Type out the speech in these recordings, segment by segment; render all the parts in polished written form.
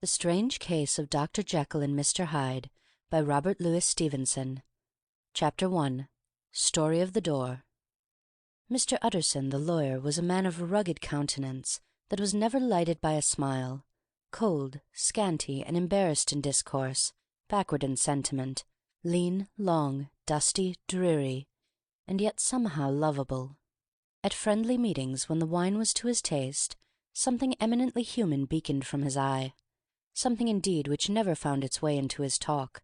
The Strange Case of Dr. Jekyll and Mr. Hyde by Robert Louis Stevenson. Chapter 1. Story of the Door. Mr. Utterson, the lawyer, was a man of a rugged countenance that was never lighted by a smile, cold, scanty, and embarrassed in discourse, backward in sentiment, lean, long, dusty, dreary, and yet somehow lovable. At friendly meetings, when the wine was to his taste, something eminently human beaconed from his eye. Something indeed which never found its way into his talk,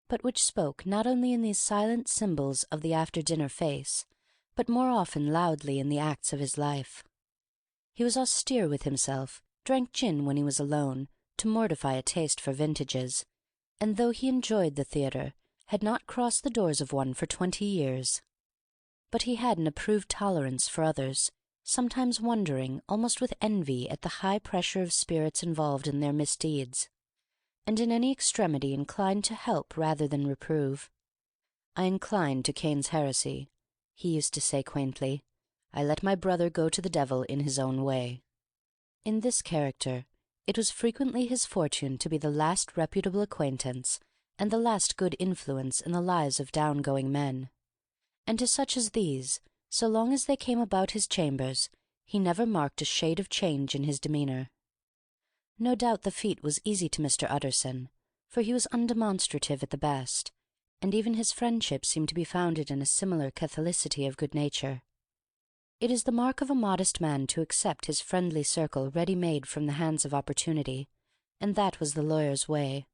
but which spoke not only in these silent symbols of the after-dinner face, but more often loudly in the acts of his life. He was austere with himself, drank gin when he was alone, to mortify a taste for vintages, and though he enjoyed the theatre, had not crossed the doors of one for 20 years. But he had an approved tolerance for others, sometimes wondering, almost with envy, at the high pressure of spirits involved in their misdeeds, and in any extremity inclined to help rather than reprove. "I incline to Cain's heresy," he used to say quaintly. "I let my brother go to the devil in his own way." In this character, it was frequently his fortune to be the last reputable acquaintance and the last good influence in the lives of down-going men. And to such as these, so long as they came about his chambers, he never marked a shade of change in his demeanour. No doubt the feat was easy to Mr. Utterson, for he was undemonstrative at the best, and even his friendship seemed to be founded in a similar catholicity of good nature. It is the mark of a modest man to accept his friendly circle ready-made from the hands of opportunity, and that was the lawyer's way.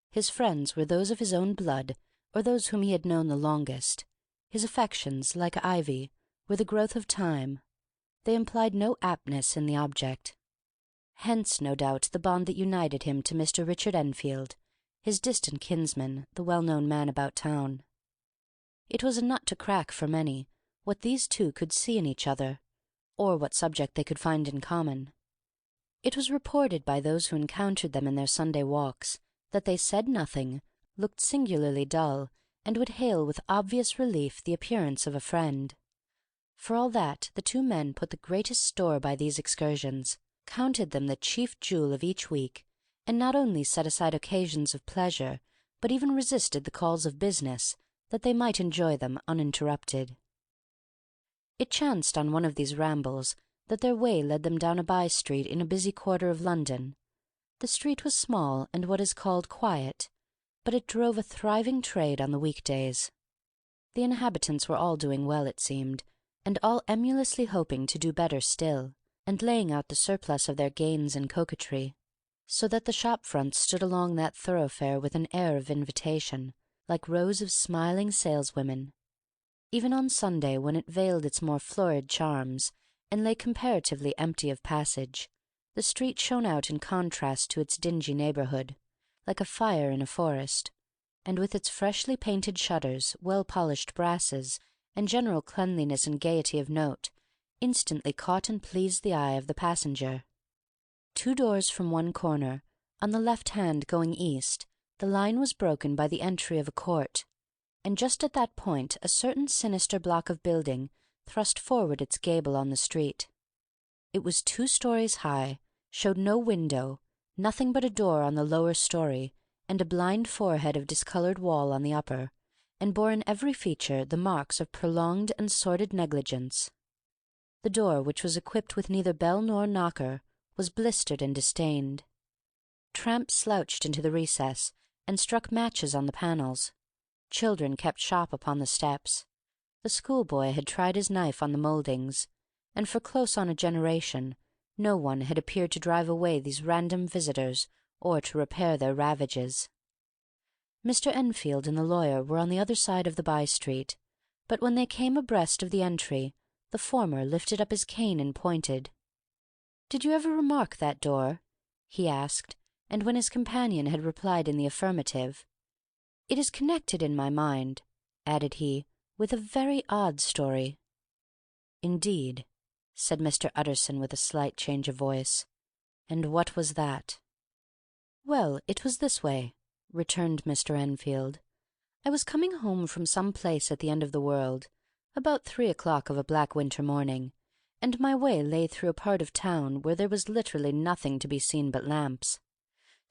His friends were those of his own blood, or those whom he had known the longest. His affections, like ivy, were the growth of time. They implied no aptness in the object. Hence, no doubt, the bond that united him to Mr. Richard Enfield, his distant kinsman, the well-known man about town. It was a nut to crack for many, what these two could see in each other, or what subject they could find in common. It was reported by those who encountered them in their Sunday walks that they said nothing, looked singularly dull, and would hail with obvious relief the appearance of a friend. For all that, the two men put the greatest store by these excursions, counted them the chief jewel of each week, and not only set aside occasions of pleasure, but even resisted the calls of business, that they might enjoy them uninterrupted. It chanced on one of these rambles that their way led them down a by-street in a busy quarter of London. The street was small and what is called quiet, but it drove a thriving trade on the week-days. The inhabitants were all doing well, it seemed, and all emulously hoping to do better still, and laying out the surplus of their gains in coquetry, so that the shop-fronts stood along that thoroughfare with an air of invitation, like rows of smiling saleswomen. Even on Sunday, when it veiled its more florid charms, and lay comparatively empty of passage, the street shone out in contrast to its dingy neighbourhood, like a fire in a forest, and with its freshly painted shutters, well-polished brasses, and general cleanliness and gaiety of note, instantly caught and pleased the eye of the passenger. 2 doors from one corner, on the left hand going east, the line was broken by the entry of a court, and just at that point a certain sinister block of building thrust forward its gable on the street. It was 2 stories high, showed no window, nothing but a door on the lower story, and a blind forehead of discoloured wall on the upper, and bore in every feature the marks of prolonged and sordid negligence. The door, which was equipped with neither bell nor knocker, was blistered and distained. Tramps slouched into the recess and struck matches on the panels. Children kept shop upon the steps. The schoolboy had tried his knife on the mouldings, and for close on a generation no one had appeared to drive away these random visitors or to repair their ravages. Mr. Enfield and the lawyer were on the other side of the by-street, but when they came abreast of the entry, the former lifted up his cane and pointed. "Did you ever remark that door?" he asked, and when his companion had replied in the affirmative, "It is connected in my mind," added he, "with a very odd story." "Indeed," said Mr. Utterson with a slight change of voice. "And what was that?" "Well, it was this way," returned Mr. Enfield. "I was coming home from some place at the end of the world, about 3 o'clock of a black winter morning, and my way lay through a part of town where there was literally nothing to be seen but lamps.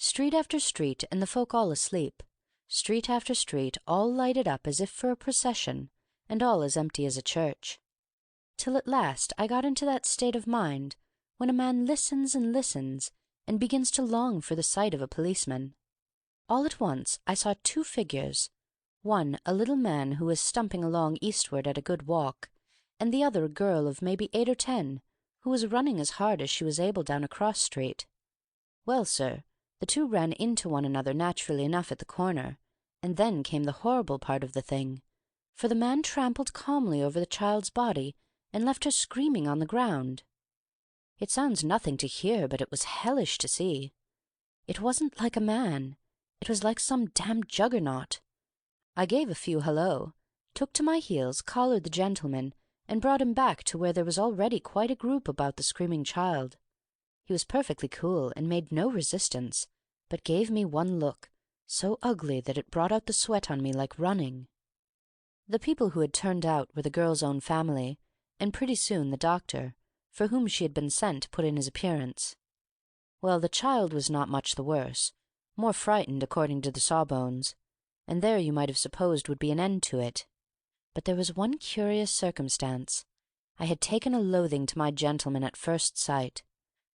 Street after street, and the folk all asleep. Street after street, all lighted up as if for a procession, and all as empty as a church. Till at last I got into that state of mind when a man listens and listens, and begins to long for the sight of a policeman. All at once I saw two figures, one a little man who was stumping along eastward at a good walk, and the other a girl of maybe 8 or 10, who was running as hard as she was able down a cross street. Well, sir, the two ran into one another naturally enough at the corner, and then came the horrible part of the thing, for the man trampled calmly over the child's body and left her screaming on the ground. It sounds nothing to hear, but it was hellish to see. It wasn't like a man. It was like some damned juggernaut. I gave a few hello, took to my heels, collared the gentleman, and brought him back to where there was already quite a group about the screaming child. He was perfectly cool, and made no resistance, but gave me one look, so ugly that it brought out the sweat on me like running. The people who had turned out were the girl's own family, and pretty soon the doctor, for whom she had been sent, put in his appearance. Well, the child was not much the worse, more frightened according to the sawbones, and there you might have supposed would be an end to it. But there was one curious circumstance. I had taken a loathing to my gentleman at first sight.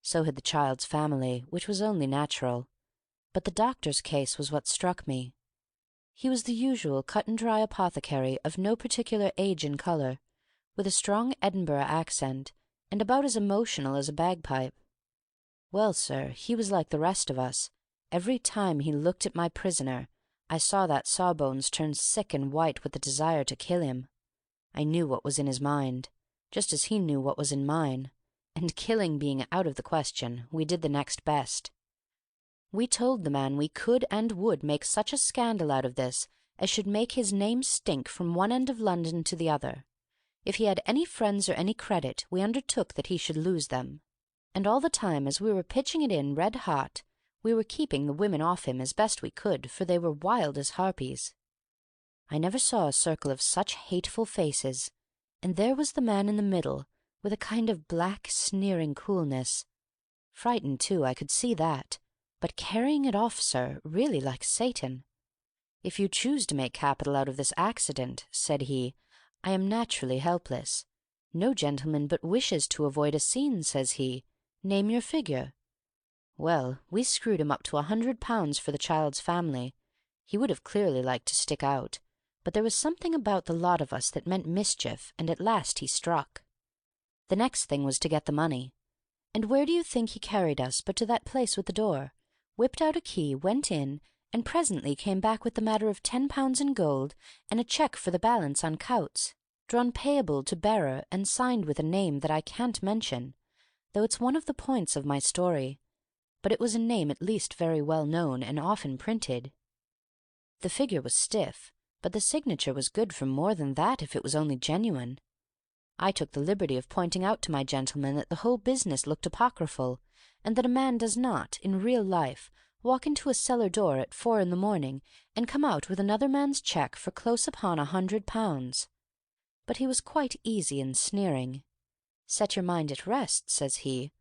So had the child's family, which was only natural. But the doctor's case was what struck me. He was the usual cut-and-dry apothecary of no particular age and colour, with a strong Edinburgh accent, and about as emotional as a bagpipe. Well, sir, he was like the rest of us. Every time he looked at my prisoner, I saw that Sawbones turn sick and white with the desire to kill him. I knew what was in his mind, just as he knew what was in mine, and killing being out of the question, we did the next best. We told the man we could and would make such a scandal out of this as should make his name stink from one end of London to the other. If he had any friends or any credit, we undertook that he should lose them. And all the time as we were pitching it in red hot, we were keeping the women off him as best we could, for they were wild as harpies. I never saw a circle of such hateful faces, and there was the man in the middle, with a kind of black, sneering coolness. Frightened, too, I could see that, but carrying it off, sir, really like Satan. If you choose to make capital out of this accident, said he, I am naturally helpless. No gentleman but wishes to avoid a scene, says he. Name your figure. Well, we screwed him up to £100 for the child's family. He would have clearly liked to stick out, but there was something about the lot of us that meant mischief, and at last he struck. The next thing was to get the money. And where do you think he carried us but to that place with the door, whipped out a key, went in, and presently came back with the matter of £10 in gold and a cheque for the balance on Coutts, drawn payable to bearer and signed with a name that I can't mention, though it's one of the points of my story. But it was a name at least very well known and often printed. The figure was stiff, but the signature was good for more than that if it was only genuine. I took the liberty of pointing out to my gentleman that the whole business looked apocryphal, and that a man does not, in real life, walk into a cellar door at 4 in the morning and come out with another man's cheque for close upon £100. But he was quite easy and sneering. Set your mind at rest, says he.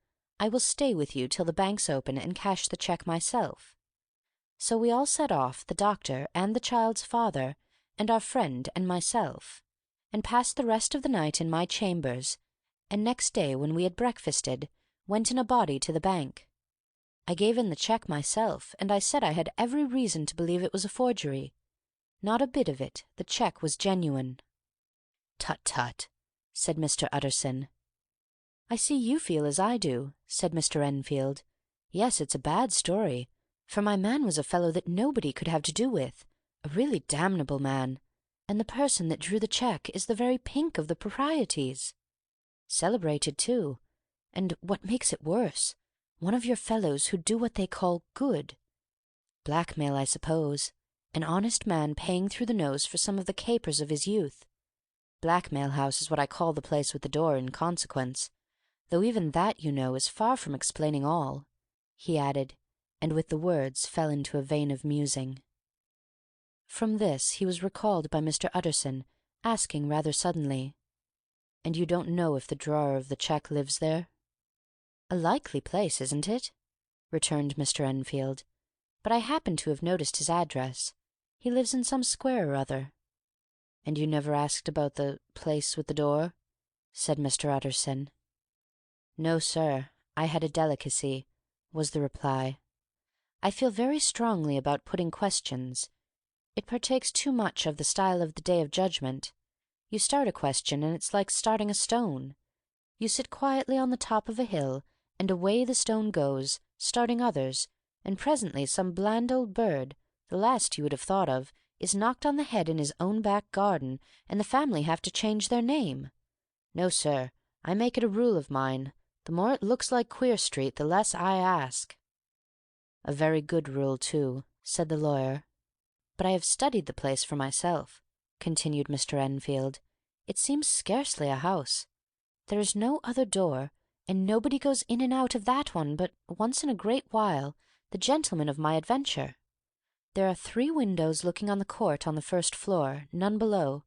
I will stay with you till the banks open and cash the cheque myself. So we all set off, the doctor and the child's father, and our friend and myself, and passed the rest of the night in my chambers, and next day when we had breakfasted, went in a body to the bank. I gave in the cheque myself, and I said I had every reason to believe it was a forgery. Not a bit of it. The cheque was genuine. Tut, tut, said Mr. Utterson. I see you feel as I do, said Mr. Enfield. Yes, it's a bad story, for my man was a fellow that nobody could have to do with, a really damnable man, and the person that drew the cheque is the very pink of the proprieties. Celebrated, too, and, what makes it worse, one of your fellows who do what they call good. Blackmail, I suppose, an honest man paying through the nose for some of the capers of his youth. Blackmail House is what I call the place with the door in consequence, though even that, you know, is far from explaining all, he added, and with the words fell into a vein of musing. From this he was recalled by Mr. Utterson, asking rather suddenly, "And you don't know if the drawer of the cheque lives there?" "A likely place, isn't it?" returned Mr. Enfield. but I happen to have noticed his address. He lives in some square or other." "And you never asked about the place with the door?" said Mr. Utterson. "No, sir. I had a delicacy," was the reply. "I feel very strongly about putting questions. It partakes too much of the style of the Day of Judgment. You start a question, and it's like starting a stone. You sit quietly on the top of a hill, and away the stone goes, starting others, and presently some bland old bird, the last you would have thought of, is knocked on the head in his own back garden, and the family have to change their name. No, sir, I make it a rule of mine, the more it looks like Queer Street, the less I ask." "A very good rule, too," said the lawyer. "But I have studied the place for myself," continued Mr. Enfield. "It seems scarcely a house. There is no other door, and nobody goes in and out of that one but, once in a great while, the gentleman of my adventure. There are 3 windows looking on the court on the first floor, none below.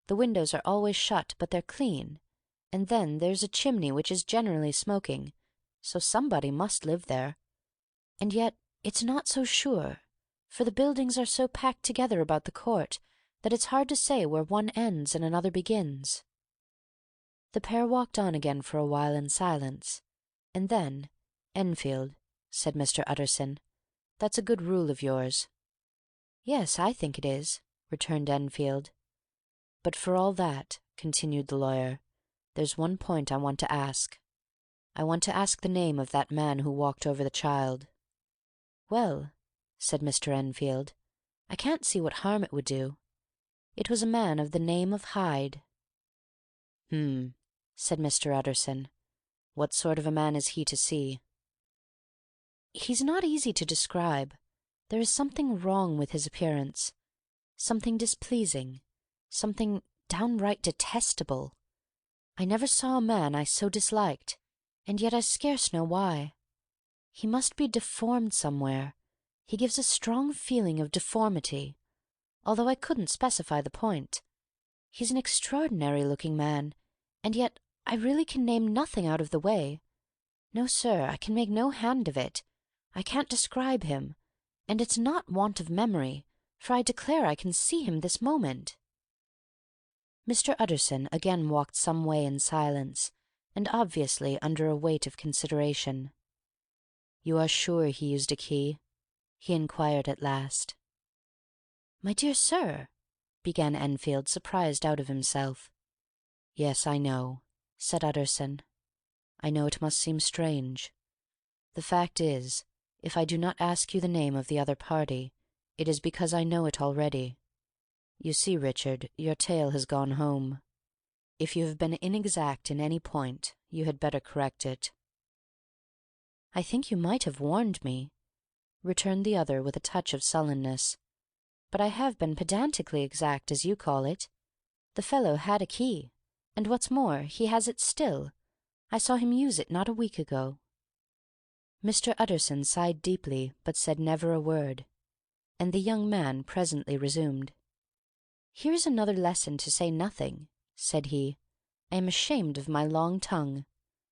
The windows are always shut, but they're clean. And then there's a chimney which is generally smoking, so somebody must live there. And yet it's not so sure, for the buildings are so packed together about the court that it's hard to say where one ends and another begins." The pair walked on again for a while in silence, and then, "Enfield," said Mr. Utterson, "that's a good rule of yours." "Yes, I think it is," returned Enfield. "But for all that," continued the lawyer, "there's one point I want to ask. I want to ask the name of that man who walked over the child." "Well," said Mr. Enfield, "I can't see what harm it would do. It was a man of the name of Hyde." Said Mr. Utterson. "What sort of a man is he to see?" "He's not easy to describe. There is something wrong with his appearance, something displeasing, something downright detestable. I never saw a man I so disliked, and yet I scarce know why. He must be deformed somewhere. He gives a strong feeling of deformity, although I couldn't specify the point. He's an extraordinary-looking man, and yet I really can name nothing out of the way. No, sir, I can make no hand of it. I can't describe him, and it's not want of memory, for I declare I can see him this moment." Mr. Utterson again walked some way in silence, and obviously under a weight of consideration. "You are sure he used a key?" he inquired at last. "My dear sir," began Enfield, surprised out of himself. "Yes, I know," said Utterson. "I know it must seem strange. The fact is, if I do not ask you the name of the other party, it is because I know it already. You see, Richard, your tale has gone home. If you have been inexact in any point, you had better correct it." "I think you might have warned me," returned the other with a touch of sullenness. "But I have been pedantically exact, as you call it. The fellow had a key, and what's more, he has it still. I saw him use it not a week ago." Mr. Utterson sighed deeply, but said never a word, and the young man presently resumed. "Here's another lesson to say nothing," said he. "I am ashamed of my long tongue.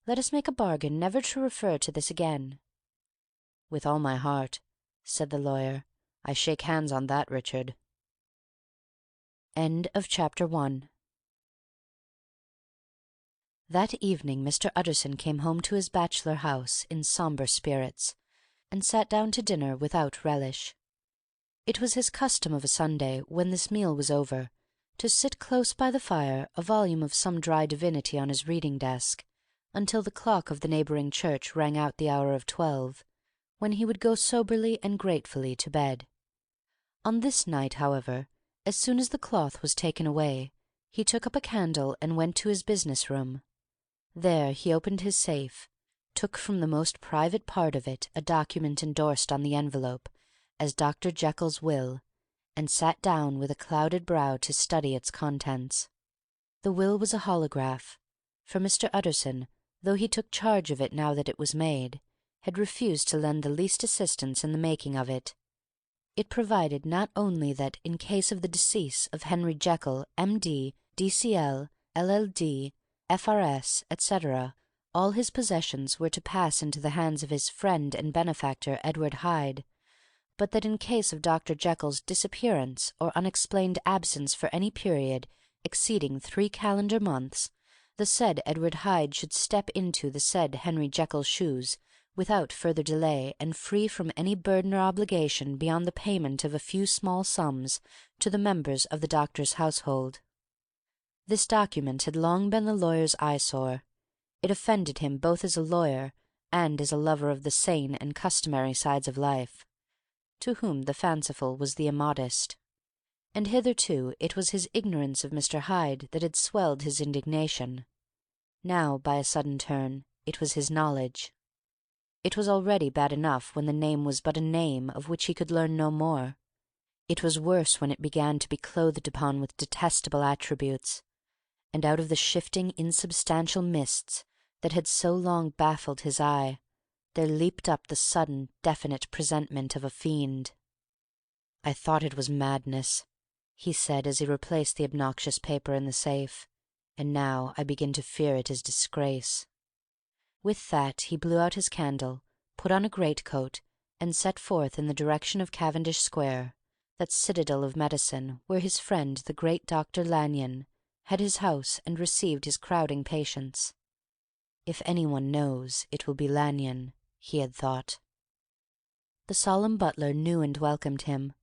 Let us make a bargain never to refer to this again." "With all my heart," said the lawyer. "I shake hands on that, Richard." Chapter 1. That evening Mr. Utterson came home to his bachelor house in sombre spirits, and sat down to dinner without relish. It was his custom of a Sunday, when this meal was over, to sit close by the fire, a volume of some dry divinity on his reading desk, until the clock of the neighbouring church rang out the hour of 12, when he would go soberly and gratefully to bed. On this night, however, as soon as the cloth was taken away, he took up a candle and went to his business room. There he opened his safe, took from the most private part of it a document endorsed on the envelope as Dr. Jekyll's will, and sat down with a clouded brow to study its contents. The will was a holograph, for Mr. Utterson, though he took charge of it now that it was made, had refused to lend the least assistance in the making of it. It provided not only that, in case of the decease of Henry Jekyll, M.D., D.C.L., LL.D., F.R.S., etc., all his possessions were to pass into the hands of his friend and benefactor Edward Hyde, but that in case of Dr. Jekyll's disappearance or unexplained absence for any period exceeding 3 calendar months, the said Edward Hyde should step into the said Henry Jekyll's shoes without further delay and free from any burden or obligation beyond the payment of a few small sums to the members of the doctor's household. This document had long been the lawyer's eyesore. It offended him both as a lawyer and as a lover of the sane and customary sides of life, to whom the fanciful was the immodest. And hitherto it was his ignorance of Mr. Hyde that had swelled his indignation. Now, by a sudden turn, it was his knowledge. It was already bad enough when the name was but a name of which he could learn no more. It was worse when it began to be clothed upon with detestable attributes, and out of the shifting insubstantial mists that had so long baffled his eye, there leaped up the sudden, definite presentment of a fiend. "I thought it was madness," he said as he replaced the obnoxious paper in the safe, "and now I begin to fear it is disgrace." With that he blew out his candle, put on a greatcoat, and set forth in the direction of Cavendish Square, that citadel of medicine where his friend the great Dr. Lanyon had his house and received his crowding patients. If any one knows, it will be Lanyon, he had thought. The solemn butler knew and welcomed him.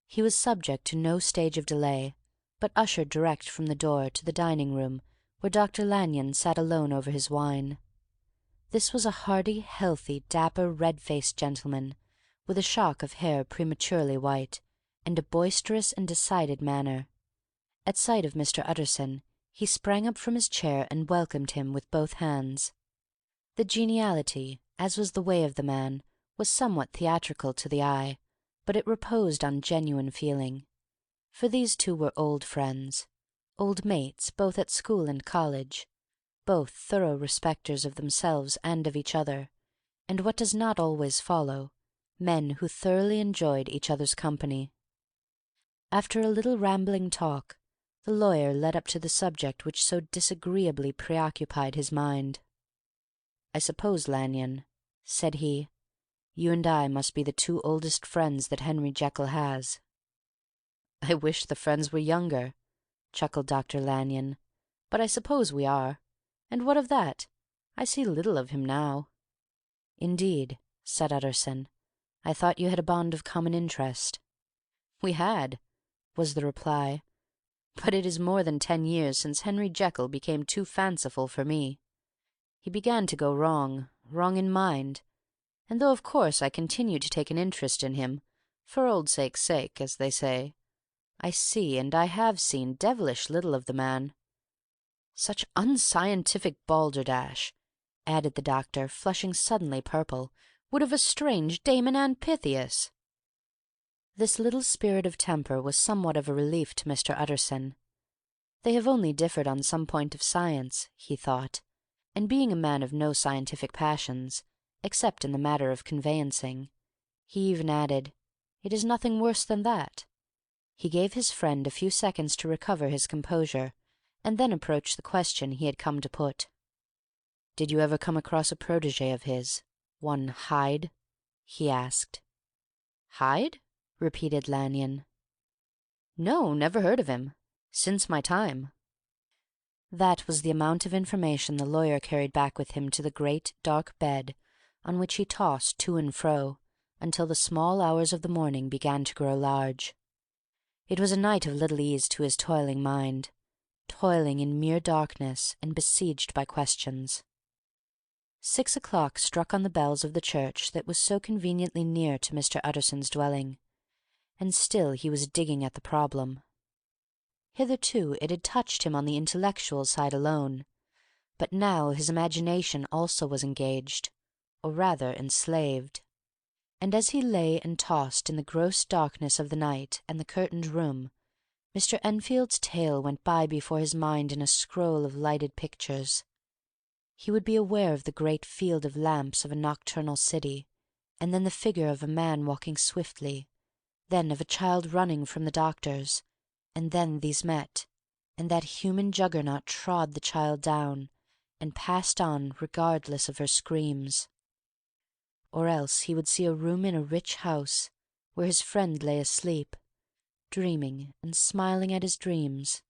He was subject to no stage of delay, but ushered direct from the door to the dining-room where Dr. Lanyon sat alone over his wine. This was a hearty, healthy, dapper, red-faced gentleman, with a shock of hair prematurely white, and a boisterous and decided manner. At sight of Mr. Utterson, he sprang up from his chair and welcomed him with both hands. The geniality, as was the way of the man, was somewhat theatrical to the eye, but it reposed on genuine feeling. For these two were old friends, old mates both at school and college, both thorough respecters of themselves and of each other, and what does not always follow, men who thoroughly enjoyed each other's company. After a little rambling talk, the lawyer led up to the subject which so disagreeably preoccupied his mind. "I suppose, Lanyon," said he, "you and I must be the 2 oldest friends that Henry Jekyll has." "I wish the friends were younger," chuckled Dr. Lanyon, "but I suppose we are. And what of that? I see little of him now." "Indeed," said Utterson. "I thought you had a bond of common interest." "We had," was the reply, "but it is more than 10 years since Henry Jekyll became too fanciful for me. He began to go wrong in mind, and though of course I continue to take an interest in him, for old sake's sake, as they say, I see and I have seen devilish little of the man. Such unscientific balderdash," added the doctor, flushing suddenly purple, "would have estranged Damon and Pythias." This little spirit of temper was somewhat of a relief to Mr. Utterson. They have only differed on some point of science, he thought, and being a man of no scientific passions, except in the matter of conveyancing, he even added, "It is nothing worse than that." He gave his friend a few seconds to recover his composure, and then approached the question he had come to put. "Did you ever come across a protégé of his, one Hyde?" he asked. "Hyde?" repeated Lanyon. "No, never heard of him. Since my time." That was the amount of information the lawyer carried back with him to the great, dark bed on which he tossed to and fro until the small hours of the morning began to grow large. It was a night of little ease to his toiling mind, toiling in mere darkness and besieged by questions. 6 o'clock struck on the bells of the church that was so conveniently near to Mr. Utterson's dwelling, and still he was digging at the problem. Hitherto it had touched him on the intellectual side alone, but now his imagination also was engaged, or rather enslaved, and as he lay and tossed in the gross darkness of the night and the curtained room, Mr. Enfield's tale went by before his mind in a scroll of lighted pictures. He would be aware of the great field of lamps of a nocturnal city, and then the figure of a man walking swiftly, then of a child running from the doctor's, and then these met, and that human juggernaut trod the child down, and passed on regardless of her screams. Or else he would see a room in a rich house, where his friend lay asleep, dreaming and smiling at his dreams.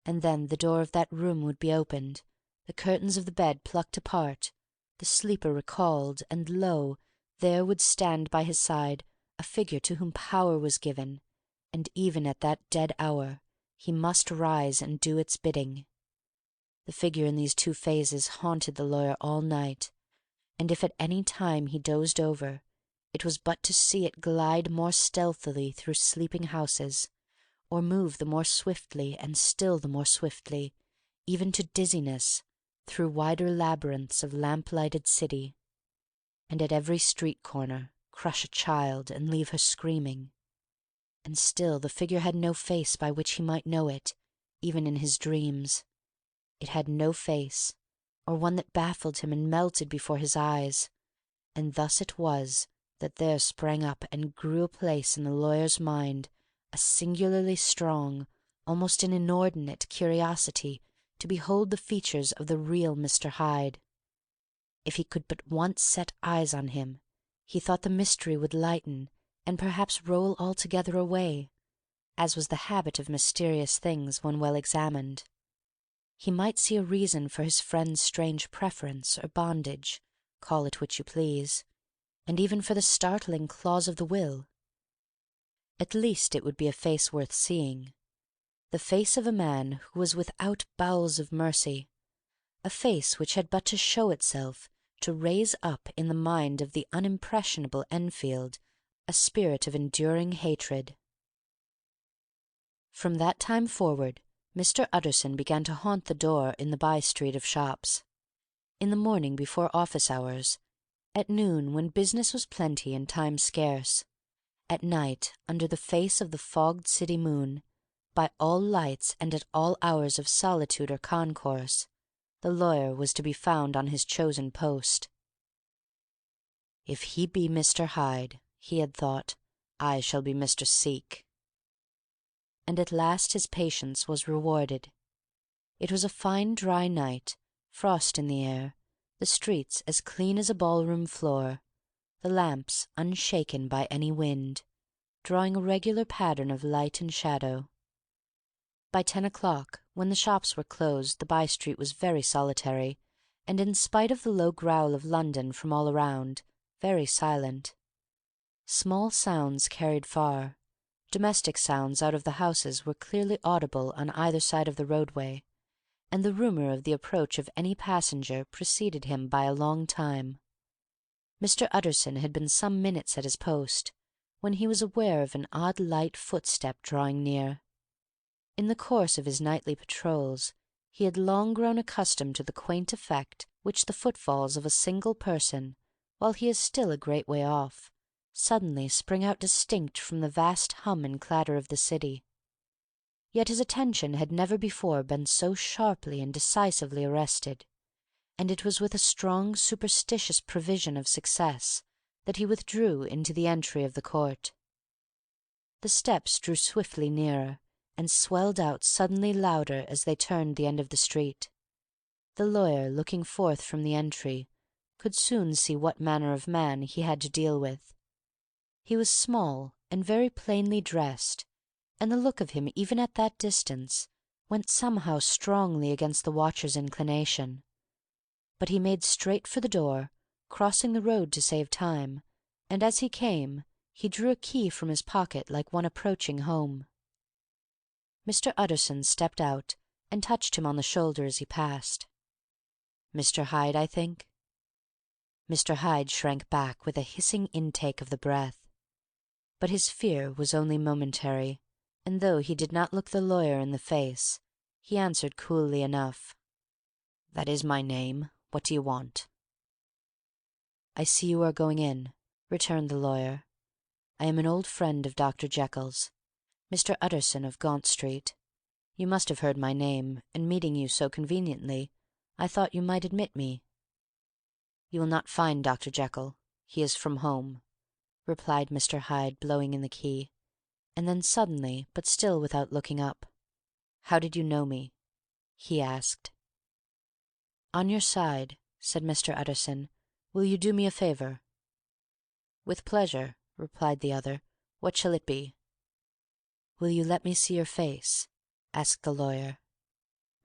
And then the door of that room would be opened, the curtains of the bed plucked apart, the sleeper recalled, and lo! there would stand by his side a figure to whom power was given, and even at that dead hour he must rise and do its bidding. The figure in these two phases haunted the lawyer all night, and if at any time he dozed over, it was but to see it glide more stealthily through sleeping houses, or move the more swiftly and still the more swiftly, even to dizziness, through wider labyrinths of lamp-lighted city, and at every street corner crush a child and leave her screaming. And still the figure had no face by which he might know it, even in his dreams. It had no face, or one that baffled him and melted before his eyes, and thus it was that there sprang up and grew a place in the lawyer's mind a singularly strong, almost an inordinate curiosity to behold the features of the real Mr. Hyde. If he could but once set eyes on him, he thought the mystery would lighten and perhaps roll altogether away, as was the habit of mysterious things when well examined. He might see a reason for his friend's strange preference or bondage, call it which you please, and even for the startling clause of the will. At least it would be a face worth seeing, the face of a man who was without bowels of mercy, a face which had but to show itself to raise up in the mind of the unimpressionable Enfield a spirit of enduring hatred. From that time forward Mr. Utterson began to haunt the door in the by-street of shops. In the morning before office hours, at noon when business was plenty and time scarce, at night under the face of the fogged city moon, by all lights and at all hours of solitude or concourse, the lawyer was to be found on his chosen post. "If he be Mr. Hyde," he had thought, "I shall be Mr. Seek." And at last his patience was rewarded. It was a fine dry night, frost in the air, the streets as clean as a ballroom floor, the lamps unshaken by any wind, drawing a regular pattern of light and shadow. By 10 o'clock, when the shops were closed, the by-street was very solitary, and in spite of the low growl of London from all around, very silent. Small sounds carried far. Domestic sounds out of the houses were clearly audible on either side of the roadway, and the rumour of the approach of any passenger preceded him by a long time. Mr. Utterson had been some minutes at his post, when he was aware of an odd light footstep drawing near. In the course of his nightly patrols he had long grown accustomed to the quaint effect which the footfalls of a single person, while he is still a great way off, suddenly spring out distinct from the vast hum and clatter of the city. Yet his attention had never before been so sharply and decisively arrested, and it was with a strong superstitious prevision of success that he withdrew into the entry of the court. The steps drew swiftly nearer, and swelled out suddenly louder as they turned the end of the street. The lawyer, looking forth from the entry, could soon see what manner of man he had to deal with. He was small and very plainly dressed, and the look of him even at that distance went somehow strongly against the watcher's inclination. But he made straight for the door, crossing the road to save time, and as he came he drew a key from his pocket like one approaching home. Mr. Utterson stepped out and touched him on the shoulder as he passed. "Mr. Hyde, I think?" Mr. Hyde shrank back with a hissing intake of the breath. But his fear was only momentary, and though he did not look the lawyer in the face, he answered coolly enough, "That is my name. What do you want?" "I see you are going in," returned the lawyer. "I am an old friend of Dr. Jekyll's, Mr. Utterson of Gaunt Street. You must have heard my name, and meeting you so conveniently, I thought you might admit me." "You will not find Dr. Jekyll. He is from home," replied Mr. Hyde, blowing in the key, and then suddenly, but still without looking up, "How did you know me?" he asked. "On your side," said Mr. Utterson. "Will you do me a favour?" "With pleasure," replied the other. What shall it be?" "Will you let me see your face?" asked the lawyer.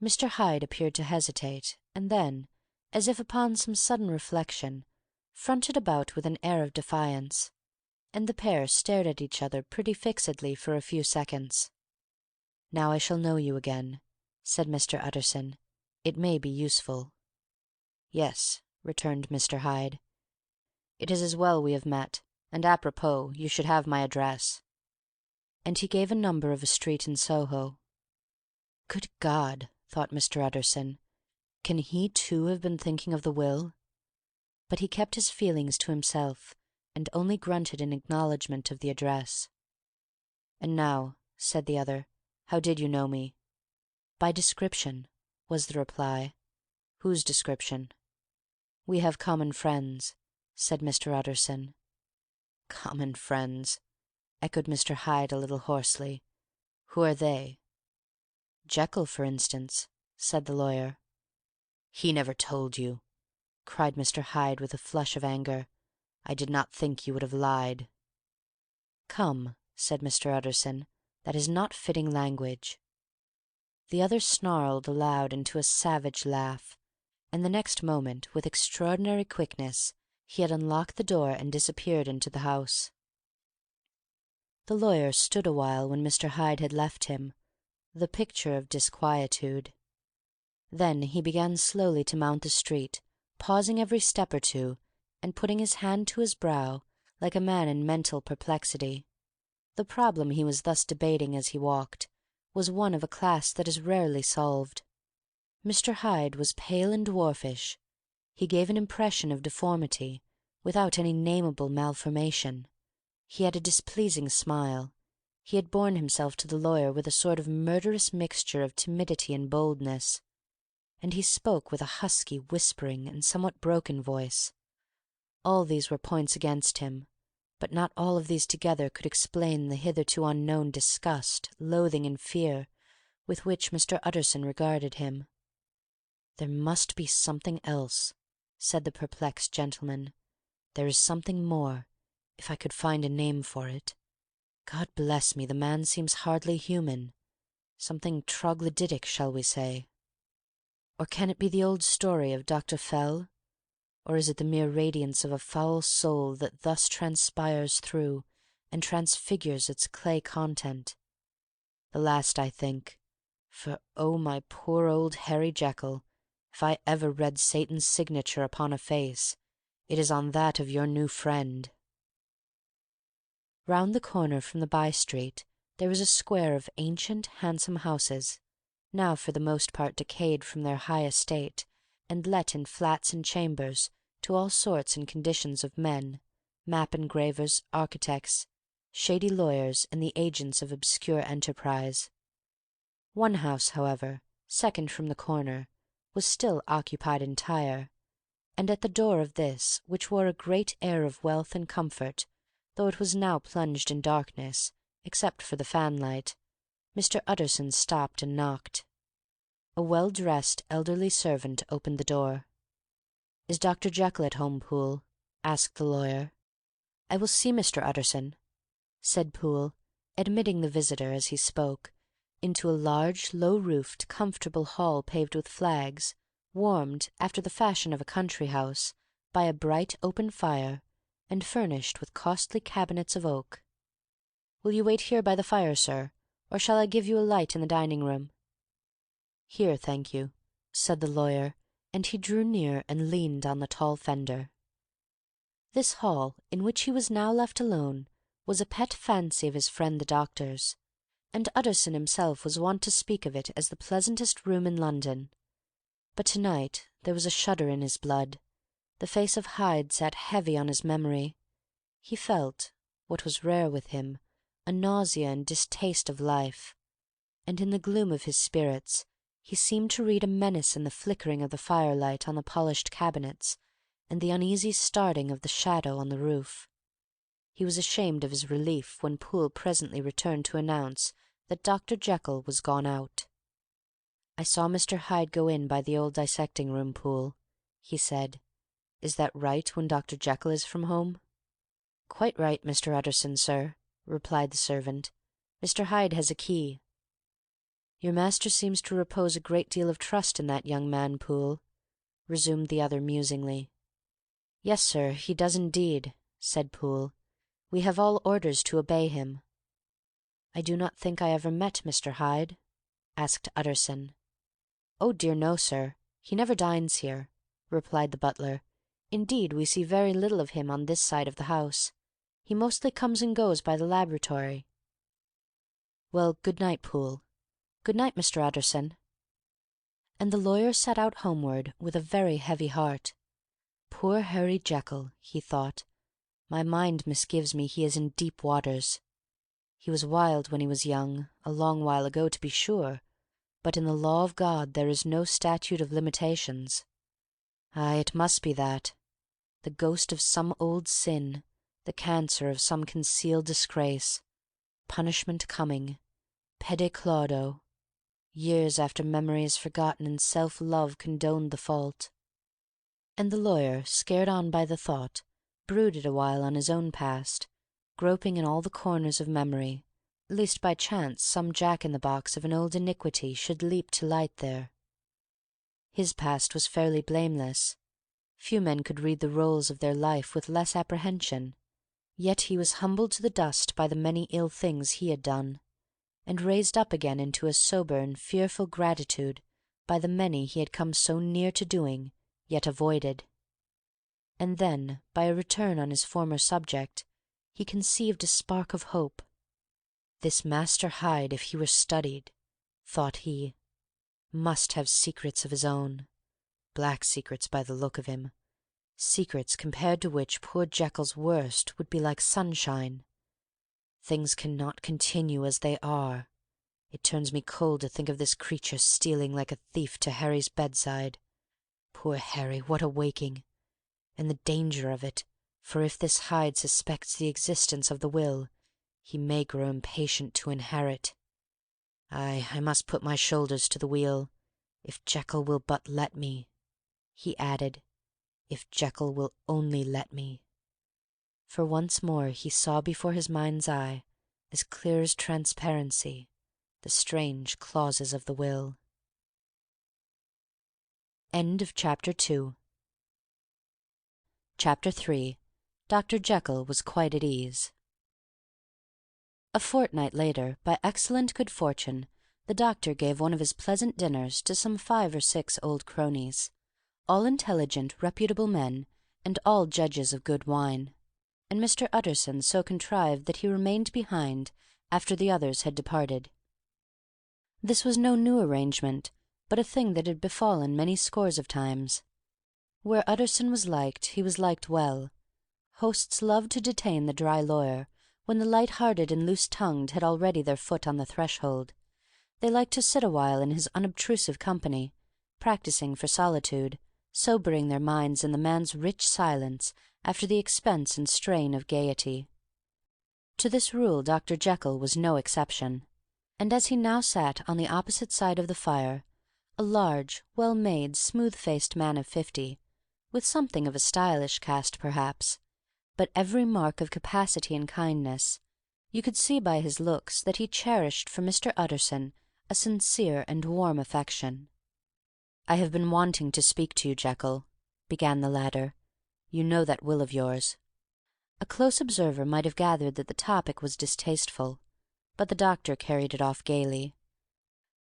Mr. Hyde appeared to hesitate, and then, as if upon some sudden reflection, fronted about with an air of defiance, and the pair stared at each other pretty fixedly for a few seconds. "Now I shall know you again," said Mr. Utterson. "It may be useful." "Yes," returned Mr. Hyde. "It is as well we have met, and apropos, you should have my address." And he gave a number of a street in Soho. "Good God!" thought Mr. Utterson. "Can he too have been thinking of the will?" But he kept his feelings to himself, and only grunted in acknowledgment of the address. "And now," said the other, "how did you know me?" "By description," was the reply. "Whose description?" "We have common friends," said Mr. Utterson. "Common friends," echoed Mr. Hyde a little hoarsely. "Who are they?" "Jekyll, for instance," said the lawyer. "He never told you!" cried Mr. Hyde with a flush of anger. "I did not think you would have lied." "Come," said Mr. Utterson, "that is not fitting language." The other snarled aloud into a savage laugh, and the next moment, with extraordinary quickness, he had unlocked the door and disappeared into the house. The lawyer stood a while when Mr. Hyde had left him, the picture of disquietude. Then he began slowly to mount the street, pausing every step or two, and putting his hand to his brow, like a man in mental perplexity. The problem he was thus debating as he walked was one of a class that is rarely solved. Mr. Hyde was pale and dwarfish. He gave an impression of deformity, without any nameable malformation. He had a displeasing smile. He had borne himself to the lawyer with a sort of murderous mixture of timidity and boldness, and he spoke with a husky, whispering, and somewhat broken voice. All these were points against him, but not all of these together could explain the hitherto unknown disgust, loathing, and fear with which Mr. Utterson regarded him. "There must be something else," said the perplexed gentleman. "There is something more, if I could find a name for it. God bless me, the man seems hardly human. Something troglodytic, shall we say? Or can it be the old story of Dr. Fell? Or is it the mere radiance of a foul soul that thus transpires through and transfigures its clay content? The last, I think, for, oh, my poor old Harry Jekyll, if I ever read Satan's signature upon a face, it is on that of your new friend." Round the corner from the by-street there was a square of ancient, handsome houses, now for the most part decayed from their high estate, and let in flats and chambers to all sorts and conditions of men, map engravers, architects, shady lawyers, and the agents of obscure enterprise. One house, however, second from the corner, was still occupied entire, and at the door of this, which wore a great air of wealth and comfort, though it was now plunged in darkness, except for the fanlight, Mr. Utterson stopped and knocked. A well-dressed elderly servant opened the door. "Is Dr. Jekyll at home, Poole?" asked the lawyer. "I will see Mr. Utterson," said Poole, admitting the visitor, as he spoke, into a large, low-roofed, comfortable hall paved with flags, warmed, after the fashion of a country house, by a bright open fire, and furnished with costly cabinets of oak. "Will you wait here by the fire, sir, or shall I give you a light in the dining-room?" "Here, thank you," said the lawyer, and he drew near and leaned on the tall fender. This hall, in which he was now left alone, was a pet fancy of his friend the doctor's, and Utterson himself was wont to speak of it as the pleasantest room in London. But to-night there was a shudder in his blood. The face of Hyde sat heavy on his memory. He felt, what was rare with him, a nausea and distaste of life, and in the gloom of his spirits he seemed to read a menace in the flickering of the firelight on the polished cabinets and the uneasy starting of the shadow on the roof. He was ashamed of his relief when Poole presently returned to announce that Dr. Jekyll was gone out. "I saw Mr. Hyde go in by the old dissecting-room, Poole," he said. "Is that right when Dr. Jekyll is from home?" "Quite right, Mr. Utterson, sir," replied the servant. "Mr. Hyde has a key." "Your master seems to repose a great deal of trust in that young man, Poole," resumed the other musingly. "Yes, sir, he does indeed," said Poole. "We have all orders to obey him." "I do not think I ever met Mr. Hyde?" asked Utterson. "Oh dear no, sir. He never dines here," replied the butler. "Indeed, we see very little of him on this side of the house. He mostly comes and goes by the laboratory." "Well, good night, Poole. Good night, Mr. Utterson." And the lawyer set out homeward with a very heavy heart. "Poor Harry Jekyll," he thought. "My mind misgives me he is in deep waters. He was wild when he was young, a long while ago to be sure, but in the law of God there is no statute of limitations. Aye, it must be that. The ghost of some old sin, the cancer of some concealed disgrace, punishment coming, pede claudo, years after memory is forgotten and self-love condoned the fault." And the lawyer, scared on by the thought, brooded a while on his own past, groping in all the corners of memory, lest by chance some jack-in-the-box of an old iniquity should leap to light there. His past was fairly blameless. Few men could read the rolls of their life with less apprehension, yet he was humbled to the dust by the many ill things he had done, and raised up again into a sober and fearful gratitude by the many he had come so near to doing, yet avoided. And then, by a return on his former subject, he conceived a spark of hope. This Master Hyde, if he were studied, thought he, must have secrets of his own, black secrets by the look of him, secrets compared to which poor Jekyll's worst would be like sunshine. Things cannot continue as they are. It turns me cold to think of this creature stealing like a thief to Harry's bedside. Poor Harry, what a waking! And the danger of it, for if this Hyde suspects the existence of the will, he may grow impatient to inherit. Aye, I must put my shoulders to the wheel, if Jekyll will but let me," he added, "if Jekyll will only let me." For once more he saw before his mind's eye, as clear as transparency, the strange clauses of the will. End of Chapter 2. Chapter 3. Dr. Jekyll was quite at ease. A fortnight later, by excellent good fortune, the doctor gave one of his pleasant dinners to some 5 or 6 old cronies, all intelligent, reputable men, and all judges of good wine, and Mr. Utterson so contrived that he remained behind after the others had departed. This was no new arrangement, but a thing that had befallen many scores of times. Where Utterson was liked, he was liked well. Hosts loved to detain the dry lawyer when the light-hearted and loose-tongued had already their foot on the threshold. They liked to sit a while in his unobtrusive company, practising for solitude, sobering their minds in the man's rich silence after the expense and strain of gaiety. To this rule Dr. Jekyll was no exception, and as he now sat on the opposite side of the fire, a large, well-made, smooth-faced man of 50, with something of a stylish cast perhaps, but every mark of capacity and kindness, you could see by his looks that he cherished for Mr. Utterson a sincere and warm affection. "I have been wanting to speak to you, Jekyll," began the latter. "You know that will of yours." A close observer might have gathered that the topic was distasteful, but the doctor carried it off gaily.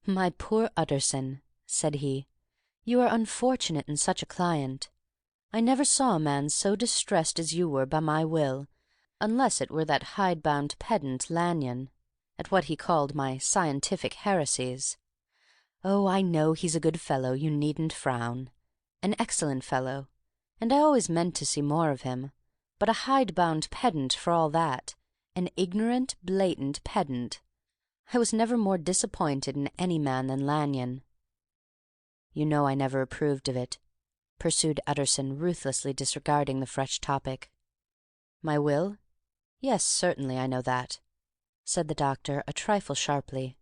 "My poor Utterson," said he, "you are unfortunate in such a client. I never saw a man so distressed as you were by my will, unless it were that hide-bound pedant Lanyon, at what he called my scientific heresies. Oh, I know he's a good fellow, you needn't frown. An excellent fellow, and I always meant to see more of him, but a hide-bound pedant for all that, an ignorant, blatant pedant. I was never more disappointed in any man than Lanyon." "You know I never approved of it," pursued Utterson, ruthlessly disregarding the fresh topic. "My will? Yes, certainly, I know that," said the doctor, a trifle sharply.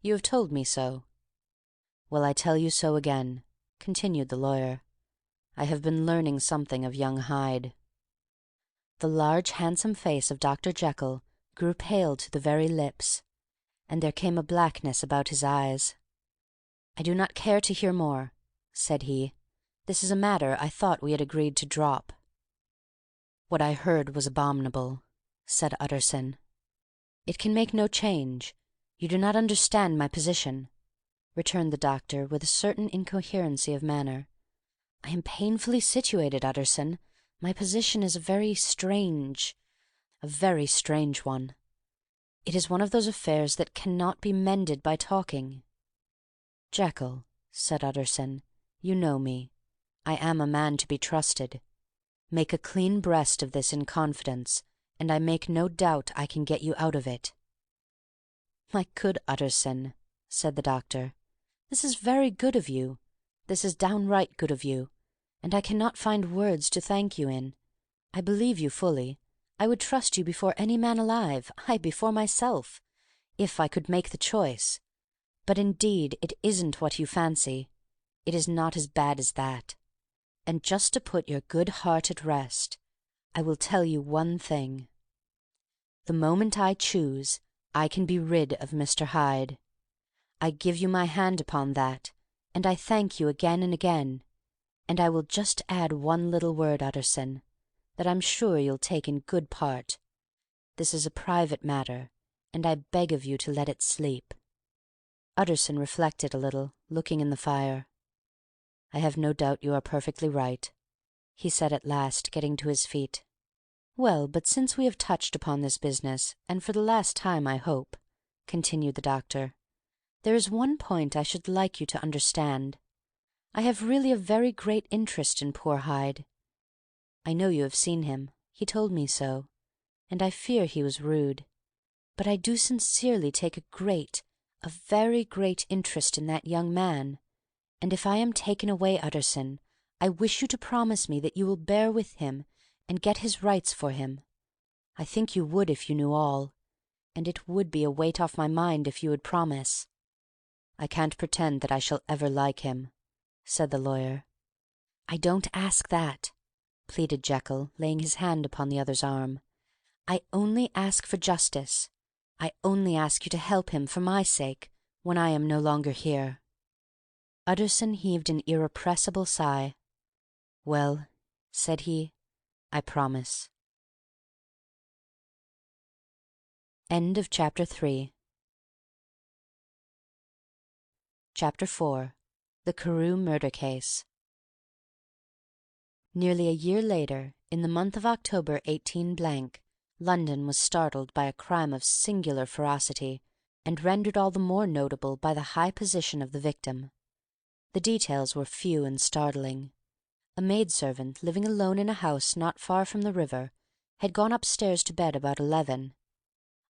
"You have told me so." "Well, I tell you so again," continued the lawyer. "I have been learning something of young Hyde." The large, handsome face of Dr. Jekyll grew pale to the very lips, and there came a blackness about his eyes. "I do not care to hear more," said he. "This is a matter I thought we had agreed to drop." "What I heard was abominable," said Utterson. "It can make no change. You do not understand my position," returned the doctor with a certain incoherency of manner. "I am painfully situated, Utterson. My position is a very strange one. It is one of those affairs that cannot be mended by talking." "Jekyll," said Utterson, "you know me. I am a man to be trusted. Make a clean breast of this in confidence, and I make no doubt I can get you out of it." "My good Utterson," said the doctor, "this is very good of you. This is downright good of you, and I cannot find words to thank you in. I believe you fully. I would trust you before any man alive, aye, before myself, if I could make the choice. But indeed it isn't what you fancy. It is not as bad as that. And just to put your good heart at rest, I will tell you one thing. The moment I choose, I can be rid of Mr. Hyde. I give you my hand upon that, and I thank you again and again. And I will just add one little word, Utterson, that I'm sure you'll take in good part. This is a private matter, and I beg of you to let it sleep." Utterson reflected a little, looking in the fire. "I have no doubt you are perfectly right," he said at last, getting to his feet. "Well, but since we have touched upon this business, and for the last time, I hope," continued the doctor, "there is one point I should like you to understand. I have really a very great interest in poor Hyde. I know you have seen him. He told me so, and I fear he was rude. But I do sincerely take a very great interest in that young man, and if I am taken away, Utterson, I wish you to promise me that you will bear with him and get his rights for him. I think you would if you knew all, and it would be a weight off my mind if you would promise." "I can't pretend that I shall ever like him," said the lawyer. "I don't ask that," pleaded Jekyll, laying his hand upon the other's arm. "I only ask for justice. I only ask you to help him for my sake when I am no longer here." Utterson heaved an irrepressible sigh. "Well," said he, "I promise." Chapter 4. The Carew Murder Case. Nearly a year later, in the month of October 18 , London was startled by a crime of singular ferocity, and rendered all the more notable by the high position of the victim. The details were few and startling. A maidservant, living alone in a house not far from the river, had gone upstairs to bed about 11.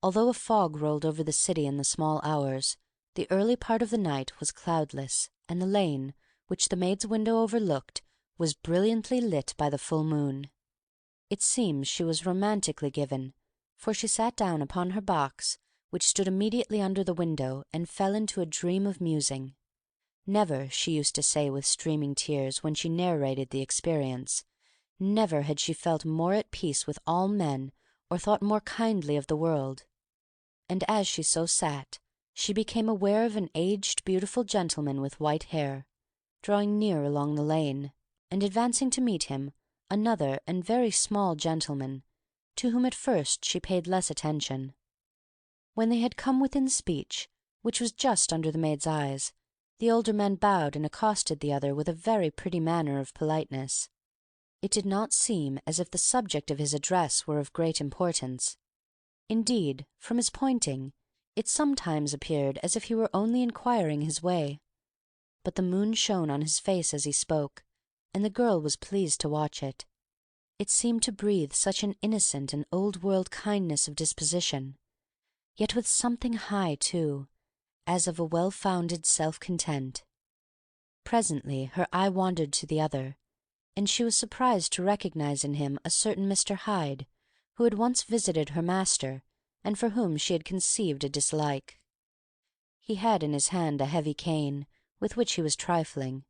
Although a fog rolled over the city in the small hours, the early part of the night was cloudless, and the lane, which the maid's window overlooked, was brilliantly lit by the full moon. It seems she was romantically given, for she sat down upon her box, which stood immediately under the window, and fell into a dream of musing. Never, she used to say with streaming tears when she narrated the experience, never had she felt more at peace with all men or thought more kindly of the world. And as she so sat, she became aware of an aged, beautiful gentleman with white hair, drawing near along the lane, and advancing to meet him, another and very small gentleman, to whom at first she paid less attention. When they had come within speech, which was just under the maid's eyes, the older man bowed and accosted the other with a very pretty manner of politeness. It did not seem as if the subject of his address were of great importance. Indeed, from his pointing, it sometimes appeared as if he were only inquiring his way. But the moon shone on his face as he spoke, and the girl was pleased to watch it. It seemed to breathe such an innocent and old-world kindness of disposition, yet with something high, too, as of a well-founded self-content. Presently her eye wandered to the other, and she was surprised to recognize in him a certain Mr. Hyde, who had once visited her master, and for whom she had conceived a dislike. He had in his hand a heavy cane, with which he was trifling,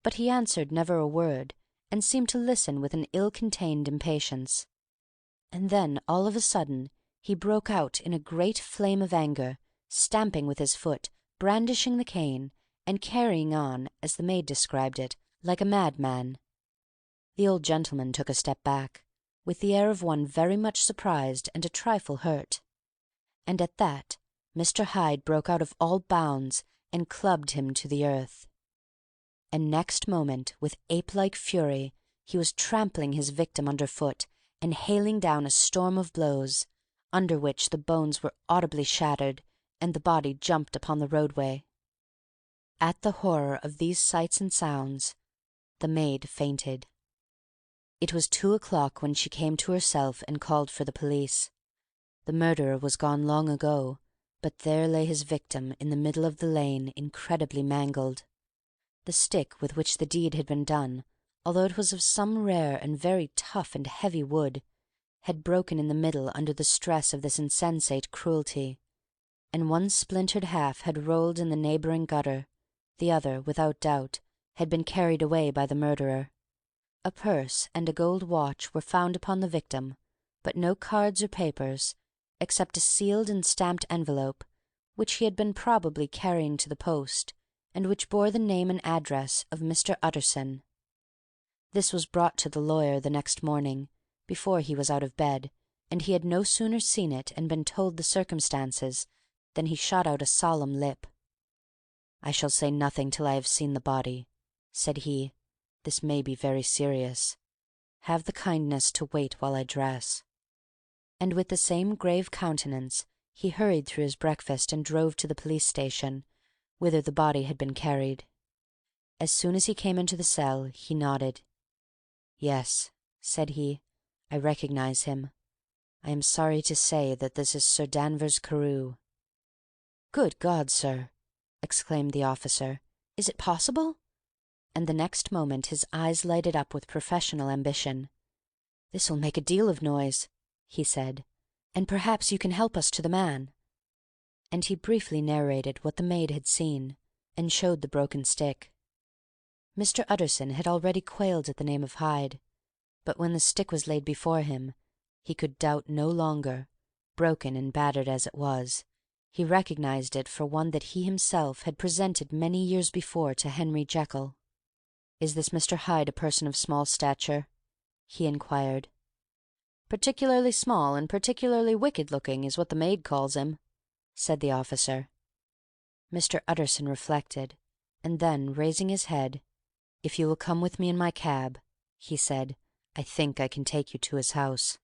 but he answered never a word, and seemed to listen with an ill-contained impatience. And then, all of a sudden, He broke out in a great flame of anger, stamping with his foot, brandishing the cane, and carrying on, as the maid described it, like a madman. The old gentleman took a step back, with the air of one very much surprised and a trifle hurt. And at that Mr. Hyde broke out of all bounds and clubbed him to the earth. And next moment, with ape-like fury, he was trampling his victim underfoot and hailing down a storm of blows, under which the bones were audibly shattered and the body jumped upon the roadway. At the horror of these sights and sounds, the maid fainted. It was 2 o'clock when she came to herself and called for the police. The murderer was gone long ago, but there lay his victim in the middle of the lane, incredibly mangled. The stick with which the deed had been done, although it was of some rare and very tough and heavy wood, had broken in the middle under the stress of this insensate cruelty, and one splintered half had rolled in the neighbouring gutter, the other, without doubt, had been carried away by the murderer. A purse and a gold watch were found upon the victim, but no cards or papers, except a sealed and stamped envelope, which he had been probably carrying to the post, and which bore the name and address of Mr. Utterson. This was brought to the lawyer the next morning, before he was out of bed, and he had no sooner seen it and been told the circumstances than he shot out a solemn lip. "I shall say nothing till I have seen the body," said he. "This may be very serious. Have the kindness to wait while I dress." And with the same grave countenance he hurried through his breakfast and drove to the police station, whither the body had been carried. As soon as he came into the cell, he nodded. "Yes," said he, "I recognize him. I am sorry to say that this is Sir Danvers Carew." "Good God, sir!" exclaimed the officer. "Is it possible?" And the next moment his eyes lighted up with professional ambition. "This will make a deal of noise," he said, "and perhaps you can help us to the man." And he briefly narrated what the maid had seen, and showed the broken stick. Mr. Utterson had already quailed at the name of Hyde, but when the stick was laid before him, he could doubt no longer. Broken and battered as it was, he recognized it for one that he himself had presented many years before to Henry Jekyll. "Is this Mr. Hyde a person of small stature?" he inquired. "Particularly small and particularly wicked-looking is what the maid calls him," said the officer. Mr. Utterson reflected, and then, raising his head, "If you will come with me in my cab," he said, "I think I can take you to his house."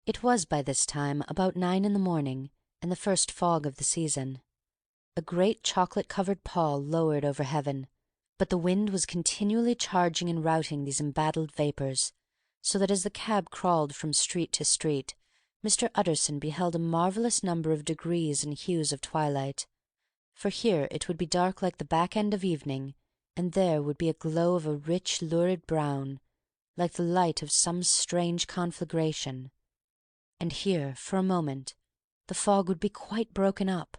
It was by this time about 9 in the morning, and the first fog of the season. A great chocolate-covered pall lowered over heaven, but the wind was continually charging and routing these embattled vapours, so that as the cab crawled from street to street, Mr. Utterson beheld a marvellous number of degrees and hues of twilight, for here it would be dark like the back end of evening, and there would be a glow of a rich lurid brown, like the light of some strange conflagration, and here, for a moment, the fog would be quite broken up,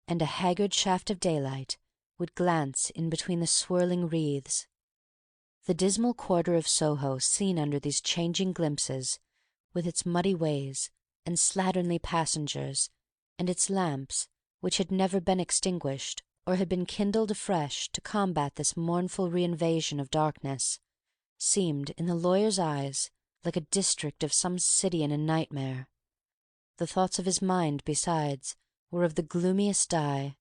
and a haggard shaft of daylight would glance in between the swirling wreaths. The dismal quarter of Soho seen under these changing glimpses, with its muddy ways and slatternly passengers, and its lamps, which had never been extinguished or had been kindled afresh to combat this mournful reinvasion of darkness, seemed, in the lawyer's eyes, like a district of some city in a nightmare. The thoughts of his mind, besides, were of the gloomiest dye,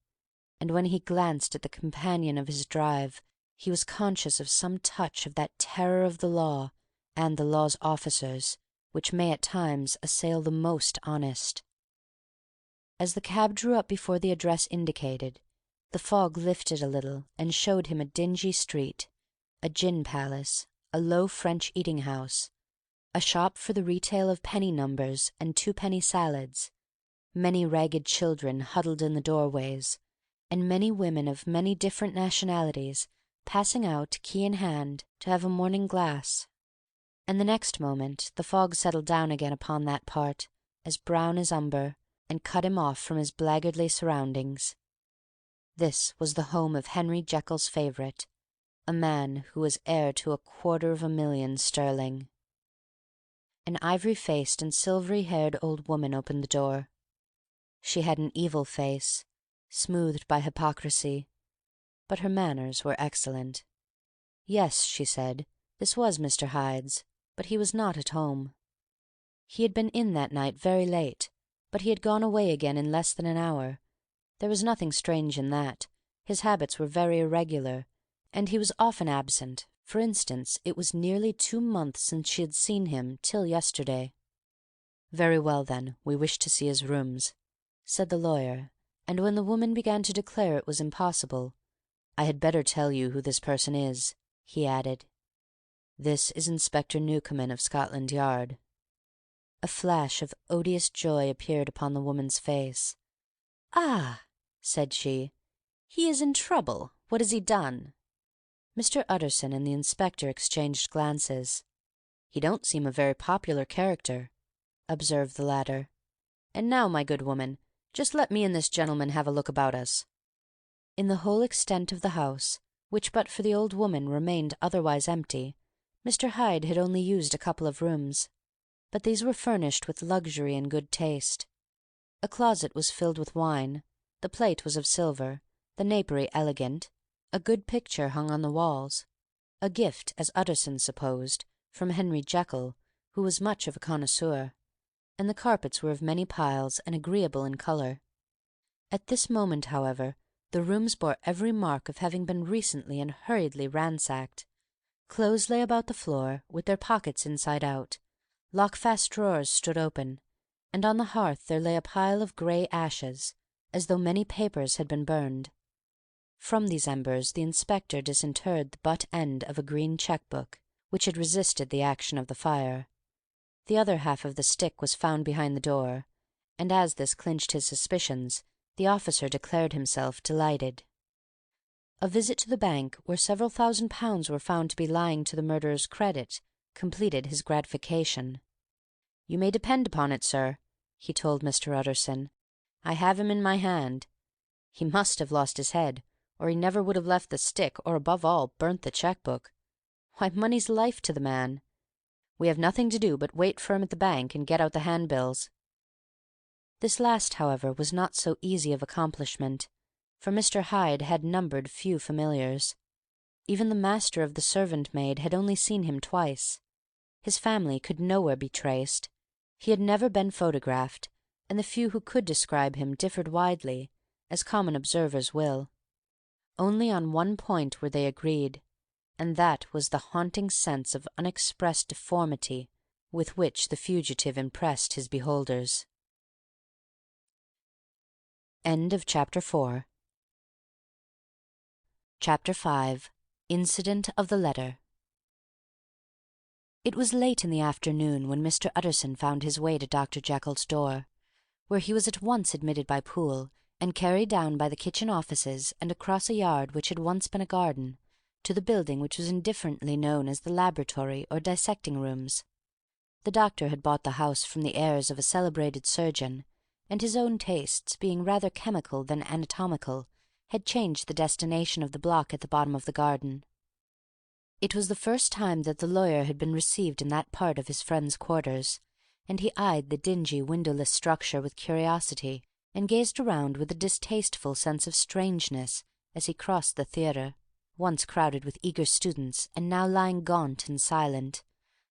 and when he glanced at the companion of his drive, he was conscious of some touch of that terror of the law and the law's officers which may at times assail the most honest. As the cab drew up before the address indicated, the fog lifted a little and showed him a dingy street, a gin-palace, a low French eating-house, a shop for the retail of penny numbers and twopenny salads, many ragged children huddled in the doorways, and many women of many different nationalities passing out, key in hand, to have a morning glass. And the next moment the fog settled down again upon that part, as brown as umber, and cut him off from his blackguardly surroundings. This was the home of Henry Jekyll's favourite, a man who was heir to £250,000 sterling. An ivory-faced and silvery-haired old woman opened the door. She had an evil face, smoothed by hypocrisy, but her manners were excellent. Yes, she said, this was Mr. Hyde's, but he was not at home. He had been in that night very late, but he had gone away again in less than an hour. There was nothing strange in that. His habits were very irregular, and he was often absent. For instance, it was nearly 2 months since she had seen him, till yesterday. "Very well, then, we wish to see his rooms," said the lawyer, and when the woman began to declare it was impossible, "I had better tell you who this person is," he added. "This is Inspector Newcomen of Scotland Yard." A flash of odious joy appeared upon the woman's face. "Ah," said she, "he is in trouble. What has he done?" Mr. Utterson and the inspector exchanged glances. "He don't seem a very popular character," observed the latter. "And now, my good woman, just let me and this gentleman have a look about us." In the whole extent of the house, which but for the old woman remained otherwise empty, Mr. Hyde had only used a couple of rooms, but these were furnished with luxury and good taste. A closet was filled with wine, the plate was of silver, the napery elegant, a good picture hung on the walls, a gift, as Utterson supposed, from Henry Jekyll, who was much of a connoisseur, and the carpets were of many piles and agreeable in colour. At this moment, however, the rooms bore every mark of having been recently and hurriedly ransacked. Clothes lay about the floor, with their pockets inside out. Lock-fast drawers stood open, and on the hearth there lay a pile of grey ashes, as though many papers had been burned. From these embers the inspector disinterred the butt end of a green cheque-book, which had resisted the action of the fire. The other half of the stick was found behind the door, and as this clinched his suspicions, the officer declared himself delighted. A visit to the bank, where several £1,000s were found to be lying to the murderer's credit, completed his gratification. "You may depend upon it, sir," he told Mr. Utterson, "I have him in my hand. He must have lost his head, or he never would have left the stick, or, above all, burnt the cheque-book. Why, money's life to the man. We have nothing to do but wait for him at the bank and get out the handbills." This last, however, was not so easy of accomplishment, for Mr. Hyde had numbered few familiars. Even the master of the servant-maid had only seen him twice. His family could nowhere be traced. He had never been photographed, and the few who could describe him differed widely, as common observers will. Only on one point were they agreed, and that was the haunting sense of unexpressed deformity with which the fugitive impressed his beholders. End of Chapter 4. Chapter 5. Incident of the Letter. It was late in the afternoon when Mr. Utterson found his way to Dr. Jekyll's door, where he was at once admitted by Poole, and carried down by the kitchen offices and across a yard which had once been a garden, to the building which was indifferently known as the laboratory or dissecting rooms. The doctor had bought the house from the heirs of a celebrated surgeon, and his own tastes, being rather chemical than anatomical, had changed the destination of the block at the bottom of the garden. It was the first time that the lawyer had been received in that part of his friend's quarters, and he eyed the dingy windowless structure with curiosity, and gazed around with a distasteful sense of strangeness as he crossed the theatre, once crowded with eager students and now lying gaunt and silent,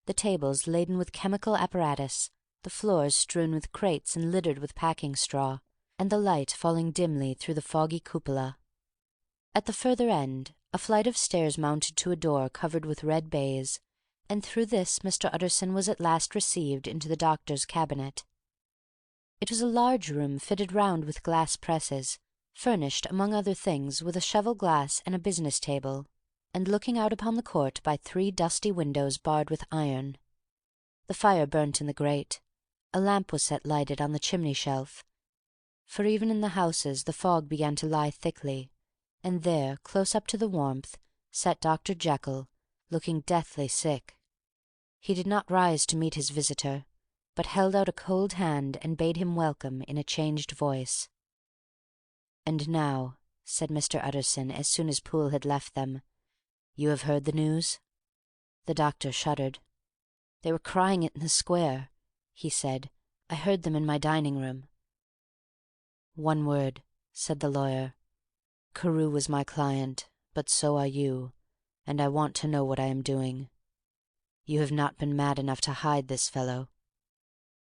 the tables laden with chemical apparatus, the floors strewn with crates and littered with packing straw, and the light falling dimly through the foggy cupola. At the further end, a flight of stairs mounted to a door covered with red baize, and through this Mr. Utterson was at last received into the doctor's cabinet. It was a large room fitted round with glass presses, furnished, among other things, with a cheval-glass and a business table, and looking out upon the court by 3 dusty windows barred with iron. The fire burnt in the grate. A lamp was set lighted on the chimney-shelf, for even in the houses the fog began to lie thickly, and there, close up to the warmth, sat Dr. Jekyll, looking deathly sick. He did not rise to meet his visitor, but held out a cold hand and bade him welcome in a changed voice. "And now," said Mr. Utterson, as soon as Poole had left them, "you have heard the news?" The doctor shuddered. "They were crying it in the square," he said. "I heard them in my dining-room." "One word," said the lawyer. "Carew was my client, but so are you, and I want to know what I am doing. You have not been mad enough to hide this fellow?"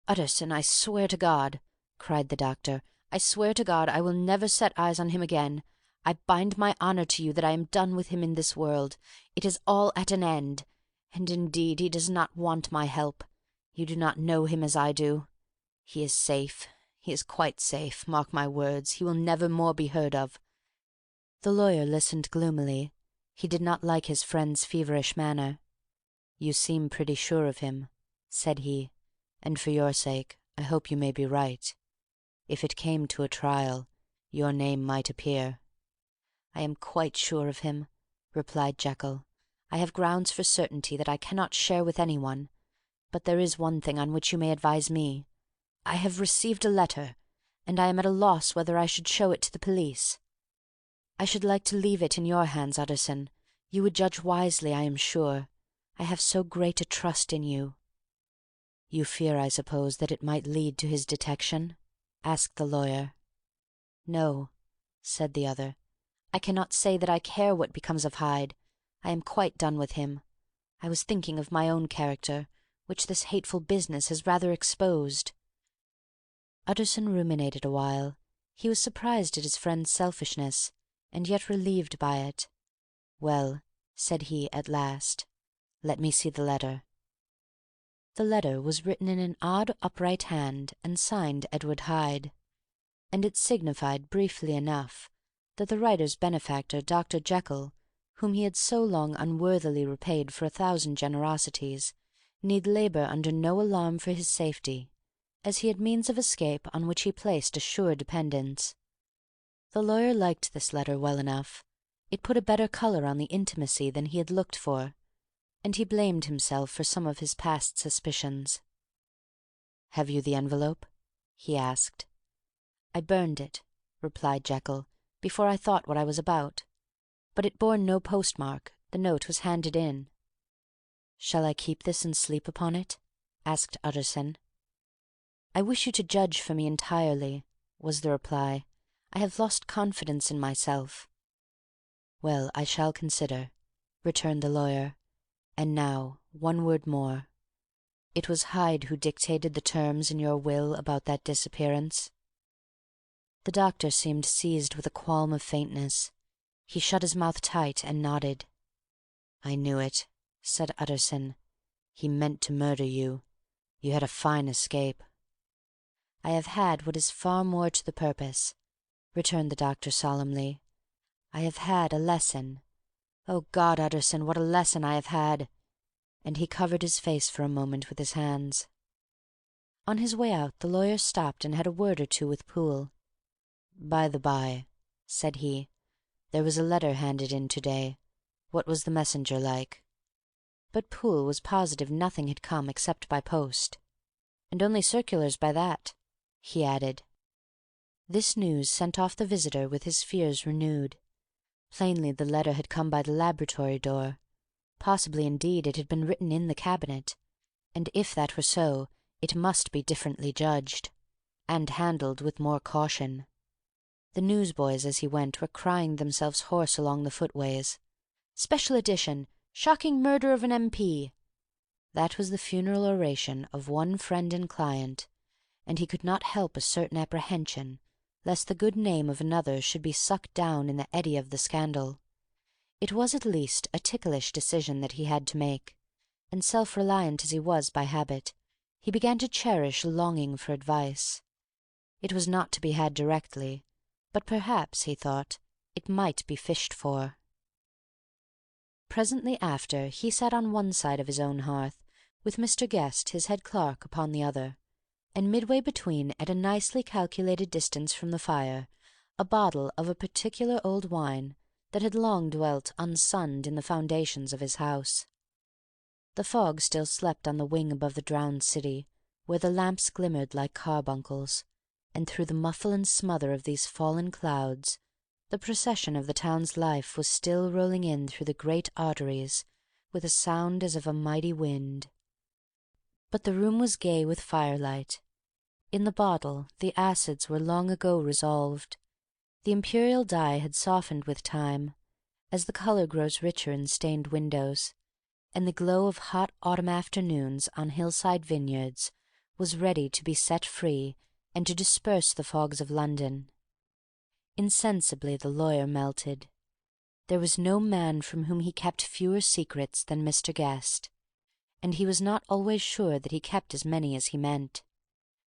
"Utterson, I swear to God," cried the doctor, "I swear to God I will never set eyes on him again. I bind my honour to you that I am done with him in this world. It is all at an end. And indeed he does not want my help. You do not know him as I do. He is safe. He is quite safe. Mark my words, he will never more be heard of." The lawyer listened gloomily. He did not like his friend's feverish manner. "You seem pretty sure of him," said he, "and for your sake I hope you may be right. If it came to a trial, your name might appear." "I am quite sure of him," replied Jekyll. "I have grounds for certainty that I cannot share with anyone. But there is one thing on which you may advise me. I have received a letter, and I am at a loss whether I should show it to the police. I should like to leave it in your hands, Utterson. You would judge wisely, I am sure. I have so great a trust in you." "You fear, I suppose, that it might lead to his detection?" asked the lawyer. "No," said the other. "I cannot say that I care what becomes of Hyde. I am quite done with him. I was thinking of my own character, which this hateful business has rather exposed." Utterson ruminated a while. He was surprised at his friend's selfishness, and yet relieved by it. "Well," said he at last, "let me see the letter." The letter was written in an odd upright hand, and signed Edward Hyde, and it signified, briefly enough, that the writer's benefactor, Dr. Jekyll, whom he had so long unworthily repaid for 1,000 generosities, need labour under no alarm for his safety, as he had means of escape on which he placed a sure dependence. The lawyer liked this letter well enough. It put a better colour on the intimacy than he had looked for, and he blamed himself for some of his past suspicions. "Have you the envelope?" he asked. "I burned it," replied Jekyll, "before I thought what I was about. But it bore no postmark. The note was handed in." "Shall I keep this and sleep upon it?" asked Utterson. "I wish you to judge for me entirely," was the reply. "I have lost confidence in myself." "Well, I shall consider," returned the lawyer. "And now, one word more. It was Hyde who dictated the terms in your will about that disappearance?" The doctor seemed seized with a qualm of faintness. He shut his mouth tight and nodded. "I knew it," said Utterson. "He meant to murder you. You had a fine escape." "I have had what is far more to the purpose," returned the doctor solemnly. "I have had a lesson. O God, Utterson, what a lesson I have had!" And he covered his face for a moment with his hands. On his way out the lawyer stopped and had a word or two with Poole. "By the by," said he, "there was a letter handed in to-day. What was the messenger like?" But Poole was positive nothing had come except by post. "And only circulars by that," he added. This news sent off the visitor with his fears renewed. Plainly the letter had come by the laboratory door. Possibly, indeed, it had been written in the cabinet, and if that were so, it must be differently judged, and handled with more caution. The newsboys, as he went, were crying themselves hoarse along the footways. "Special edition! Shocking murder of an M.P.!" That was the funeral oration of one friend and client, and he could not help a certain apprehension lest the good name of another should be sucked down in the eddy of the scandal. It was at least a ticklish decision that he had to make, and self-reliant as he was by habit, he began to cherish a longing for advice. It was not to be had directly, but perhaps, he thought, it might be fished for. Presently after, he sat on one side of his own hearth, with Mr. Guest, his head clerk, upon the other, and midway between, at a nicely calculated distance from the fire, a bottle of a particular old wine that had long dwelt unsunned in the foundations of his house. The fog still slept on the wing above the drowned city, where the lamps glimmered like carbuncles, and through the muffle and smother of these fallen clouds the procession of the town's life was still rolling in through the great arteries with a sound as of a mighty wind. But the room was gay with firelight. In the bottle the acids were long ago resolved. The imperial dye had softened with time, as the colour grows richer in stained windows, and the glow of hot autumn afternoons on hillside vineyards was ready to be set free and to disperse the fogs of London. Insensibly the lawyer melted. There was no man from whom he kept fewer secrets than Mr. Guest, and he was not always sure that he kept as many as he meant.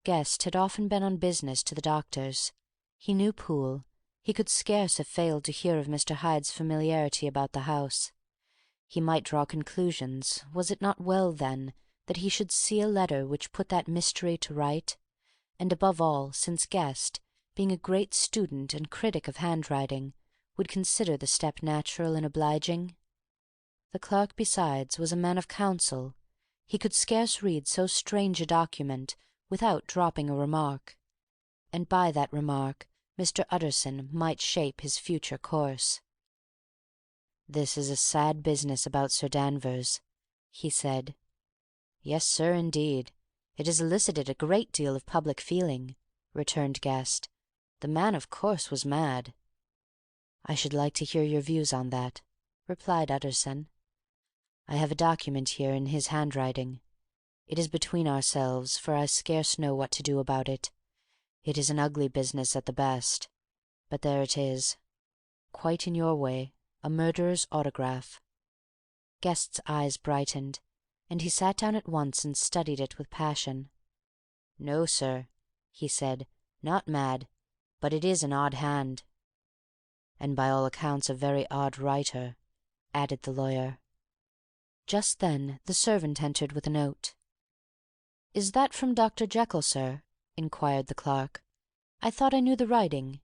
Guest had often been on business to the doctor's. He knew Poole. He could scarce have failed to hear of Mr. Hyde's familiarity about the house. He might draw conclusions. Was it not well, then, that he should see a letter which put that mystery to right? And above all, since Guest, being a great student and critic of handwriting, would consider the step natural and obliging? The clerk, besides, was a man of counsel. He could scarce read so strange a document without dropping a remark, and by that remark Mr. Utterson might shape his future course. "This is a sad business about Sir Danvers," he said. "Yes, sir, indeed. It has elicited a great deal of public feeling," returned Guest. "The man, of course, was mad." "I should like to hear your views on that," replied Utterson. "I have a document here in his handwriting. It is between ourselves, for I scarce know what to do about it. It is an ugly business at the best, but there it is. Quite in your way, a murderer's autograph." Guest's eyes brightened, and he sat down at once and studied it with passion. "No, sir," he said, "not mad, but it is an odd hand." "And by all accounts a very odd writer," added the lawyer. Just then the servant entered with a note. "Is that from Dr. Jekyll, sir?" inquired the clerk. "I thought I knew the writing.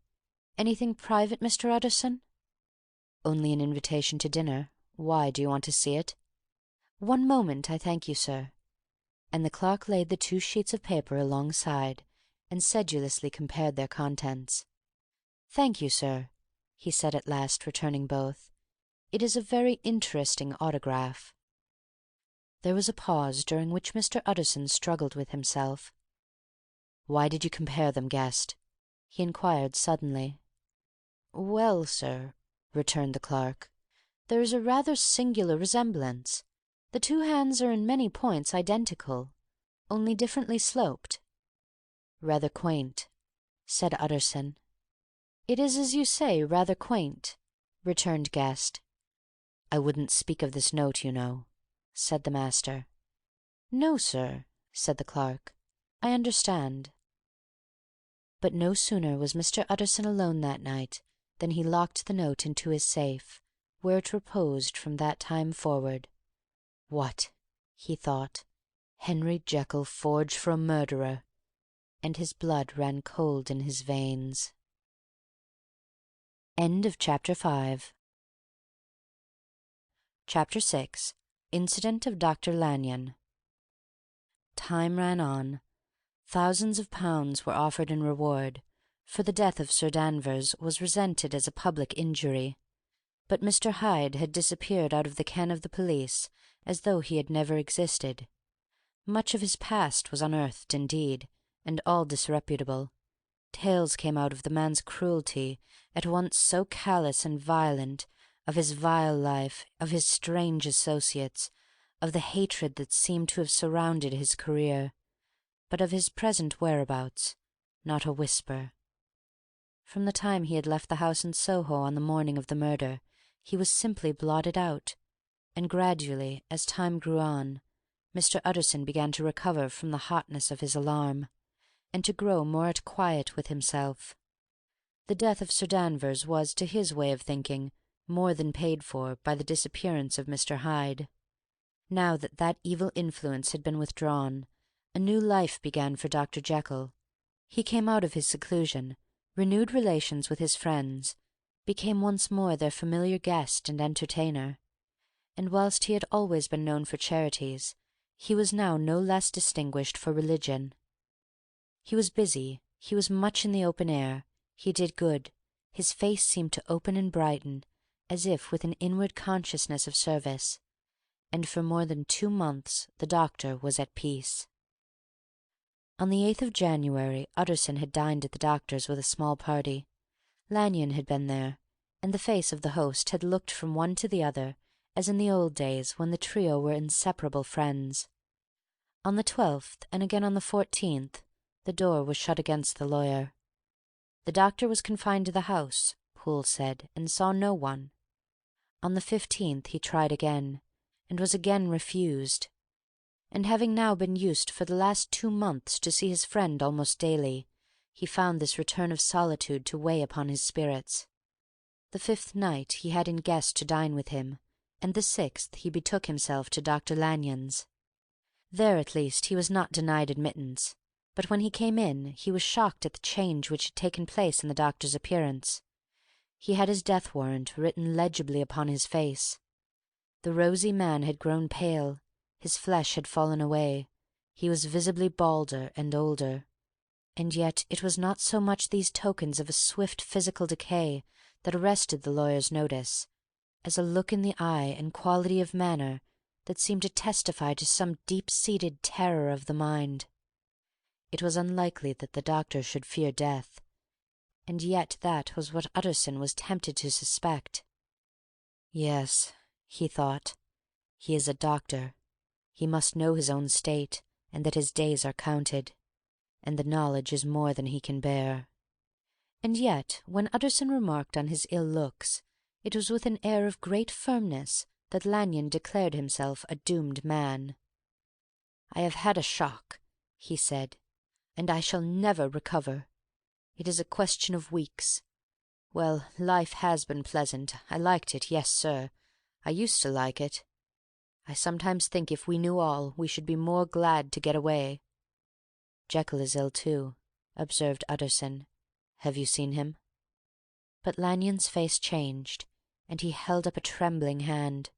Anything private, Mr. Utterson?" "Only an invitation to dinner. Why, do you want to see it?" "One moment, I thank you, sir." And the clerk laid the 2 sheets of paper alongside, and sedulously compared their contents. "Thank you, sir," he said at last, returning both. "It is a very interesting autograph." There was a pause, during which Mr. Utterson struggled with himself. "Why did you compare them, Guest?" he inquired suddenly. "Well, sir," returned the clerk, "there is a rather singular resemblance. The 2 hands are in many points identical, only differently sloped." "Rather quaint," said Utterson. "It is, as you say, rather quaint," returned Guest. "I wouldn't speak of this note, you know," said the master. "No, sir," said the clerk. "I understand." But no sooner was Mr. Utterson alone that night than he locked the note into his safe, where it reposed from that time forward. "What!" he thought, "Henry Jekyll forged for a murderer!" and his blood ran cold in his veins. Chapter 6. Incident of Dr. Lanyon. Time ran on. Thousands of pounds were offered in reward, for the death of Sir Danvers was resented as a public injury. But Mr. Hyde had disappeared out of the ken of the police as though he had never existed. Much of his past was unearthed, indeed, and all disreputable. Tales came out of the man's cruelty, at once so callous and violent, of his vile life, of his strange associates, of the hatred that seemed to have surrounded his career, but of his present whereabouts not a whisper. From the time he had left the house in Soho on the morning of the murder, he was simply blotted out, and gradually, as time grew on, Mr. Utterson began to recover from the hotness of his alarm, and to grow more at quiet with himself. The death of Sir Danvers was, to his way of thinking, more than paid for by the disappearance of Mr. Hyde. Now that that evil influence had been withdrawn, a new life began for Dr. Jekyll. He came out of his seclusion, renewed relations with his friends, became once more their familiar guest and entertainer, and whilst he had always been known for charities, he was now no less distinguished for religion. He was busy, he was much in the open air, he did good, his face seemed to open and brighten, as if with an inward consciousness of service, and for more than 2 months the doctor was at peace. On the 8th of January Utterson had dined at the doctor's with a small party. Lanyon had been there, and the face of the host had looked from one to the other as in the old days when the trio were inseparable friends. On the 12th, and again on the 14th, the door was shut against the lawyer. The doctor was confined to the house, Poole said, and saw no one. On the 15th he tried again, and was again refused. And having now been used for the last 2 months to see his friend almost daily, he found this return of solitude to weigh upon his spirits. The 5th night he had in guest to dine with him, and the 6th he betook himself to Dr. Lanyon's. There at least he was not denied admittance, but when he came in he was shocked at the change which had taken place in the doctor's appearance. He had his death warrant written legibly upon his face. The rosy man had grown pale, his flesh had fallen away, he was visibly balder and older. And yet it was not so much these tokens of a swift physical decay that arrested the lawyer's notice, as a look in the eye and quality of manner that seemed to testify to some deep-seated terror of the mind. It was unlikely that the doctor should fear death, and yet that was what Utterson was tempted to suspect. Yes, he thought, he is a doctor. He must know his own state, and that his days are counted, and the knowledge is more than he can bear. And yet, when Utterson remarked on his ill looks, it was with an air of great firmness that Lanyon declared himself a doomed man. "I have had a shock," he said, "and I shall never recover. It is a question of weeks. Well, life has been pleasant. I liked it, yes, sir. I used to like it. I sometimes think if we knew all, we should be more glad to get away." "Jekyll is ill too," observed Utterson. "Have you seen him?" But Lanyon's face changed, and he held up a trembling hand.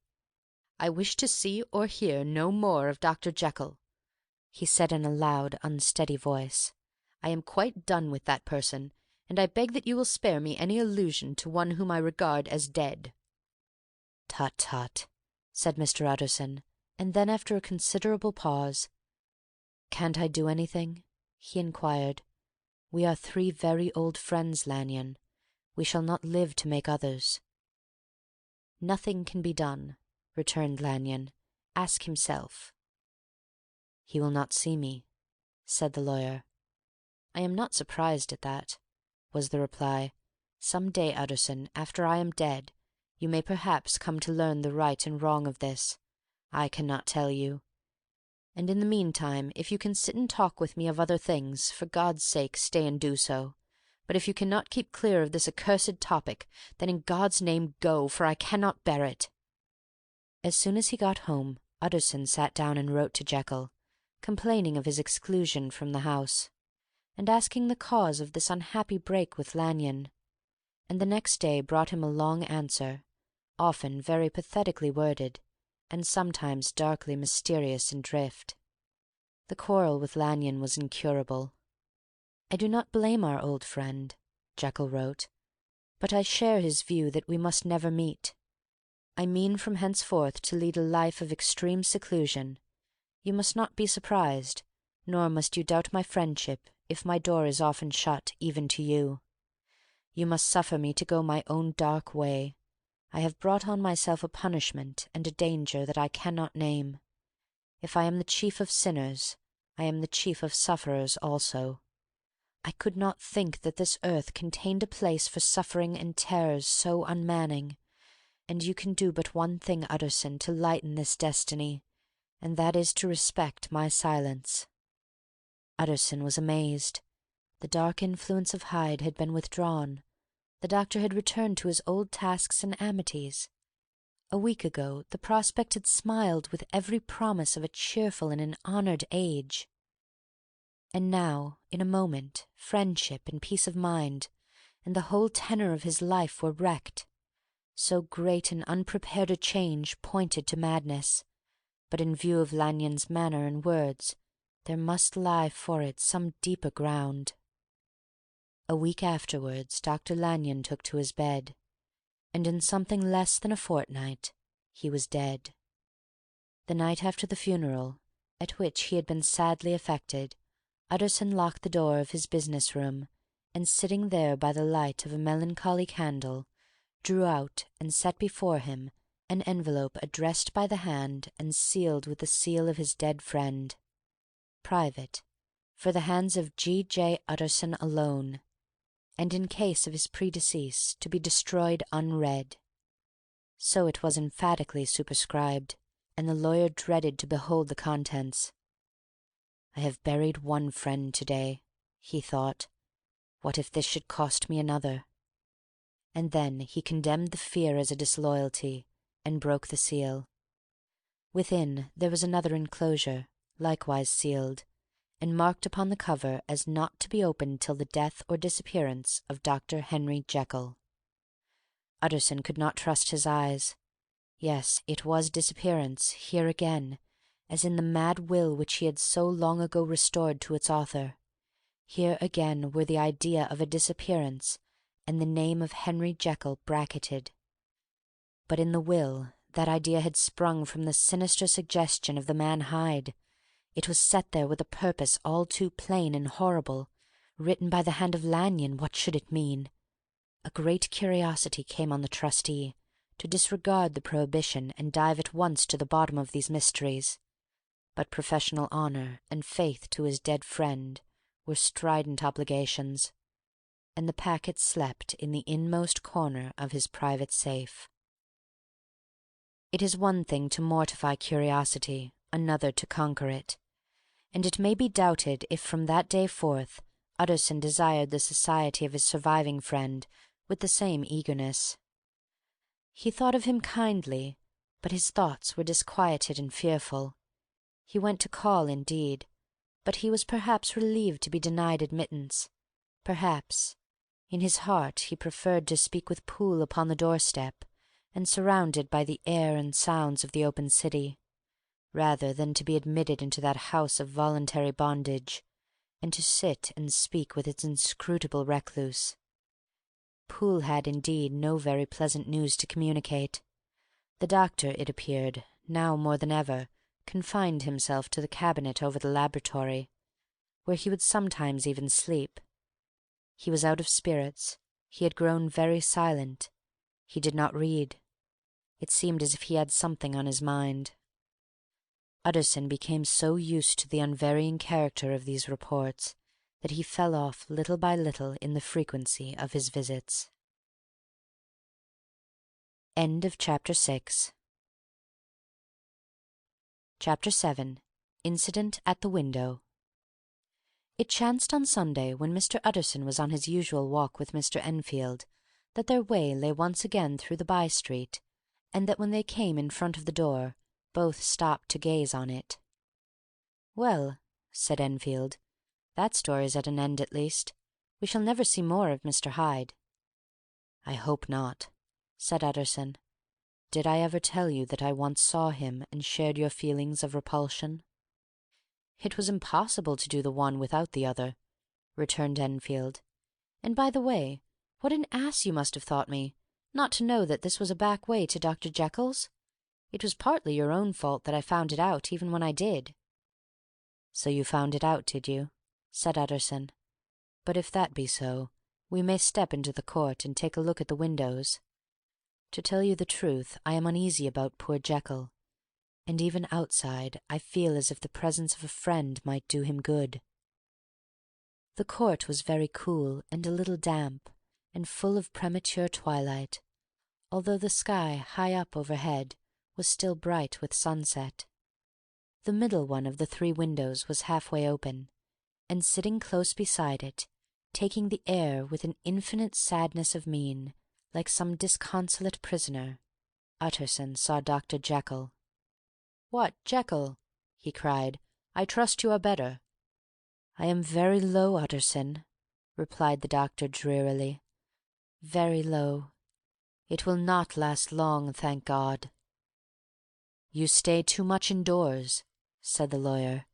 "I wish to see or hear no more of Dr. Jekyll," he said in a loud, unsteady voice. "I am quite done with that person, and I beg that you will spare me any allusion to one whom I regard as dead." "Tut, tut," said Mr. Utterson, and then after a considerable pause, "Can't I do anything?" he inquired. "We are 3 very old friends, Lanyon. We shall not live to make others." "Nothing can be done," returned Lanyon. "Ask himself." "He will not see me," said the lawyer. "I am not surprised at that," was the reply. "Some day, Utterson, after I am dead, you may perhaps come to learn the right and wrong of this. I cannot tell you. And in the meantime, if you can sit and talk with me of other things, for God's sake stay and do so. But if you cannot keep clear of this accursed topic, then in God's name go, for I cannot bear it." As soon as he got home, Utterson sat down and wrote to Jekyll, complaining of his exclusion from the house, and asking the cause of this unhappy break with Lanyon, and the next day brought him a long answer, often very pathetically worded, and sometimes darkly mysterious in drift. The quarrel with Lanyon was incurable. "I do not blame our old friend," Jekyll wrote, "but I share his view that we must never meet. I mean from henceforth to lead a life of extreme seclusion. You must not be surprised, nor must you doubt my friendship if my door is often shut even to you. You must suffer me to go my own dark way. I have brought on myself a punishment and a danger that I cannot name. If I am the chief of sinners, I am the chief of sufferers also. I could not think that this earth contained a place for suffering and terrors so unmanning, and you can do but one thing, Utterson, to lighten this destiny, and that is to respect my silence." Utterson was amazed. The dark influence of Hyde had been withdrawn. The doctor had returned to his old tasks and amities. A week ago the prospect had smiled with every promise of a cheerful and an honoured age. And now, in a moment, friendship and peace of mind, and the whole tenor of his life were wrecked. So great and unprepared a change pointed to madness, but in view of Lanyon's manner and words, there must lie for it some deeper ground. A week afterwards Dr. Lanyon took to his bed, and in something less than a fortnight he was dead. The night after the funeral, at which he had been sadly affected, Utterson locked the door of his business room, and sitting there by the light of a melancholy candle, drew out and set before him an envelope addressed by the hand and sealed with the seal of his dead friend. Private, for the hands of G. J. Utterson alone, and in case of his predecease to be destroyed unread. So it was emphatically superscribed, and the lawyer dreaded to behold the contents. "I have buried one friend to-day," he thought. "What if this should cost me another?" And then he condemned the fear as a disloyalty, and broke the seal. Within there was another enclosure, likewise sealed, and marked upon the cover as not to be opened till the death or disappearance of Dr. Henry Jekyll. Utterson could not trust his eyes. Yes, it was disappearance, here again, as in the mad will which he had so long ago restored to its author. Here again were the idea of a disappearance, and the name of Henry Jekyll bracketed. But in the will that idea had sprung from the sinister suggestion of the man Hyde. It was set there with a purpose all too plain and horrible. Written by the hand of Lanyon, what should it mean? A great curiosity came on the trustee, to disregard the prohibition and dive at once to the bottom of these mysteries. But professional honour and faith to his dead friend were strident obligations, and the packet slept in the inmost corner of his private safe. It is one thing to mortify curiosity, another to conquer it, and it may be doubted if from that day forth Utterson desired the society of his surviving friend with the same eagerness. He thought of him kindly, but his thoughts were disquieted and fearful. He went to call, indeed, but he was perhaps relieved to be denied admittance. Perhaps, in his heart, he preferred to speak with Poole upon the doorstep, and surrounded by the air and sounds of the open city, rather than to be admitted into that house of voluntary bondage, and to sit and speak with its inscrutable recluse. Poole had, indeed, no very pleasant news to communicate. The doctor, it appeared, now more than ever, confined himself to the cabinet over the laboratory, where he would sometimes even sleep. He was out of spirits. He had grown very silent. He did not read. It seemed as if he had something on his mind. Utterson became so used to the unvarying character of these reports that he fell off little by little in the frequency of his visits. End of Chapter 6. Chapter 7. Incident at the Window. It chanced on Sunday, when Mr. Utterson was on his usual walk with Mr. Enfield, that their way lay once again through the by-street, and that when they came in front of the door, both stopped to gaze on it. "Well," said Enfield, "that story is at an end at least. We shall never see more of Mr. Hyde." "I hope not," said Utterson. "Did I ever tell you that I once saw him and shared your feelings of repulsion?" "It was impossible to do the one without the other," returned Enfield. "And by the way, what an ass you must have thought me, not to know that this was a back way to Dr. Jekyll's. It was partly your own fault that I found it out, even when I did." "So you found it out, did you?" said Utterson. "But if that be so, we may step into the court and take a look at the windows. To tell you the truth, I am uneasy about poor Jekyll, and even outside I feel as if the presence of a friend might do him good." The court was very cool and a little damp, and full of premature twilight, although the sky high up overhead was still bright with sunset. The middle one of the three windows was half-way open, and sitting close beside it, taking the air with an infinite sadness of mien, like some disconsolate prisoner, Utterson saw Dr. Jekyll. "What, Jekyll?" he cried. "I trust you are better." "I am very low, Utterson," replied the doctor drearily. "Very low. It will not last long, thank God." "You stay too much indoors," said the lawyer.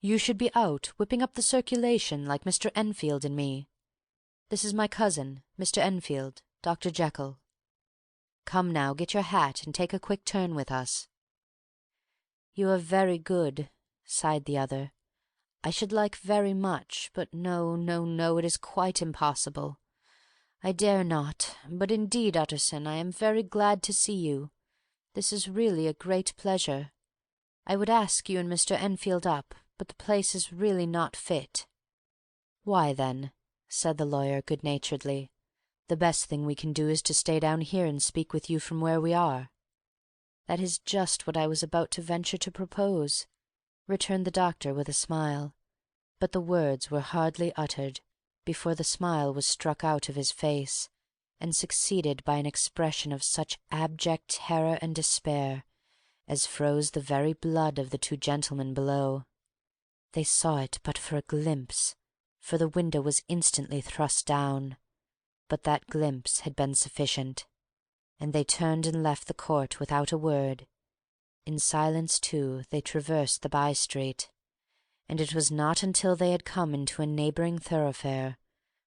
"You should be out, whipping up the circulation, like Mr. Enfield and me. This is my cousin, Mr. Enfield, Dr. Jekyll. Come now, get your hat and take a quick turn with us." "You are very good," sighed the other. "I should like very much, but no, no, no, it is quite impossible. I dare not, but indeed, Utterson, I am very glad to see you. This is really a great pleasure. I would ask you and Mr. Enfield up, but the place is really not fit." "Why, then," said the lawyer good-naturedly, "the best thing we can do is to stay down here and speak with you from where we are." "That is just what I was about to venture to propose," returned the doctor with a smile, but the words were hardly uttered before the smile was struck out of his face, and succeeded by an expression of such abject terror and despair as froze the very blood of the two gentlemen below. They saw it but for a glimpse, for the window was instantly thrust down, but that glimpse had been sufficient, and they turned and left the court without a word. In silence, too, they traversed the by-street, and it was not until they had come into a neighbouring thoroughfare,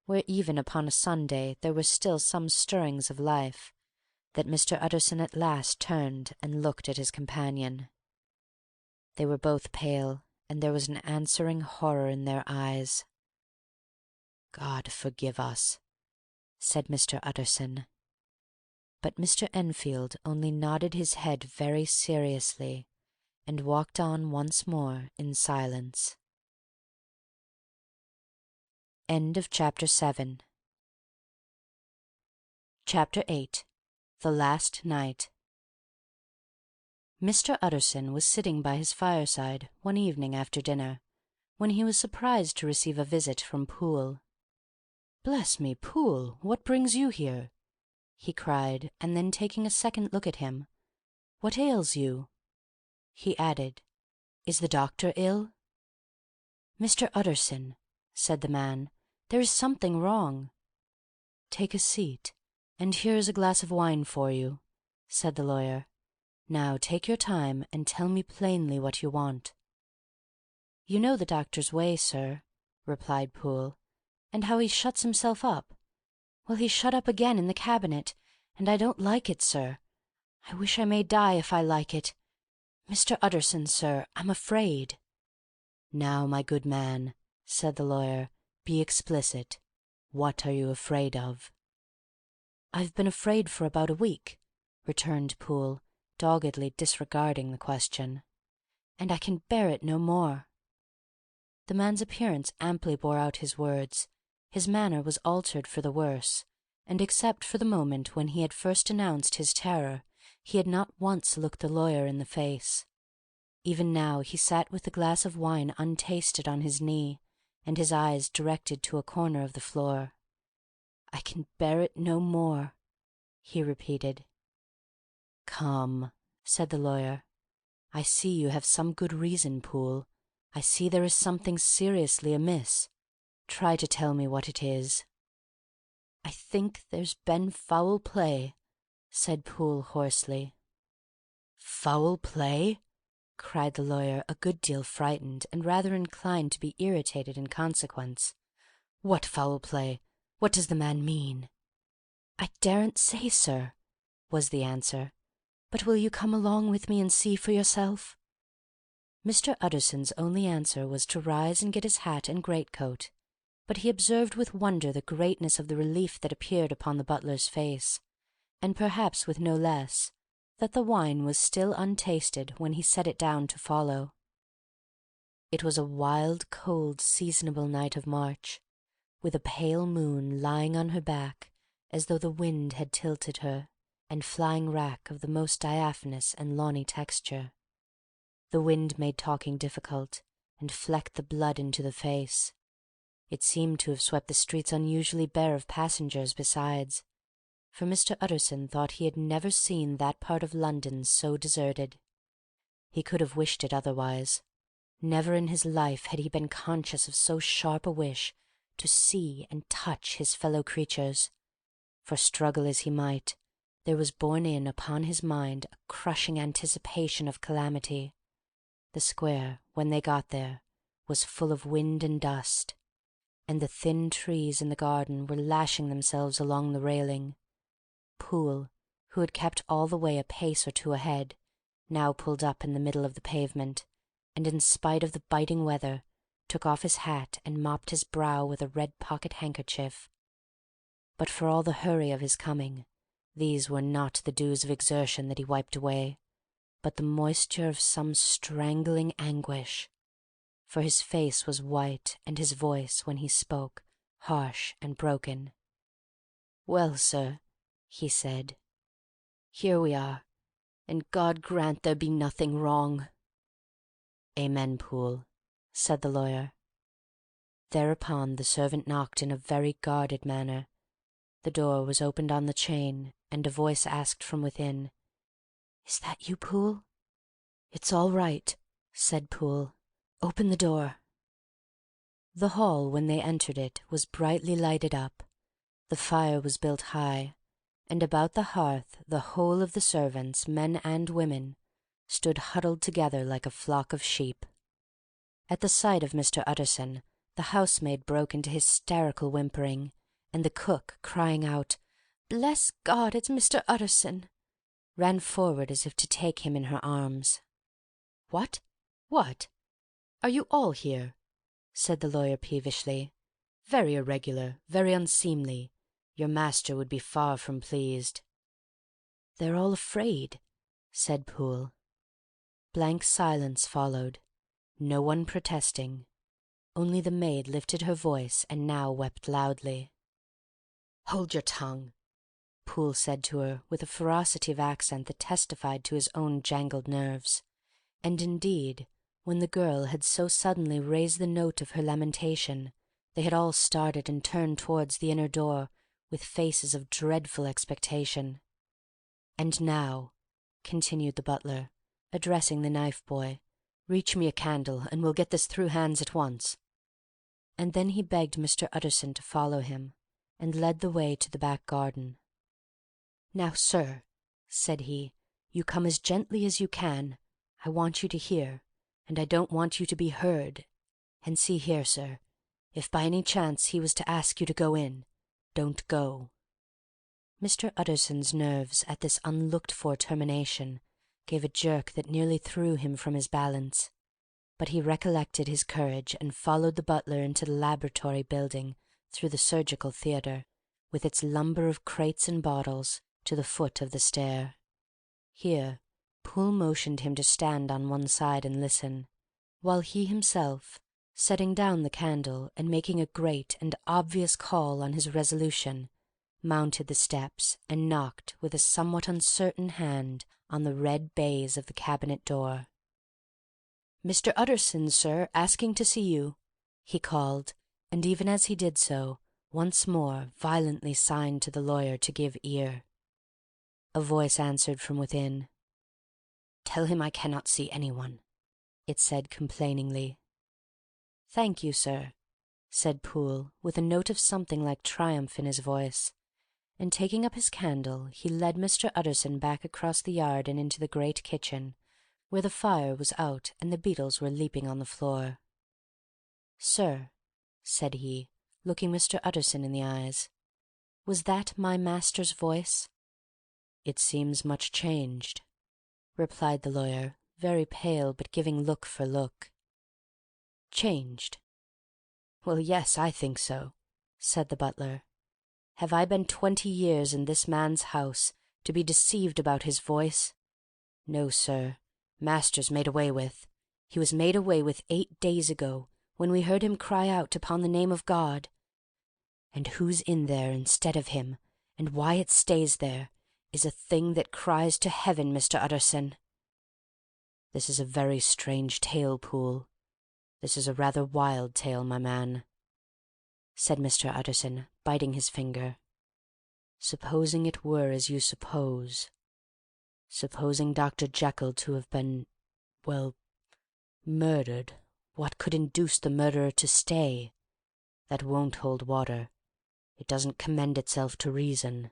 where even upon a Sunday there were still some stirrings of life, that Mr. Utterson at last turned and looked at his companion. They were both pale, and there was an answering horror in their eyes. "God forgive us," said Mr. Utterson. But Mr. Enfield only nodded his head very seriously, and walked on once more in silence. Chapter 8. The Last Night. Mr. Utterson was sitting by his fireside one evening after dinner, when he was surprised to receive a visit from Poole. "Bless me, Poole, what brings you here?" he cried, and then taking a second look at him, "What ails you?" He added, "Is the doctor ill?" "Mr. Utterson," said the man, "there is something wrong." "Take a seat, and here is a glass of wine for you," said the lawyer. "Now take your time, and tell me plainly what you want." "You know the doctor's way, sir," replied Poole, "and how he shuts himself up. Well, he's shut up again in the cabinet, and I don't like it, sir. I wish I may die if I like it. Mr. Utterson, sir, I'm afraid." "Now, my good man," said the lawyer, "be explicit. What are you afraid of?" "I've been afraid for about a week," returned Poole, doggedly disregarding the question, "and I can bear it no more." The man's appearance amply bore out his words. His manner was altered for the worse, and except for the moment when he had first announced his terror, he had not once looked the lawyer in the face. Even now he sat with the glass of wine untasted on his knee, and his eyes directed to a corner of the floor. "I can bear it no more," he repeated. "Come," said the lawyer. "I see you have some good reason, Poole. I see there is something seriously amiss. Try to tell me what it is." "I think there's been foul play," said Poole hoarsely. "Foul play?" cried the lawyer, a good deal frightened, and rather inclined to be irritated in consequence. "What foul play? What does the man mean?" "I daren't say, sir," was the answer. "But will you come along with me and see for yourself?" Mr. Utterson's only answer was to rise and get his hat and greatcoat, but he observed with wonder the greatness of the relief that appeared upon the butler's face, and perhaps with no less, that the wine was still untasted when he set it down to follow. It was a wild, cold, seasonable night of March, with a pale moon lying on her back as though the wind had tilted her, and flying wrack of the most diaphanous and lawny texture. The wind made talking difficult, and flecked the blood into the face. It seemed to have swept the streets unusually bare of passengers besides, for Mr. Utterson thought he had never seen that part of London so deserted. He could have wished it otherwise. Never in his life had he been conscious of so sharp a wish to see and touch his fellow-creatures, for struggle as he might, there was borne in upon his mind a crushing anticipation of calamity. The square, when they got there, was full of wind and dust, and the thin trees in the garden were lashing themselves along the railing. Poole, who had kept all the way a pace or two ahead, now pulled up in the middle of the pavement, and in spite of the biting weather, took off his hat and mopped his brow with a red pocket handkerchief. But for all the hurry of his coming, these were not the dews of exertion that he wiped away, but the moisture of some strangling anguish, for his face was white and his voice, when he spoke, harsh and broken. "Well, sir," he said, "here we are, and God grant there be nothing wrong." "Amen, Poole," said the lawyer. Thereupon the servant knocked in a very guarded manner. The door was opened on the chain, and a voice asked from within, "Is that you, Poole?" "It's all right," said Poole. "Open the door." The hall, when they entered it, was brightly lighted up. The fire was built high, and about the hearth the whole of the servants, men and women, stood huddled together like a flock of sheep. At the sight of Mr. Utterson, the housemaid broke into hysterical whimpering, and the cook, crying out, "Bless God, it's Mr. Utterson!" ran forward as if to take him in her arms. "What? What? Are you all here?" said the lawyer peevishly. "Very irregular, very unseemly. Your master would be far from pleased." "They're all afraid," said Poole. Blank silence followed, no one protesting. Only the maid lifted her voice and now wept loudly. "Hold your tongue," Poole said to her, with a ferocity of accent that testified to his own jangled nerves. And indeed, when the girl had so suddenly raised the note of her lamentation, they had all started and turned towards the inner door with faces of dreadful expectation. "And now," continued the butler, addressing the knife-boy, "reach me a candle, and we'll get this through hands at once." And then he begged Mr. Utterson to follow him, and led the way to the back garden. "Now, sir," said he, "you come as gently as you can. I want you to hear, and I don't want you to be heard. And see here, sir, if by any chance he was to ask you to go in, don't go." Mr. Utterson's nerves, at this unlooked-for termination, gave a jerk that nearly threw him from his balance. But he recollected his courage and followed the butler into the laboratory building through the surgical theatre, with its lumber of crates and bottles, to the foot of the stair. Here Poole motioned him to stand on one side and listen, while he himself, setting down the candle and making a great and obvious call on his resolution, mounted the steps and knocked with a somewhat uncertain hand on the red baize of the cabinet door. "Mr. Utterson, sir, asking to see you," he called, and even as he did so, once more violently signed to the lawyer to give ear. A voice answered from within. "Tell him I cannot see anyone," it said complainingly. "Thank you, sir," said Poole, with a note of something like triumph in his voice, and taking up his candle, he led Mr. Utterson back across the yard and into the great kitchen, where the fire was out and the beetles were leaping on the floor. "Sir," said he, looking Mr. Utterson in the eyes, "was that my master's voice?" "It seems much changed," replied the lawyer, very pale, but giving look for look. "Changed? Well, yes, I think so," said the butler. "Have I been 20 years in this man's house to be deceived about his voice? No, sir. Master's made away with. He was made away with 8 days ago, when we heard him cry out upon the name of God. And who's in there instead of him, and why it stays there, is a thing that cries to heaven, Mr. Utterson." "This is a very strange tale, Poole. This is a rather wild tale, my man," said Mr. Utterson, biting his finger. "Supposing it were as you suppose, supposing Dr. Jekyll to have been, well, murdered, what could induce the murderer to stay? That won't hold water. It doesn't commend itself to reason."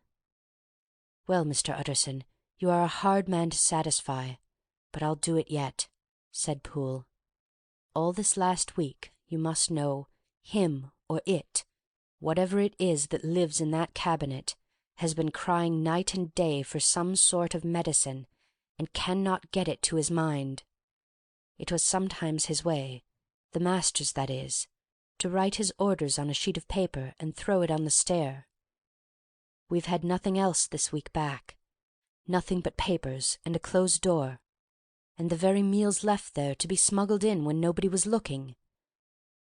"Well, Mr. Utterson, you are a hard man to satisfy, but I'll do it yet," said Poole. "All this last week, you must know, him or it, whatever it is that lives in that cabinet, has been crying night and day for some sort of medicine, and cannot get it to his mind. It was sometimes his way, the master's that is, to write his orders on a sheet of paper and throw it on the stair. We've had nothing else this week back, nothing but papers and a closed door, and the very meals left there to be smuggled in when nobody was looking.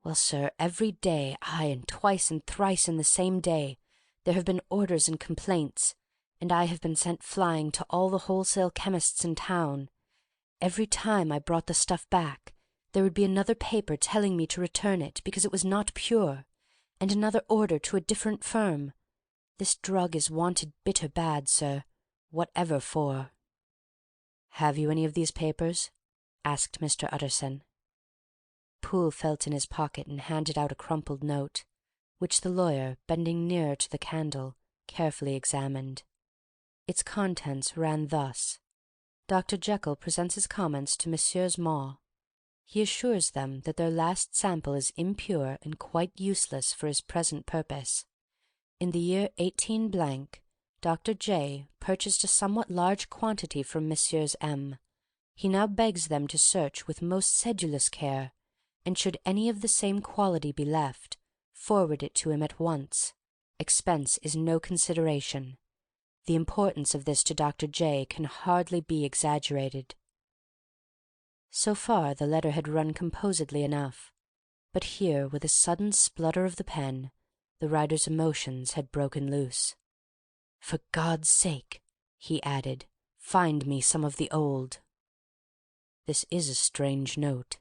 Well, sir, every day, aye, and twice and thrice in the same day, there have been orders and complaints, and I have been sent flying to all the wholesale chemists in town. Every time I brought the stuff back, there would be another paper telling me to return it because it was not pure, and another order to a different firm. This drug is wanted bitter bad, sir, whatever for." "Have you any of these papers?" asked Mr. Utterson. Poole felt in his pocket and handed out a crumpled note, which the lawyer, bending nearer to the candle, carefully examined. Its contents ran thus: Dr. Jekyll presents his comments to Messrs. Maw. He assures them that their last sample is impure and quite useless for his present purpose. In the year 18 Dr. J. purchased a somewhat large quantity from Messrs. M. He now begs them to search with most sedulous care, and should any of the same quality be left, forward it to him at once. Expense is no consideration. The importance of this to Dr. J. can hardly be exaggerated. So far the letter had run composedly enough, but here, with a sudden splutter of the pen, the writer's emotions had broken loose. "For God's sake," he added, "find me some of the old." "This is a strange note,"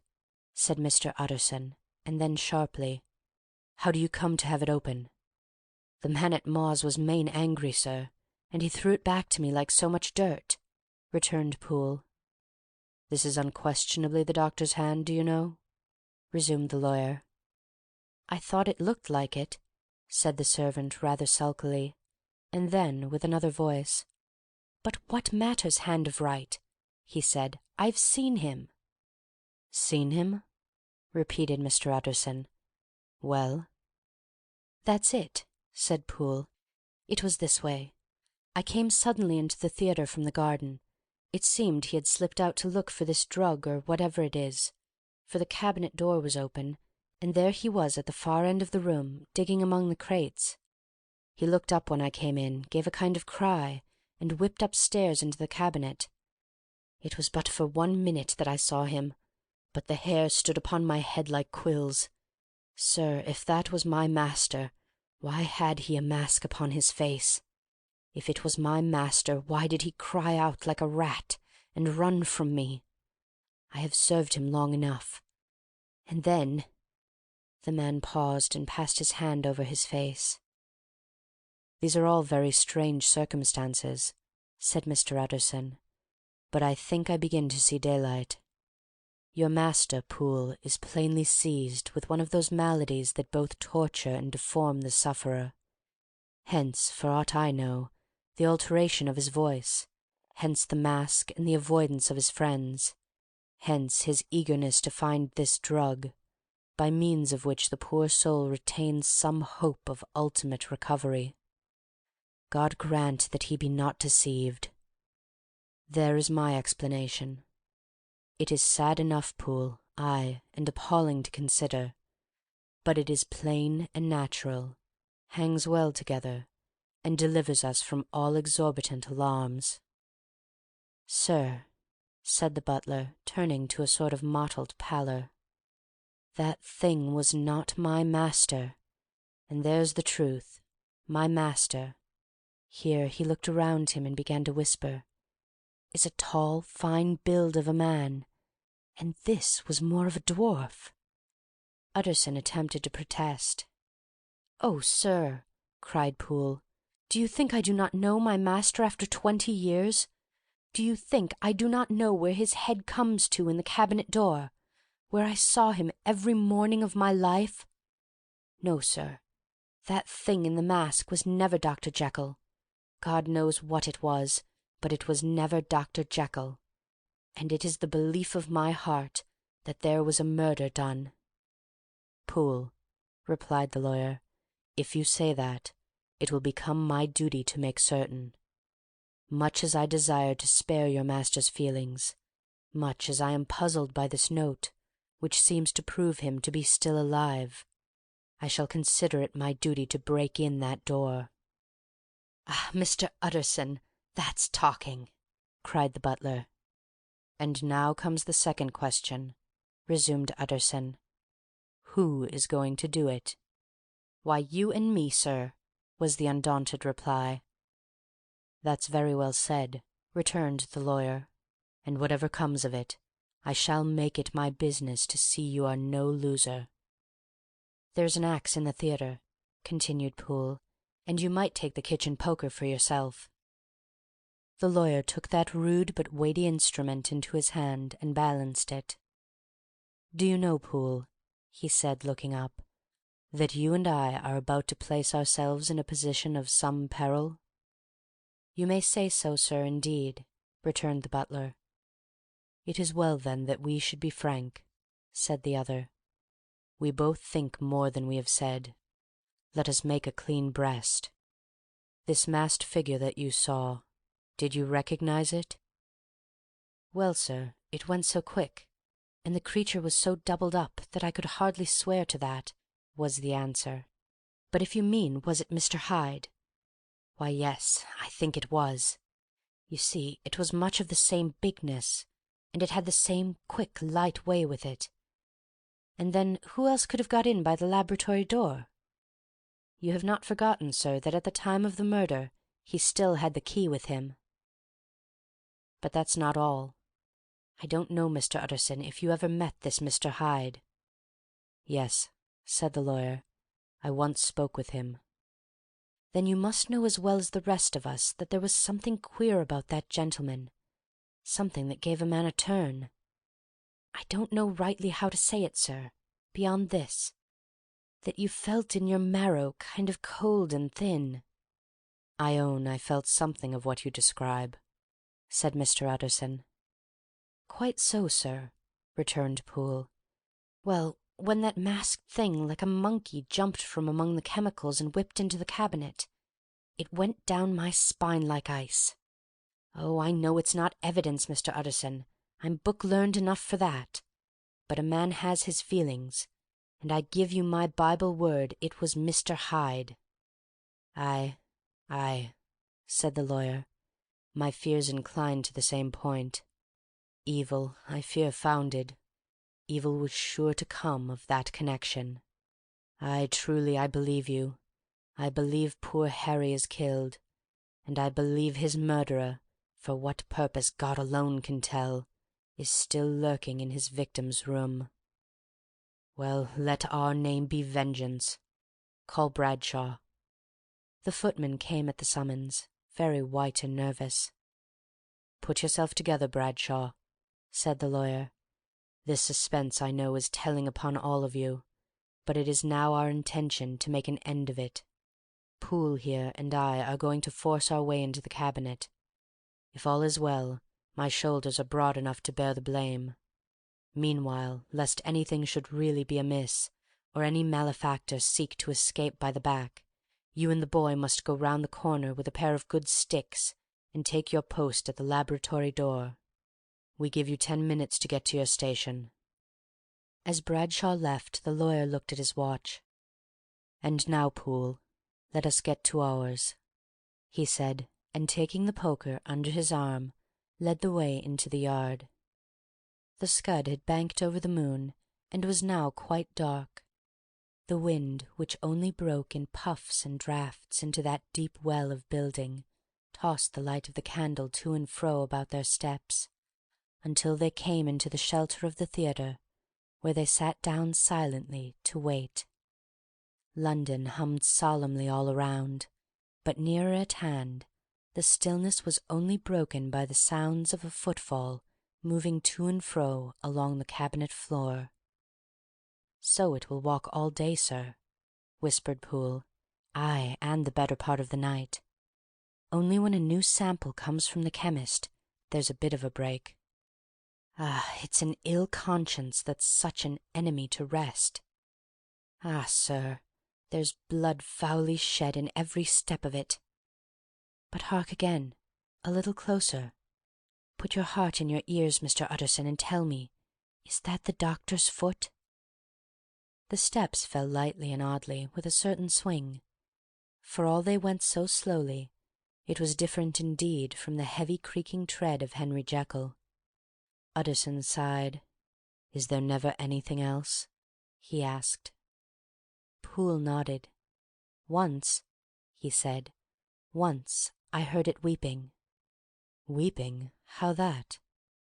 said Mr. Utterson, and then sharply, "How do you come to have it open?" "The man at Maw's was main angry, sir, and he threw it back to me like so much dirt," returned Poole. "This is unquestionably the doctor's hand, do you know?" resumed the lawyer. "I thought it looked like it," said the servant rather sulkily, and then, with another voice, "But what matters hand of right?" he said. "I've seen him." "Seen him?" repeated Mr. Utterson. "Well?" "That's it," said Poole. "It was this way. I came suddenly into the theatre from the garden. It seemed he had slipped out to look for this drug or whatever it is, for the cabinet door was open, and there he was at the far end of the room, digging among the crates. He looked up when I came in, gave a kind of cry, and whipped upstairs into the cabinet. It was but for 1 minute that I saw him, but the hair stood upon my head like quills. Sir, if that was my master, why had he a mask upon his face? If it was my master, why did he cry out like a rat and run from me? I have served him long enough. And then—" The man paused and passed his hand over his face. "These are all very strange circumstances," said Mr. Utterson, "but I think I begin to see daylight. Your master, Poole, is plainly seized with one of those maladies that both torture and deform the sufferer. Hence, for aught I know, the alteration of his voice, hence the mask and the avoidance of his friends, hence his eagerness to find this drug, by means of which the poor soul retains some hope of ultimate recovery. God grant that he be not deceived. There is my explanation. It is sad enough, Poole, aye, and appalling to consider, but it is plain and natural, hangs well together, and delivers us from all exorbitant alarms." "Sir," said the butler, turning to a sort of mottled pallor, "that thing was not my master, and there's the truth. My master," here he looked around him and began to whisper, "is a tall, fine build of a man, and this was more of a dwarf." Utterson attempted to protest. "Oh, sir," cried Poole, "do you think I do not know my master after 20 years? Do you think I do not know where his head comes to in the cabinet door, where I saw him every morning of my life? No, sir, that thing in the mask was never Dr. Jekyll. God knows what it was, but it was never Dr. Jekyll. And it is the belief of my heart that there was a murder done." "Poole," replied the lawyer, "if you say that, it will become my duty to make certain. Much as I desire to spare your master's feelings, much as I am puzzled by this note, which seems to prove him to be still alive, I shall consider it my duty to break in that door." "Ah, Mr. Utterson, that's talking!" cried the butler. "And now comes the second question," resumed Utterson. "Who is going to do it?" "Why, you and me, sir," was the undaunted reply. "That's very well said," returned the lawyer, "and whatever comes of it, I shall make it my business to see you are no loser." "There's an axe in the theatre," continued Poole, "and you might take the kitchen poker for yourself." The lawyer took that rude but weighty instrument into his hand and balanced it. "Do you know, Poole," he said, looking up, "that you and I are about to place ourselves in a position of some peril?" "You may say so, sir, indeed," returned the butler. "It is well, then, that we should be frank," said the other. "We both think more than we have said. Let us make a clean breast. This masked figure that you saw, did you recognize it?" "Well, sir, it went so quick, and the creature was so doubled up that I could hardly swear to that," was the answer. "But if you mean, was it Mr. Hyde? Why, yes, I think it was. You see, it was much of the same bigness, and it had the same quick, light way with it. And then who else could have got in by the laboratory door? You have not forgotten, sir, that at the time of the murder he still had the key with him. But that's not all. I don't know, Mr. Utterson, if you ever met this Mr. Hyde." "Yes," said the lawyer, "I once spoke with him." "Then you must know as well as the rest of us that there was something queer about that gentleman, something that gave a man a turn. I don't know rightly how to say it, sir, beyond this, that you felt in your marrow kind of cold and thin." "I own I felt something of what you describe," said Mr. Utterson. "Quite so, sir," returned Poole. "Well, when that masked thing like a monkey jumped from among the chemicals and whipped into the cabinet, it went down my spine like ice. Oh, I know it's not evidence, Mr. Utterson. I'm book-learned enough for that. But a man has his feelings, and I give you my Bible word it was Mr. Hyde." Aye," said the lawyer. "My fears incline to the same point. Evil, I fear, founded. Evil was sure to come of that connection. Aye, truly, I believe you. I believe poor Harry is killed, and I believe his murderer, for what purpose God alone can tell, is still lurking in his victim's room. Well, let our name be Vengeance. Call Bradshaw." The footman came at the summons, very white and nervous. "Put yourself together, Bradshaw," said the lawyer. "This suspense, I know, is telling upon all of you, but it is now our intention to make an end of it. Poole here and I are going to force our way into the cabinet. If all is well, my shoulders are broad enough to bear the blame. Meanwhile, lest anything should really be amiss, or any malefactor seek to escape by the back, you and the boy must go round the corner with a pair of good sticks and take your post at the laboratory door. We give you 10 minutes to get to your station." As Bradshaw left, the lawyer looked at his watch. "And now, Poole, let us get to ours," he said, and taking the poker under his arm, led the way into the yard. The scud had banked over the moon, and was now quite dark. The wind, which only broke in puffs and draughts into that deep well of building, tossed the light of the candle to and fro about their steps, until they came into the shelter of the theatre, where they sat down silently to wait. London hummed solemnly all around, but nearer at hand the stillness was only broken by the sounds of a footfall moving to and fro along the cabinet floor. "So it will walk all day, sir," whispered Poole. "Aye, and the better part of the night. Only when a new sample comes from the chemist, there's a bit of a break. Ah, it's an ill conscience that's such an enemy to rest. Ah, sir, there's blood foully shed in every step of it. But hark again! a little closer. Put your heart in your ears, Mr. Utterson, and tell me, is that the doctor's foot?" The steps fell lightly and oddly, with a certain swing. For all they went so slowly, it was different indeed from the heavy creaking tread of Henry Jekyll. Utterson sighed. "Is there never anything else?" he asked. Poole nodded. "Once," he said, "once I heard it weeping." "Weeping? How that?"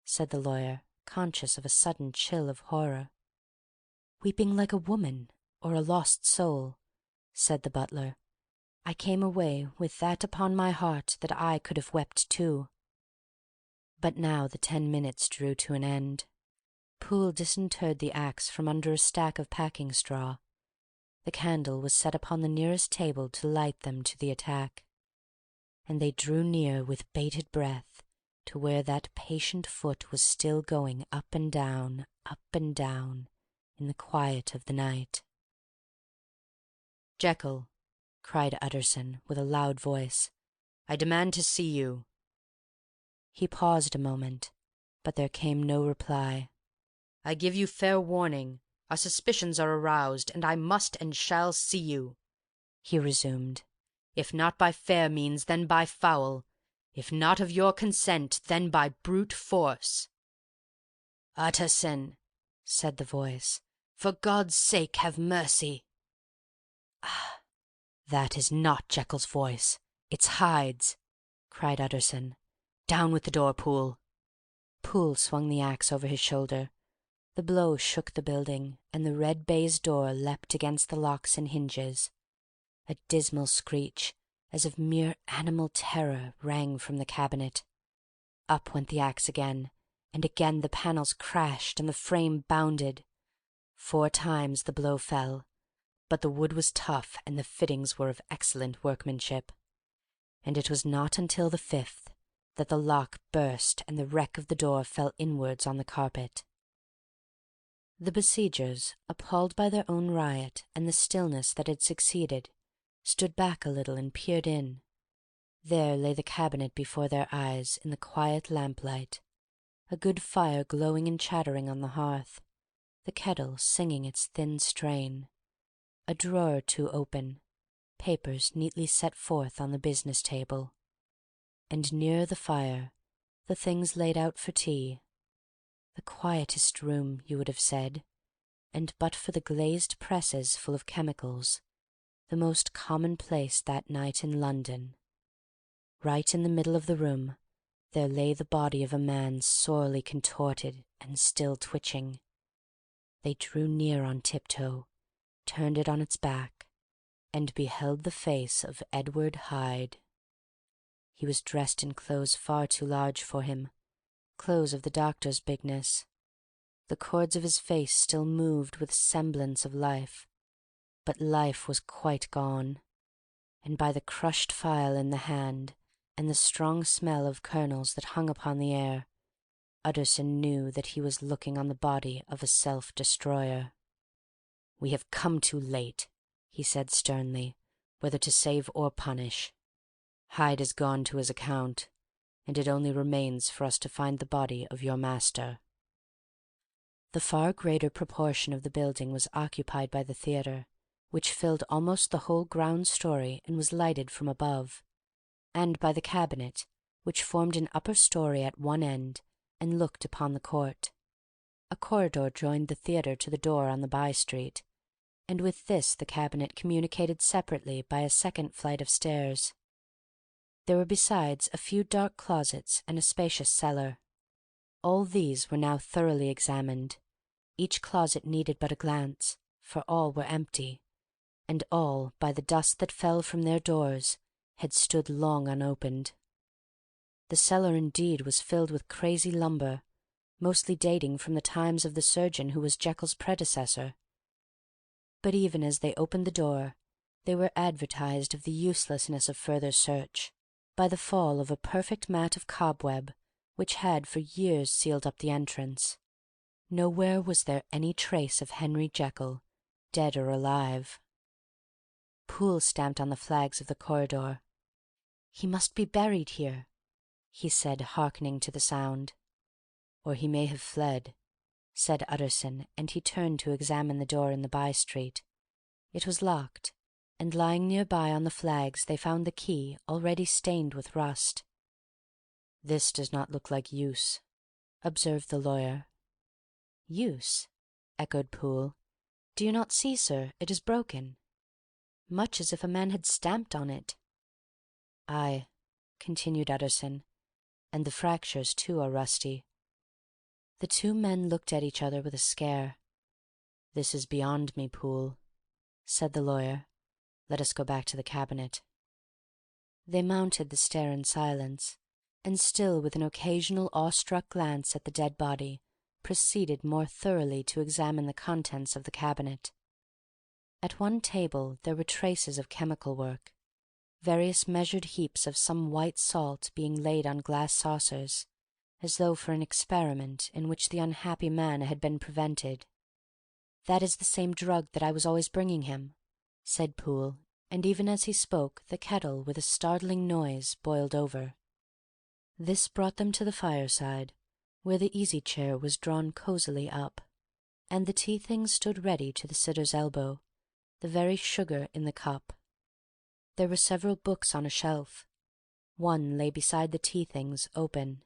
said the lawyer, conscious of a sudden chill of horror. "Weeping like a woman, or a lost soul," said the butler. "I came away with that upon my heart that I could have wept too." But now the 10 minutes drew to an end. Poole disinterred the axe from under a stack of packing straw. The candle was set upon the nearest table to light them to the attack, and they drew near with bated breath to where that patient foot was still going up and down, in the quiet of the night. "Jekyll," cried Utterson, with a loud voice, "I demand to see you." He paused a moment, but there came no reply. "I give you fair warning. Our suspicions are aroused, and I must and shall see you," he resumed. "If not by fair means, then by foul. If not of your consent, then by brute force." "Utterson," said the voice, "for God's sake have mercy." "Ah, that is not Jekyll's voice. It's Hyde's," cried Utterson. "Down with the door, Poole." Poole swung the axe over his shoulder. The blow shook the building, and the red baize door leapt against the locks and hinges. A dismal screech, as of mere animal terror, rang from the cabinet. Up went the axe again, and again the panels crashed and the frame bounded. 4 times the blow fell, but the wood was tough and the fittings were of excellent workmanship. And it was not until the 5th that the lock burst and the wreck of the door fell inwards on the carpet. The besiegers, appalled by their own riot and the stillness that had succeeded, stood back a little and peered in. There lay the cabinet before their eyes in the quiet lamplight, a good fire glowing and chattering on the hearth, the kettle singing its thin strain, a drawer or two open, papers neatly set forth on the business table, and near the fire the things laid out for tea. The quietest room, you would have said, and but for the glazed presses full of chemicals, the most commonplace that night in London. Right in the middle of the room there lay the body of a man sorely contorted and still twitching. They drew near on tiptoe, turned it on its back, and beheld the face of Edward Hyde. He was dressed in clothes far too large for him, clothes of the doctor's bigness. The chords of his face still moved with semblance of life, but life was quite gone, and by the crushed phial in the hand and the strong smell of kernels that hung upon the air, Utterson knew that he was looking on the body of a self-destroyer. "We have come too late," he said sternly, "whether to save or punish. Hyde is gone to his account, and it only remains for us to find the body of your master." The far greater proportion of the building was occupied by the theatre, which filled almost the whole ground story and was lighted from above, and by the cabinet, which formed an upper story at one end and looked upon the court. A corridor joined the theatre to the door on the by-street, and with this the cabinet communicated separately by a second flight of stairs. There were besides a few dark closets and a spacious cellar. All these were now thoroughly examined. Each closet needed but a glance, for all were empty, and all, by the dust that fell from their doors, had stood long unopened. The cellar indeed was filled with crazy lumber, mostly dating from the times of the surgeon who was Jekyll's predecessor. But even as they opened the door, they were advertised of the uselessness of further search by the fall of a perfect mat of cobweb which had for years sealed up the entrance. Nowhere was there any trace of Henry Jekyll, dead or alive. Poole stamped on the flags of the corridor. "He must be buried here," he said, hearkening to the sound. "Or he may have fled," said Utterson, and he turned to examine the door in the by-street. It was locked, and lying near by on the flags they found the key already stained with rust. "This does not look like use," observed the lawyer. "Use?" echoed Poole. "Do you not see, sir, it is broken? Much as if a man had stamped on it." "Aye," continued Utterson, "and the fractures too are rusty." The two men looked at each other with a scare. "This is beyond me, Poole," said the lawyer. "Let us go back to the cabinet." They mounted the stair in silence, and still with an occasional awe-struck glance at the dead body, proceeded more thoroughly to examine the contents of the cabinet. At one table there were traces of chemical work, various measured heaps of some white salt being laid on glass saucers, as though for an experiment in which the unhappy man had been prevented. "That is the same drug that I was always bringing him," said Poole, and even as he spoke the kettle, with a startling noise, boiled over. This brought them to the fireside, where the easy-chair was drawn cosily up, and the tea-things stood ready to the sitter's elbow, the very sugar in the cup. There were several books on a shelf. One lay beside the tea-things, open,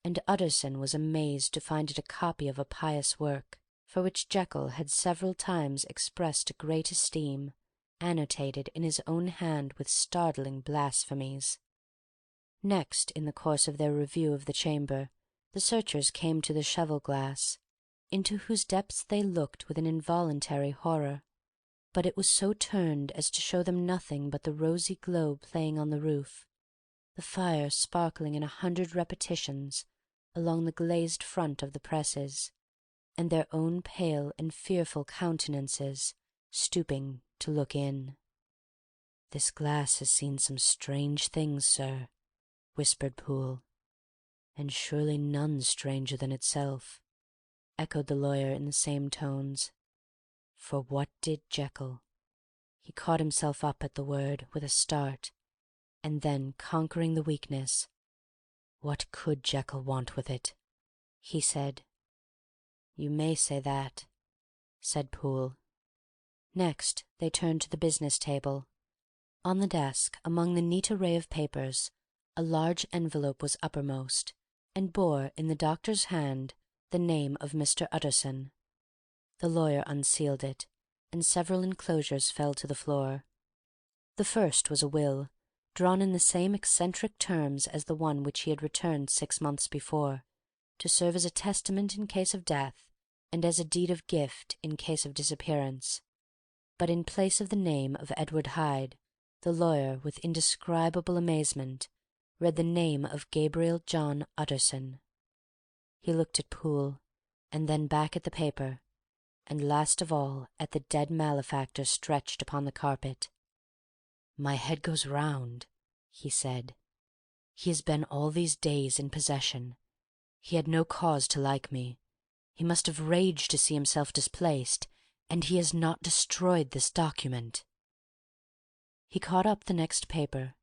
and Utterson was amazed to find it a copy of a pious work, for which Jekyll had several times expressed a great esteem, annotated in his own hand with startling blasphemies. Next, in the course of their review of the chamber, the searchers came to the cheval-glass, into whose depths they looked with an involuntary horror, but it was so turned as to show them nothing but the rosy glow playing on the roof, the fire sparkling in 100 repetitions along the glazed front of the presses, and their own pale and fearful countenances stooping to look in. "This glass has seen some strange things, sir," whispered Poole. "And surely none stranger than itself," echoed the lawyer in the same tones. "For what did Jekyll—" He caught himself up at the word with a start, and then, conquering the weakness, "What could Jekyll want with it?" he said. "You may say that," said Poole. Next they turned to the business table. On the desk, among the neat array of papers, a large envelope was uppermost, and bore in the doctor's hand the name of Mr. Utterson. The lawyer unsealed it, and several enclosures fell to the floor. The first was a will, drawn in the same eccentric terms as the one which he had returned 6 months before, to serve as a testament in case of death and as a deed of gift in case of disappearance. But in place of the name of Edward Hyde, the lawyer, with indescribable amazement, read the name of Gabriel John Utterson. He looked at Poole, and then back at the paper, and last of all at the dead malefactor stretched upon the carpet. "My head goes round," he said. "He has been all these days in possession. He had no cause to like me. He must have raged to see himself displaced, and he has not destroyed this document." He caught up the next paper.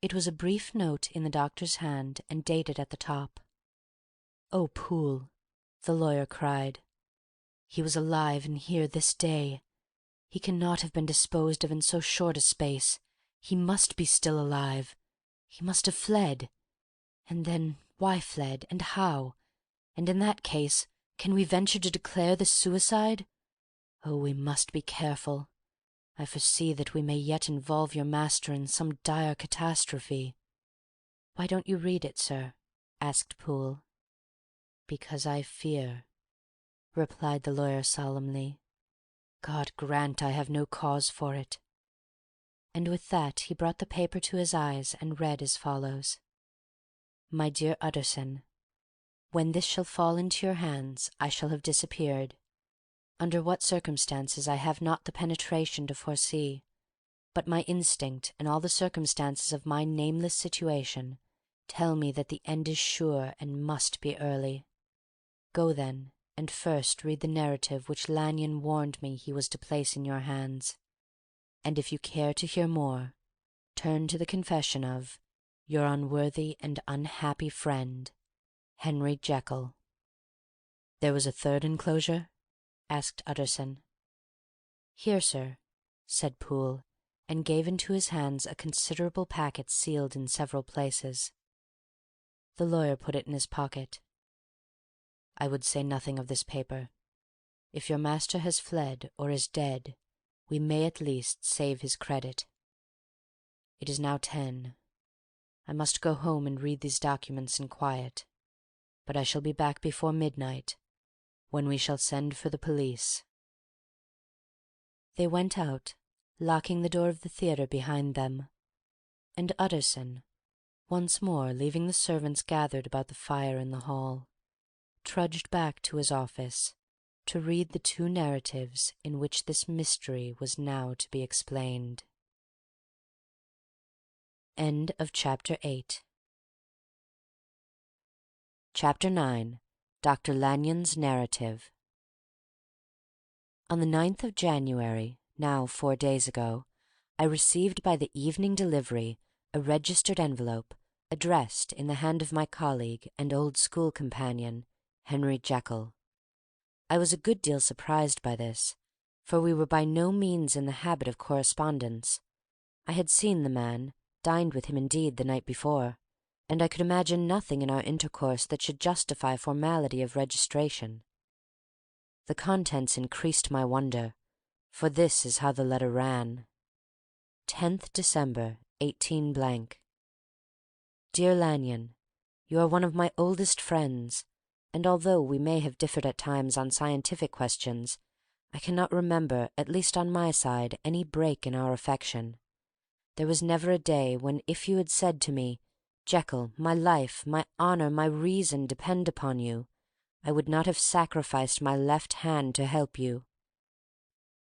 It was a brief note in the doctor's hand, and dated at the top. "Oh, Poole," the lawyer cried, "he was alive and here this day. He cannot have been disposed of in so short a space. He must be still alive. He must have fled. And then why fled, and how? And in that case, can we venture to declare this suicide? Oh, we must be careful. I foresee that we may yet involve your master in some dire catastrophe." "Why don't you read it, sir?" asked Poole. "Because I fear," replied the lawyer solemnly. "God grant I have no cause for it." And with that he brought the paper to his eyes and read as follows: "My dear Utterson, when this shall fall into your hands I shall have disappeared. Under what circumstances I have not the penetration to foresee, but my instinct and all the circumstances of my nameless situation tell me that the end is sure and must be early. Go then, and first read the narrative which Lanyon warned me he was to place in your hands, and if you care to hear more, turn to the confession of Your unworthy and unhappy friend, Henry Jekyll. There was a third enclosure? Asked Utterson. Here, sir, said Poole, and gave into his hands a considerable packet sealed in several places. The lawyer put it in his pocket. I would say nothing of this paper. If your master has fled or is dead, we may at least save his credit. It is now 10. I must go home and read these documents in quiet, but I shall be back before midnight, when we shall send for the police. They went out, locking the door of the theatre behind them, and Utterson, once more leaving the servants gathered about the fire in the hall, trudged back to his office to read the 2 narratives in which this mystery was now to be explained. End of Chapter 8. Chapter 9. Dr. Lanyon's Narrative. On the 9th of January, now 4 days ago, I received by the evening delivery a registered envelope addressed in the hand of my colleague and old school companion, Henry Jekyll. I was a good deal surprised by this, for we were by no means in the habit of correspondence. I had seen the man, dined with him indeed the night before, and I could imagine nothing in our intercourse that should justify formality of registration. The contents increased my wonder, for this is how the letter ran. 10th December, 18 Dear Lanyon, you are one of my oldest friends, and although we may have differed at times on scientific questions, I cannot remember, at least on my side, any break in our affection. There was never a day when if you had said to me, Jekyll, my life, my honour, my reason depend upon you, I would not have sacrificed my left hand to help you.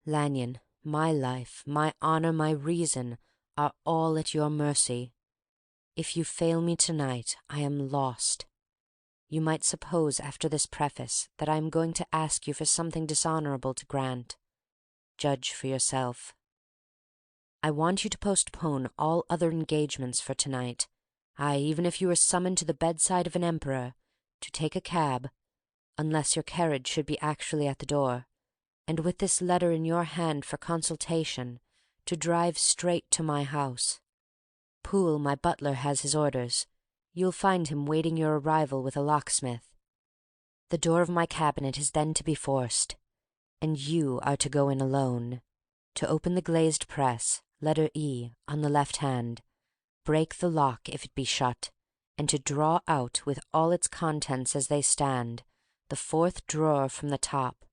Lanyon, my life, my honour, my reason are all at your mercy. If you fail me tonight, I am lost. You might suppose after this preface that I am going to ask you for something dishonourable to grant. Judge for yourself. I want you to postpone all other engagements for tonight, aye, even if you were summoned to the bedside of an emperor, to take a cab, unless your carriage should be actually at the door, and with this letter in your hand for consultation, to drive straight to my house. Poole, my butler, has his orders. You'll find him waiting your arrival with a locksmith. The door of my cabinet is then to be forced, and you are to go in alone, to open the glazed press, letter E, on the left hand, break the lock if it be shut, and to draw out with all its contents as they stand, the 4th drawer from the top,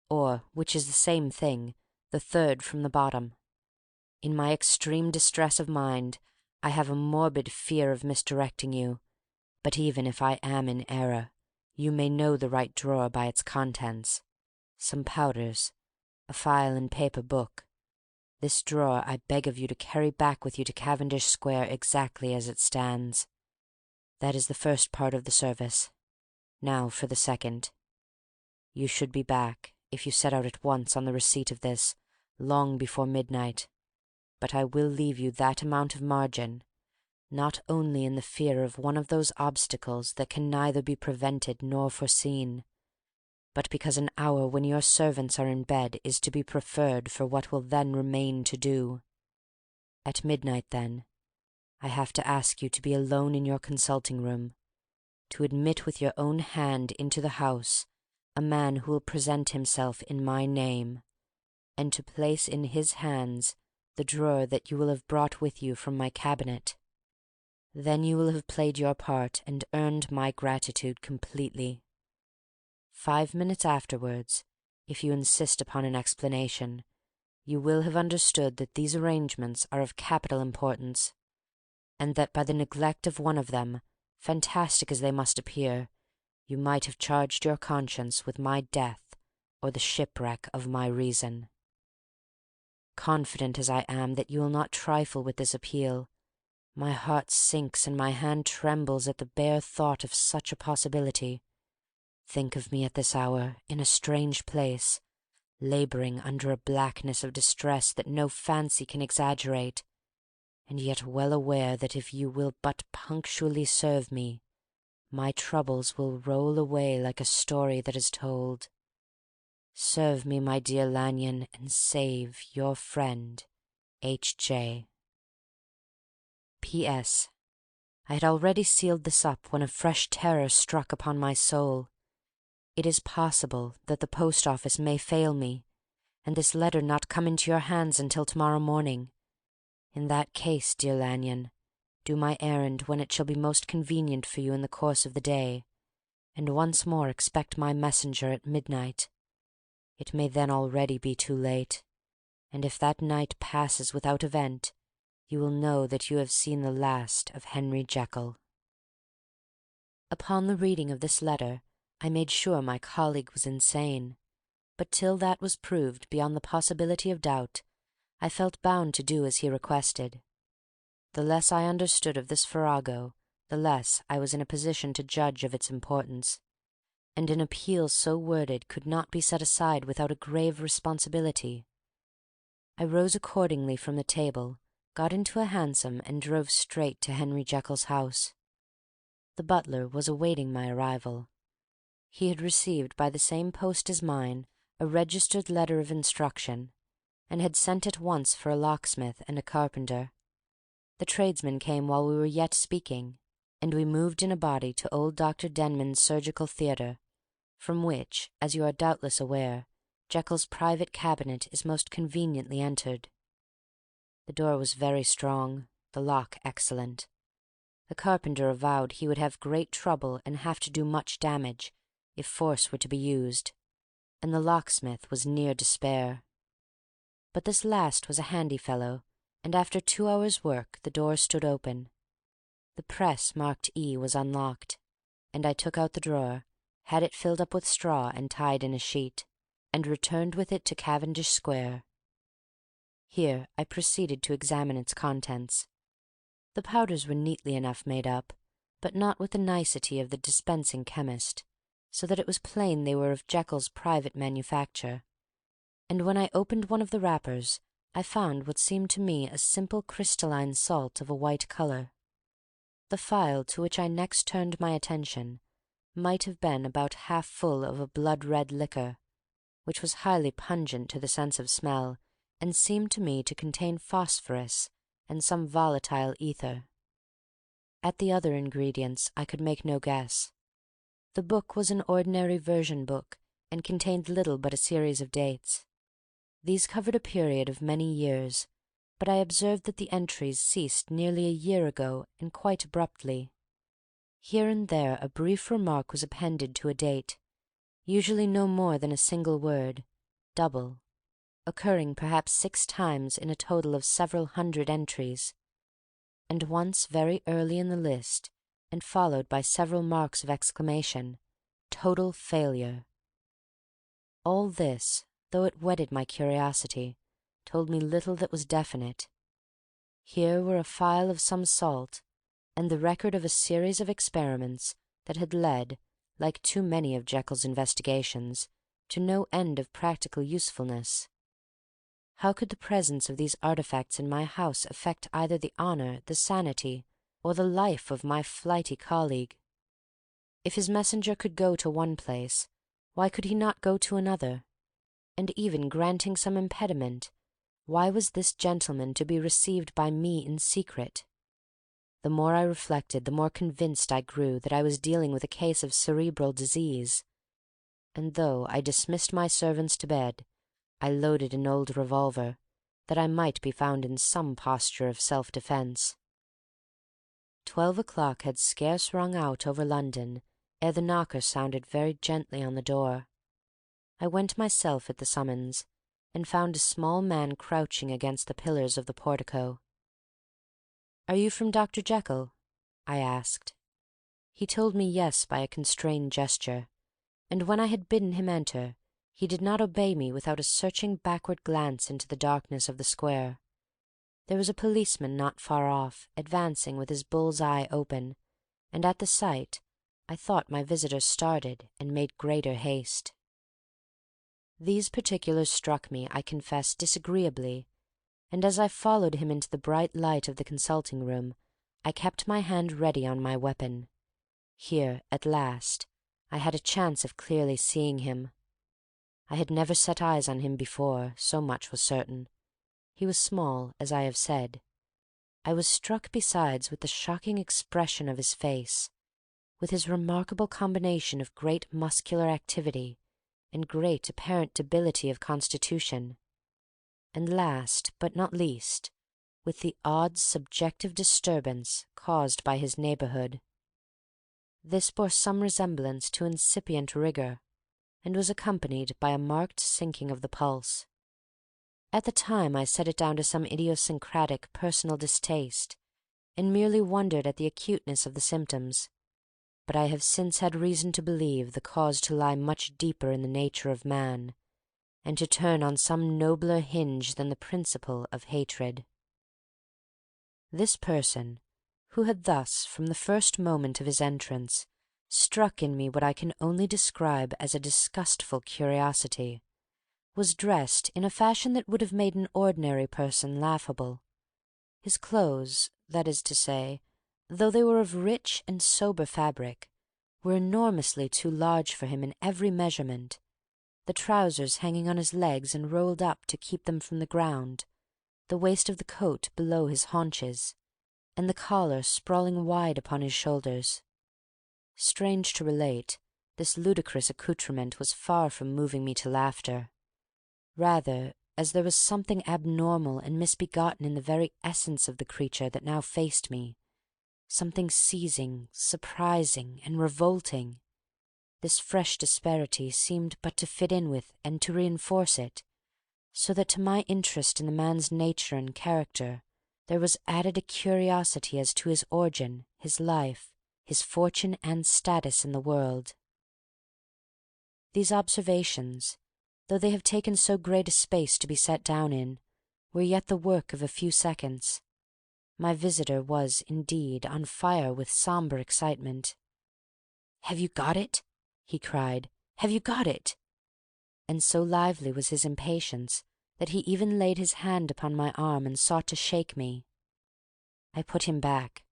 or, which is the same thing, the 3rd from the bottom. In my extreme distress of mind, I have a morbid fear of misdirecting you, but even if I am in error, you may know the right drawer by its contents. Some powders, a file and paper book. This drawer I beg of you to carry back with you to Cavendish Square exactly as it stands. That is the first part of the service. Now for the second. You should be back, if you set out at once on the receipt of this, long before midnight. But I will leave you that amount of margin, not only in the fear of one of those obstacles that can neither be prevented nor foreseen, but because an hour when your servants are in bed is to be preferred for what will then remain to do. At midnight, then, I have to ask you to be alone in your consulting-room, to admit with your own hand into the house a man who will present himself in my name, and to place in his hands the drawer that you will have brought with you from my cabinet. Then you will have played your part and earned my gratitude completely. 5 minutes afterwards, if you insist upon an explanation, you will have understood that these arrangements are of capital importance, and that by the neglect of one of them, fantastic as they must appear, you might have charged your conscience with my death or the shipwreck of my reason. Confident as I am that you will not trifle with this appeal, my heart sinks and my hand trembles at the bare thought of such a possibility. Think of me at this hour, in a strange place, labouring under a blackness of distress that no fancy can exaggerate, and yet well aware that if you will but punctually serve me, my troubles will roll away like a story that is told. Serve me, my dear Lanyon, and save your friend, H.J. P.S. I had already sealed this up when a fresh terror struck upon my soul. It is possible that the post-office may fail me, and this letter not come into your hands until to-morrow morning. In that case, dear Lanyon, do my errand when it shall be most convenient for you in the course of the day, and once more expect my messenger at midnight. It may then already be too late, and if that night passes without event, you will know that you have seen the last of Henry Jekyll. Upon the reading of this letter, I made sure my colleague was insane, but till that was proved beyond the possibility of doubt, I felt bound to do as he requested. The less I understood of this farrago, the less I was in a position to judge of its importance, and an appeal so worded could not be set aside without a grave responsibility. I rose accordingly from the table, got into a hansom, and drove straight to Henry Jekyll's house. The butler was awaiting my arrival. He had received by the same post as mine a registered letter of instruction, and had sent at once for a locksmith and a carpenter. The tradesmen came while we were yet speaking, and we moved in a body to old Dr. Denman's surgical theatre, from which, as you are doubtless aware, Jekyll's private cabinet is most conveniently entered. The door was very strong, the lock excellent. The carpenter avowed he would have great trouble and have to do much damage if force were to be used, and the locksmith was near despair. But this last was a handy fellow, and after 2 hours' work the door stood open. The press marked E was unlocked, and I took out the drawer, had it filled up with straw and tied in a sheet, and returned with it to Cavendish Square. Here I proceeded to examine its contents. The powders were neatly enough made up, but not with the nicety of the dispensing chemist, so that it was plain they were of Jekyll's private manufacture, and when I opened one of the wrappers I found what seemed to me a simple crystalline salt of a white colour. The phial to which I next turned my attention might have been about half full of a blood-red liquor, which was highly pungent to the sense of smell, and seemed to me to contain phosphorus and some volatile ether. At the other ingredients I could make no guess. The book was an ordinary version book, and contained little but a series of dates. These covered a period of many years, but I observed that the entries ceased nearly a year ago and quite abruptly. Here and there a brief remark was appended to a date, usually no more than a single word, double, occurring perhaps 6 times in a total of several hundred entries, and once very early in the list, and followed by several marks of exclamation, total failure. All this, though it whetted my curiosity, told me little that was definite. Here were a phial of some salt, and the record of a series of experiments that had led, like too many of Jekyll's investigations, to no end of practical usefulness. How could the presence of these artifacts in my house affect either the honour, the sanity, or the life of my flighty colleague? If his messenger could go to one place, why could he not go to another? And even granting some impediment, why was this gentleman to be received by me in secret? The more I reflected, the more convinced I grew that I was dealing with a case of cerebral disease, and though I dismissed my servants to bed, I loaded an old revolver, that I might be found in some posture of self-defence. 12 o'clock had scarce rung out over London ere the knocker sounded very gently on the door. I went myself at the summons, and found a small man crouching against the pillars of the portico. "Are you from Dr. Jekyll?" I asked. He told me yes by a constrained gesture, and when I had bidden him enter, he did not obey me without a searching backward glance into the darkness of the square. There was a policeman not far off, advancing with his bull's eye open, and at the sight I thought my visitor started and made greater haste. These particulars struck me, I confess, disagreeably, and as I followed him into the bright light of the consulting room, I kept my hand ready on my weapon. Here, at last, I had a chance of clearly seeing him. I had never set eyes on him before, so much was certain. He was small, as I have said. I was struck besides with the shocking expression of his face, with his remarkable combination of great muscular activity and great apparent debility of constitution, and last but not least, with the odd subjective disturbance caused by his neighbourhood. This bore some resemblance to incipient rigour, and was accompanied by a marked sinking of the pulse. At the time I set it down to some idiosyncratic personal distaste, and merely wondered at the acuteness of the symptoms, but I have since had reason to believe the cause to lie much deeper in the nature of man, and to turn on some nobler hinge than the principle of hatred. This person, who had thus, from the first moment of his entrance, struck in me what I can only describe as a disgustful curiosity, was dressed in a fashion that would have made an ordinary person laughable. His clothes, that is to say, though they were of rich and sober fabric, were enormously too large for him in every measurement, the trousers hanging on his legs and rolled up to keep them from the ground, the waist of the coat below his haunches, and the collar sprawling wide upon his shoulders. Strange to relate, this ludicrous accoutrement was far from moving me to laughter. Rather, as there was something abnormal and misbegotten in the very essence of the creature that now faced me, something seizing, surprising, and revolting, this fresh disparity seemed but to fit in with and to reinforce it, so that to my interest in the man's nature and character there was added a curiosity as to his origin, his life, his fortune and status in the world. These observations, though they have taken so great a space to be set down in, were yet the work of a few seconds. My visitor was, indeed, on fire with sombre excitement. "Have you got it?" he cried. "Have you got it?" And so lively was his impatience that he even laid his hand upon my arm and sought to shake me. I put him back,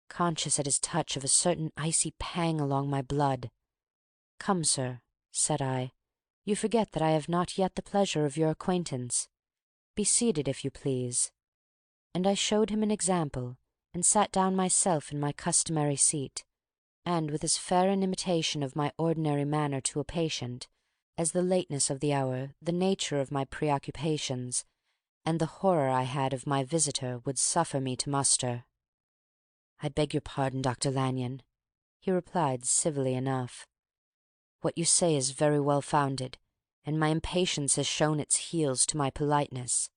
conscious at his touch of a certain icy pang along my blood. "Come, sir," said I, "you forget that I have not yet the pleasure of your acquaintance. Be seated, if you please." And I showed him an example, and sat down myself in my customary seat, and with as fair an imitation of my ordinary manner to a patient as the lateness of the hour, the nature of my preoccupations, and the horror I had of my visitor would suffer me to muster. "I beg your pardon, Dr. Lanyon," he replied civilly enough. "What you say is very well founded, and my impatience has shown its heels to my politeness.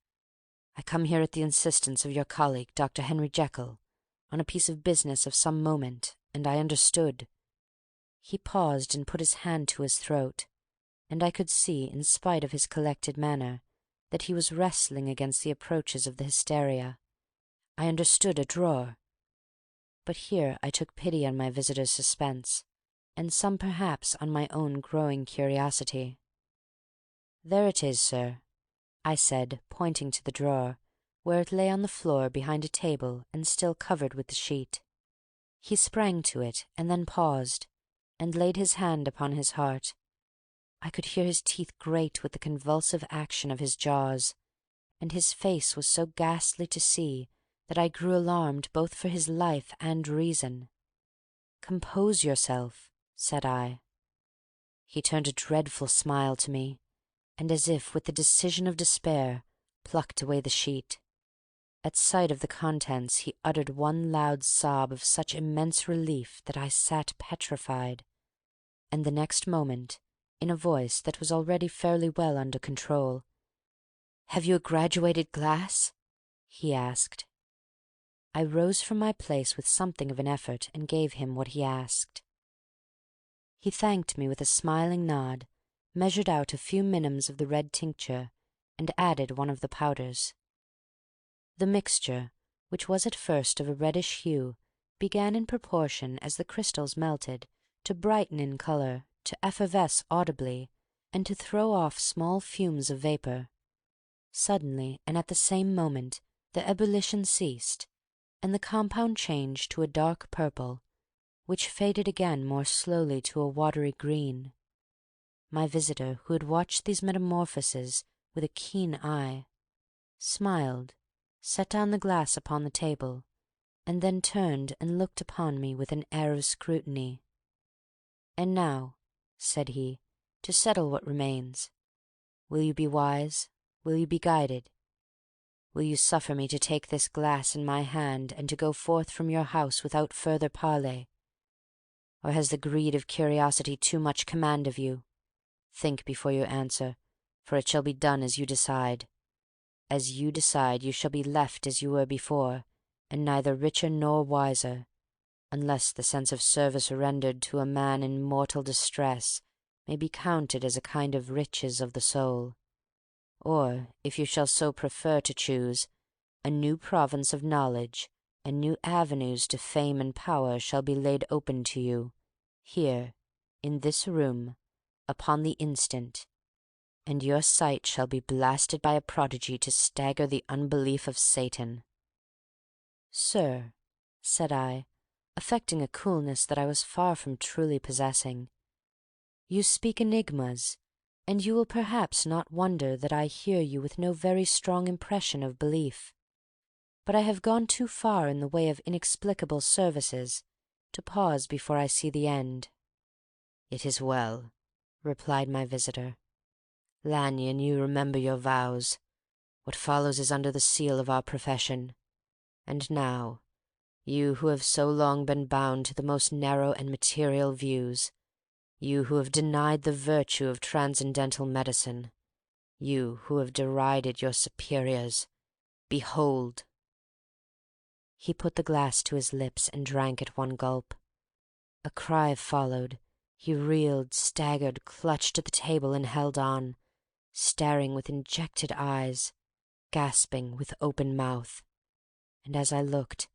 I come here at the insistence of your colleague, Dr. Henry Jekyll, on a piece of business of some moment, and I understood—" He paused and put his hand to his throat, and I could see, in spite of his collected manner, that he was wrestling against the approaches of the hysteria. "I understood a drawer—" But here I took pity on my visitor's suspense, and some perhaps on my own growing curiosity. "There it is, sir," I said, pointing to the drawer, where it lay on the floor behind a table and still covered with the sheet. He sprang to it, and then paused, and laid his hand upon his heart. I could hear his teeth grate with the convulsive action of his jaws, and his face was so ghastly to see that I grew alarmed both for his life and reason. "Compose yourself," said I. He turned a dreadful smile to me, and as if with the decision of despair, plucked away the sheet. At sight of the contents he uttered one loud sob of such immense relief that I sat petrified, and the next moment, in a voice that was already fairly well under control, "Have you a graduated glass?" he asked. I rose from my place with something of an effort and gave him what he asked. He thanked me with a smiling nod, measured out a few minims of the red tincture, and added one of the powders. The mixture, which was at first of a reddish hue, began in proportion as the crystals melted to brighten in colour, to effervesce audibly, and to throw off small fumes of vapour. Suddenly, and at the same moment, the ebullition ceased, and the compound changed to a dark purple, which faded again more slowly to a watery green. My visitor, who had watched these metamorphoses with a keen eye, smiled, set down the glass upon the table, and then turned and looked upon me with an air of scrutiny. "And now," said he, "to settle what remains. Will you be wise? Will you be guided? Will you suffer me to take this glass in my hand and to go forth from your house without further parley? Or has the greed of curiosity too much command of you? Think before you answer, for it shall be done as you decide. As you decide, you shall be left as you were before, and neither richer nor wiser, unless the sense of service rendered to a man in mortal distress may be counted as a kind of riches of the soul. Or, if you shall so prefer to choose, a new province of knowledge and new avenues to fame and power shall be laid open to you, here, in this room, upon the instant, and your sight shall be blasted by a prodigy to stagger the unbelief of Satan." "Sir," said I, affecting a coolness that I was far from truly possessing, "you speak enigmas, and you will perhaps not wonder that I hear you with no very strong impression of belief. But I have gone too far in the way of inexplicable services to pause before I see the end." "It is well," replied my visitor. "Lanyon, you remember your vows. What follows is under the seal of our profession. And now, you who have so long been bound to the most narrow and material views, you who have denied the virtue of transcendental medicine, you who have derided your superiors, behold!" He put the glass to his lips and drank at one gulp. A cry followed. He reeled, staggered, clutched at the table, and held on, staring with injected eyes, gasping with open mouth. And as I looked,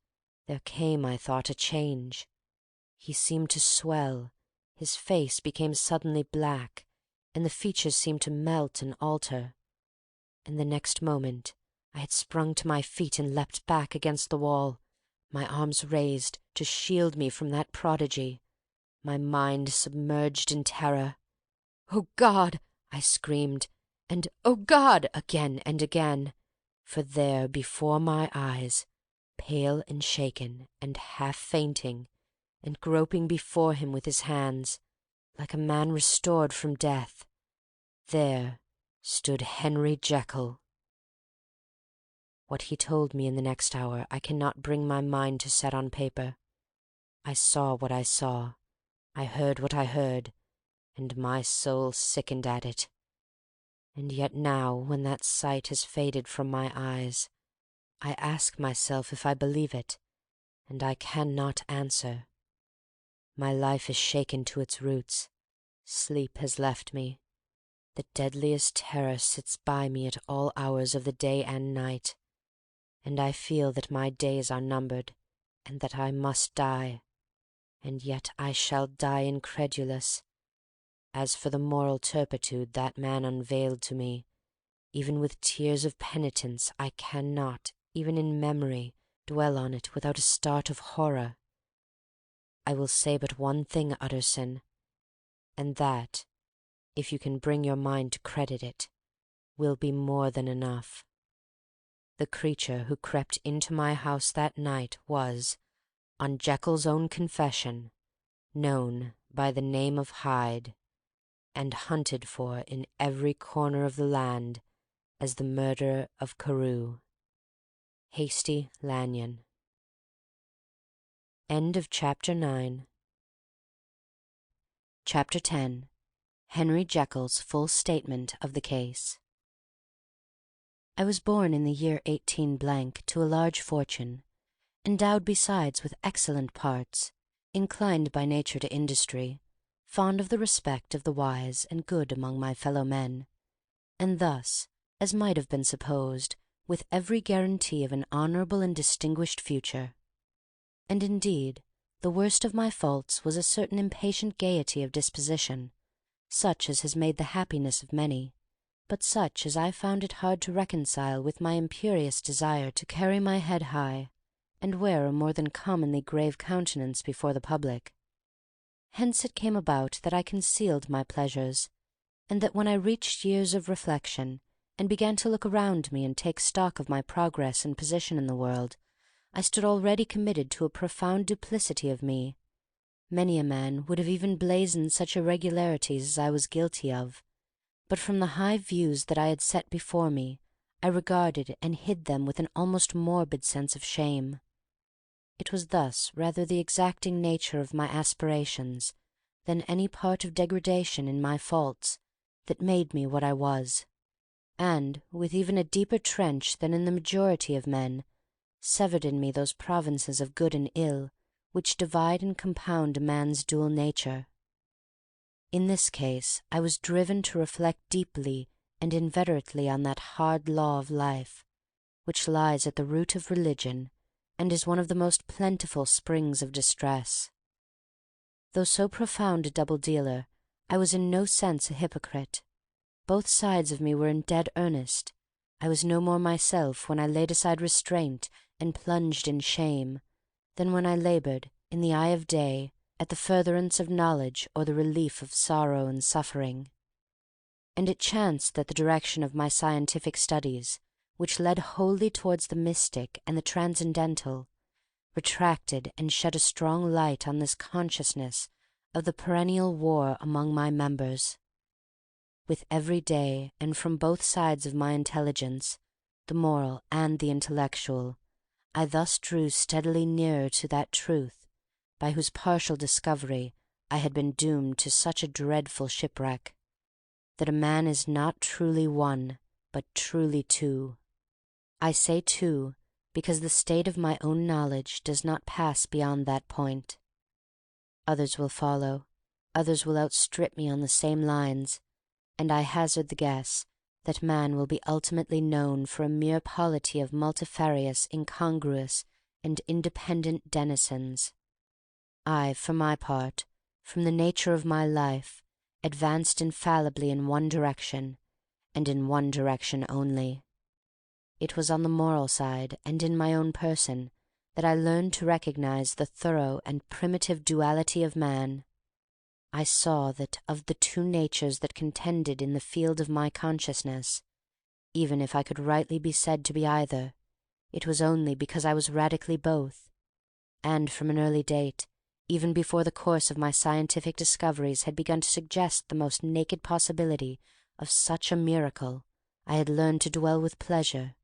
there came, I thought, a change. He seemed to swell, his face became suddenly black, and the features seemed to melt and alter. And the next moment I had sprung to my feet and leapt back against the wall, my arms raised to shield me from that prodigy, my mind submerged in terror. "Oh, God!" I screamed, and "Oh, God!" again and again, for there before my eyes, pale and shaken and half fainting, and groping before him with his hands, like a man restored from death, there stood Henry Jekyll. What he told me in the next hour I cannot bring my mind to set on paper. I saw what I saw, I heard what I heard, and my soul sickened at it. And yet now, when that sight has faded from my eyes, I ask myself if I believe it, and I cannot answer. My life is shaken to its roots. Sleep has left me. The deadliest terror sits by me at all hours of the day and night, and I feel that my days are numbered, and that I must die, and yet I shall die incredulous. As for the moral turpitude that man unveiled to me, even with tears of penitence I cannot, even in memory, dwell on it without a start of horror. I will say but one thing, Utterson, and that, if you can bring your mind to credit it, will be more than enough. The creature who crept into my house that night was, on Jekyll's own confession, known by the name of Hyde, and hunted for in every corner of the land as the murderer of Carew. Hasty Lanyon. End of Chapter 9. Chapter 10. Henry Jekyll's full statement of the case. I was born in the year 18 to a large fortune, endowed besides with excellent parts, inclined by nature to industry, fond of the respect of the wise and good among my fellow men, and thus, as might have been supposed, with every guarantee of an honourable and distinguished future. And indeed, the worst of my faults was a certain impatient gaiety of disposition, such as has made the happiness of many, but such as I found it hard to reconcile with my imperious desire to carry my head high, and wear a more than commonly grave countenance before the public. Hence it came about that I concealed my pleasures, and that when I reached years of reflection, and began to look around me and take stock of my progress and position in the world, I stood already committed to a profound duplicity of me. Many a man would have even blazoned such irregularities as I was guilty of, but from the high views that I had set before me, I regarded and hid them with an almost morbid sense of shame. It was thus rather the exacting nature of my aspirations than any part of degradation in my faults that made me what I was, and, with even a deeper trench than in the majority of men, severed in me those provinces of good and ill which divide and compound a man's dual nature. In this case I was driven to reflect deeply and inveterately on that hard law of life, which lies at the root of religion, and is one of the most plentiful springs of distress. Though so profound a double-dealer, I was in no sense a hypocrite. Both sides of me were in dead earnest. I was no more myself when I laid aside restraint and plunged in shame, than when I labored, in the eye of day, at the furtherance of knowledge or the relief of sorrow and suffering. And it chanced that the direction of my scientific studies, which led wholly towards the mystic and the transcendental, retracted and shed a strong light on this consciousness of the perennial war among my members. With every day, and from both sides of my intelligence, the moral and the intellectual, I thus drew steadily nearer to that truth by whose partial discovery I had been doomed to such a dreadful shipwreck, that a man is not truly one, but truly two. I say two, because the state of my own knowledge does not pass beyond that point. Others will follow, others will outstrip me on the same lines, and I hazard the guess that man will be ultimately known for a mere polity of multifarious, incongruous, and independent denizens. I, for my part, from the nature of my life, advanced infallibly in one direction, and in one direction only. It was on the moral side, and in my own person, that I learned to recognize the thorough and primitive duality of man. I saw that of the two natures that contended in the field of my consciousness, even if I could rightly be said to be either, it was only because I was radically both, and from an early date, even before the course of my scientific discoveries had begun to suggest the most naked possibility of such a miracle, I had learned to dwell with pleasure,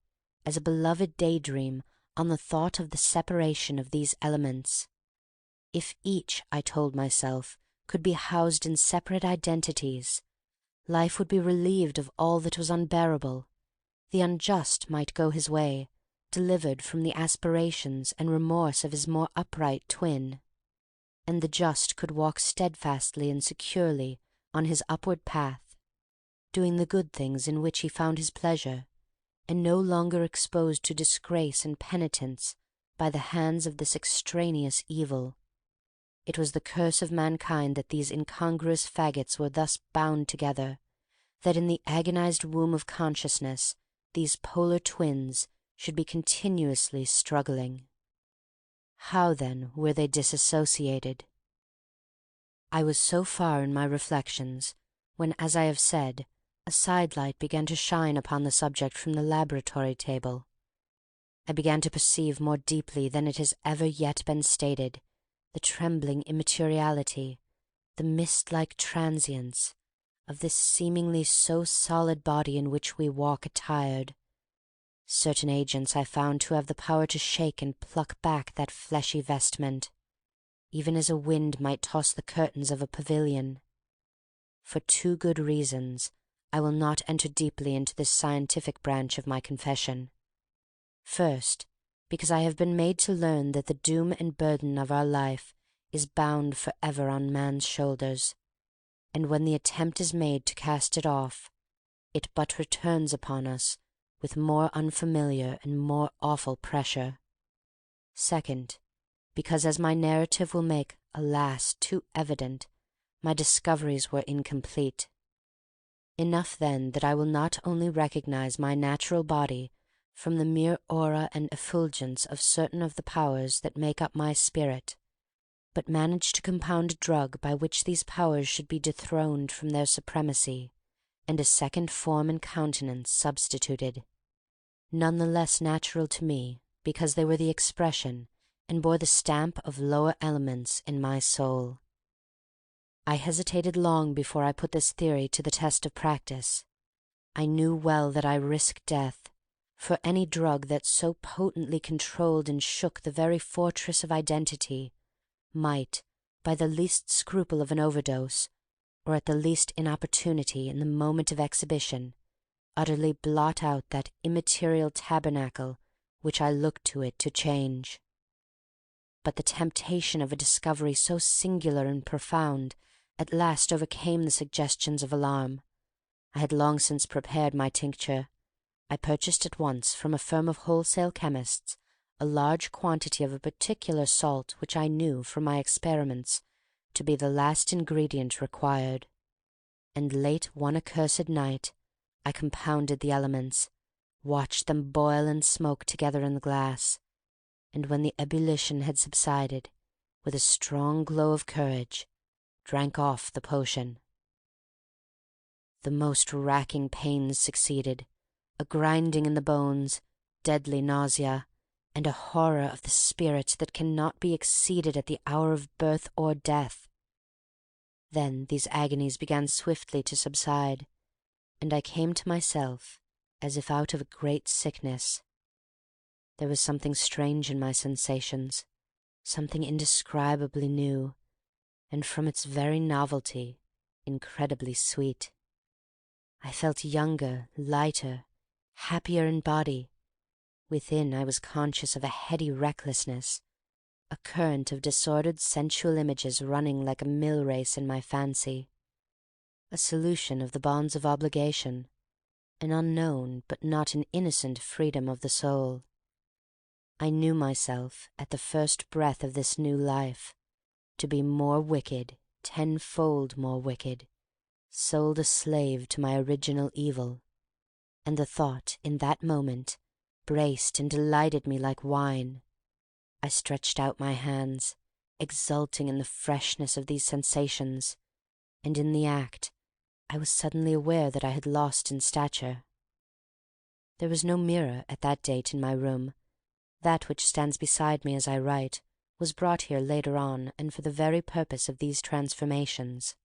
as a beloved day-dream, on the thought of the separation of these elements. If each, I told myself, could be housed in separate identities, life would be relieved of all that was unbearable. The unjust might go his way, delivered from the aspirations and remorse of his more upright twin, and the just could walk steadfastly and securely on his upward path, doing the good things in which he found his pleasure, and no longer exposed to disgrace and penitence by the hands of this extraneous evil. It was the curse of mankind that these incongruous faggots were thus bound together, that in the agonized womb of consciousness these polar twins should be continuously struggling. How, then, were they disassociated? I was so far in my reflections when, as I have said, a sidelight began to shine upon the subject from the laboratory table. I began to perceive more deeply than it has ever yet been stated the trembling immateriality, the mist-like transience, of this seemingly so solid body in which we walk attired. Certain agents I found to have the power to shake and pluck back that fleshy vestment, even as a wind might toss the curtains of a pavilion. For two good reasons I will not enter deeply into this scientific branch of my confession. First, because I have been made to learn that the doom and burden of our life is bound for ever on man's shoulders, and when the attempt is made to cast it off, it but returns upon us with more unfamiliar and more awful pressure. Second, because, as my narrative will make, alas, too evident, my discoveries were incomplete. Enough, then, that I will not only recognize my natural body from the mere aura and effulgence of certain of the powers that make up my spirit, but manage to compound a drug by which these powers should be dethroned from their supremacy, and a second form and countenance substituted, none the less natural to me because they were the expression and bore the stamp of lower elements in my soul. I hesitated long before I put this theory to the test of practice. I knew well that I risked death, for any drug that so potently controlled and shook the very fortress of identity might, by the least scruple of an overdose, or at the least inopportunity in the moment of exhibition, utterly blot out that immaterial tabernacle which I looked to it to change. But the temptation of a discovery so singular and profound at last overcame the suggestions of alarm. I had long since prepared my tincture. I purchased at once from a firm of wholesale chemists a large quantity of a particular salt which I knew from my experiments to be the last ingredient required, and late one accursed night I compounded the elements, watched them boil and smoke together in the glass, and when the ebullition had subsided, with a strong glow of courage, drank off the potion. The most racking pains succeeded, a grinding in the bones, deadly nausea, and a horror of the spirit that cannot be exceeded at the hour of birth or death. Then these agonies began swiftly to subside, and I came to myself as if out of a great sickness. There was something strange in my sensations, something indescribably new, and from its very novelty incredibly sweet. I felt younger, lighter, happier in body. Within I was conscious of a heady recklessness, a current of disordered sensual images running like a mill race in my fancy, a solution of the bonds of obligation, an unknown but not an innocent freedom of the soul. I knew myself, at the first breath of this new life, to be more wicked, tenfold more wicked, sold a slave to my original evil, and the thought in that moment braced and delighted me like wine. I stretched out my hands, exulting in the freshness of these sensations, and in the act I was suddenly aware that I had lost in stature. There was no mirror at that date in my room. That which stands beside me as I write was brought here later on, and for the very purpose of these transformations.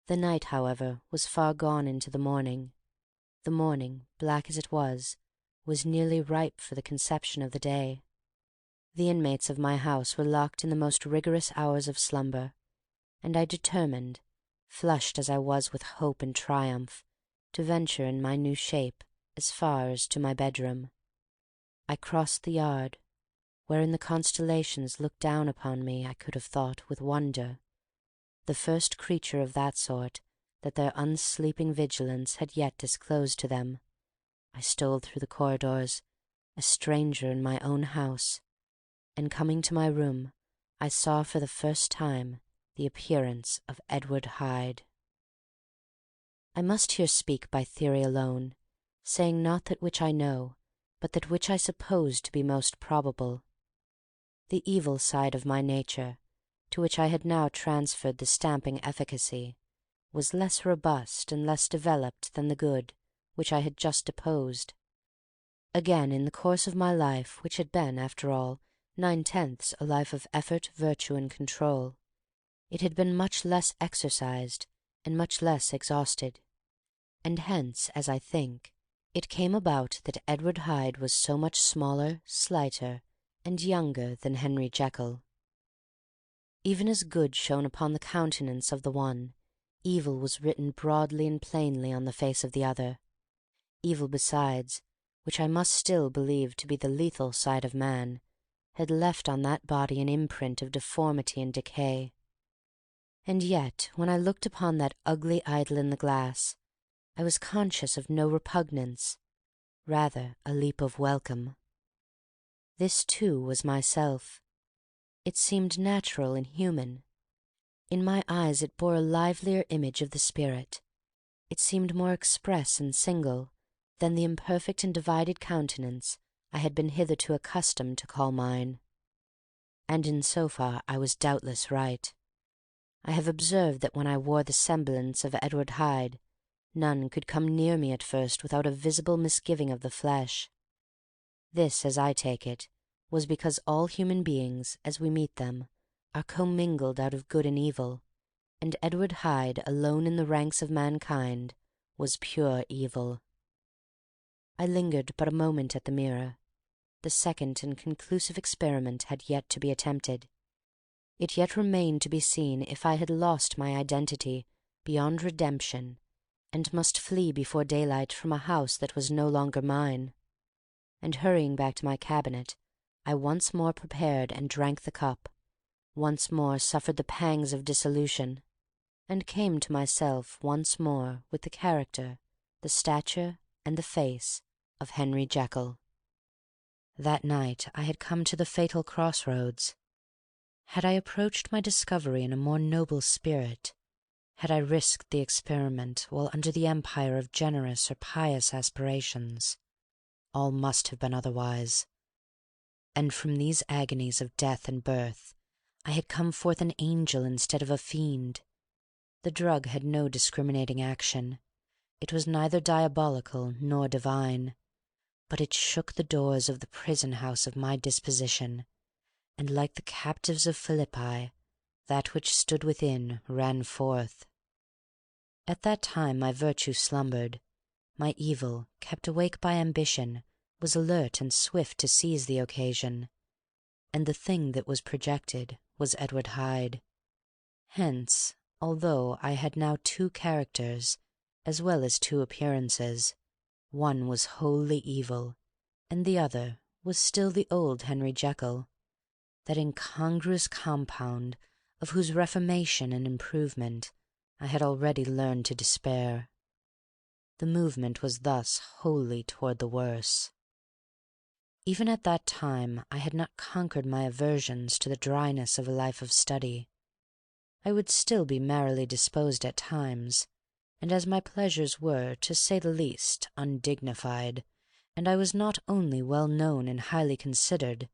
The night, however, was far gone into the morning. The morning, black as it was nearly ripe for the conception of the day. The inmates of my house were locked in the most rigorous hours of slumber, and I determined, flushed as I was with hope and triumph, to venture in my new shape as far as to my bedroom. I crossed the yard, wherein the constellations looked down upon me, I could have thought, with wonder, the first creature of that sort that their unsleeping vigilance had yet disclosed to them. I stole through the corridors, a stranger in my own house, and coming to my room, I saw for the first time the appearance of Edward Hyde. I must here speak by theory alone, saying not that which I know, but that which I suppose to be most probable. The evil side of my nature, to which I had now transferred the stamping efficacy, was less robust and less developed than the good, which I had just deposed. Again, in the course of my life, which had been, after all, 9/10 a life of effort, virtue, and control, it had been much less exercised and much less exhausted, and hence, as I think, it came about that Edward Hyde was so much smaller, slighter, and younger than Henry Jekyll. Even as good shone upon the countenance of the one, evil was written broadly and plainly on the face of the other. Evil besides, which I must still believe to be the lethal side of man, had left on that body an imprint of deformity and decay. And yet, when I looked upon that ugly idol in the glass, I was conscious of no repugnance, rather a leap of welcome. This, too, was myself. It seemed natural and human. In my eyes it bore a livelier image of the spirit, It seemed more express and single than the imperfect and divided countenance I had been hitherto accustomed to call mine. And in so far I was doubtless right. I have observed that when I wore the semblance of Edward Hyde, none could come near me at first without a visible misgiving of the flesh. This, as I take it, was because all human beings, as we meet them, are commingled out of good and evil, and Edward Hyde, alone in the ranks of mankind, was pure evil. I lingered but a moment at the mirror. The second and conclusive experiment had yet to be attempted. It yet remained to be seen if I had lost my identity beyond redemption, and must flee before daylight from a house that was no longer mine. And hurrying back to my cabinet, I once more prepared and drank the cup, once more suffered the pangs of dissolution, and came to myself once more with the character, the stature, and the face of Henry Jekyll. That night I had come to the fatal crossroads. Had I approached my discovery in a more noble spirit, had I risked the experiment while under the empire of generous or pious aspirations, all must have been otherwise. And from these agonies of death and birth I had come forth an angel instead of a fiend. The drug had no discriminating action. It was neither diabolical nor divine, but it shook the doors of the prison-house of my disposition, and like the captives of Philippi, that which stood within ran forth. At that time my virtue slumbered. My evil, kept awake by ambition, was alert and swift to seize the occasion, and the thing that was projected was Edward Hyde. Hence, although I had now two characters as well as two appearances, one was wholly evil, and the other was still the old Henry Jekyll, that incongruous compound of whose reformation and improvement I had already learned to despair. The movement was thus wholly toward the worse. Even at that time I had not conquered my aversions to the dryness of a life of study. I would still be merrily disposed at times, and as my pleasures were, to say the least, undignified, and I was not only well known and highly considered,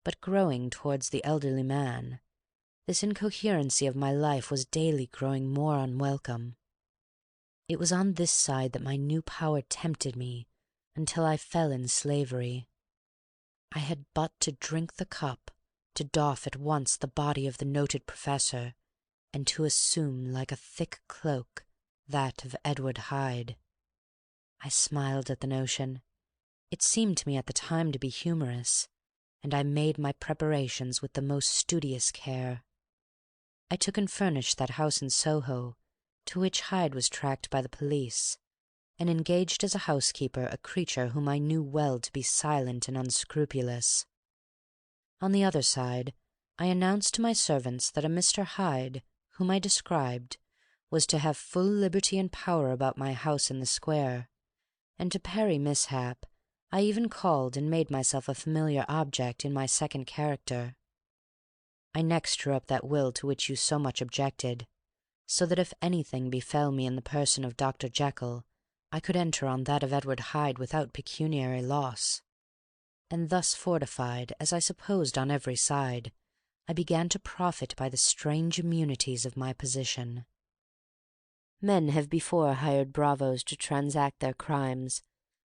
but growing towards the elderly man, this incoherency of my life was daily growing more unwelcome. It was on this side that my new power tempted me until I fell in slavery. I had but to drink the cup, to doff at once the body of the noted professor, and to assume like a thick cloak that of Edward Hyde. I smiled at the notion. It seemed to me at the time to be humorous, and I made my preparations with the most studious care. I took and furnished that house in Soho, to which Hyde was tracked by the police, and engaged as a housekeeper a creature whom I knew well to be silent and unscrupulous. On the other side, I announced to my servants that a Mr. Hyde, whom I described, was to have full liberty and power about my house in the square, and to parry mishap, I even called and made myself a familiar object in my second character. I next drew up that will to which you so much objected, so that if anything befell me in the person of Dr. Jekyll, I could enter on that of Edward Hyde without pecuniary loss. And thus fortified, as I supposed on every side, I began to profit by the strange immunities of my position. Men have before hired bravos to transact their crimes,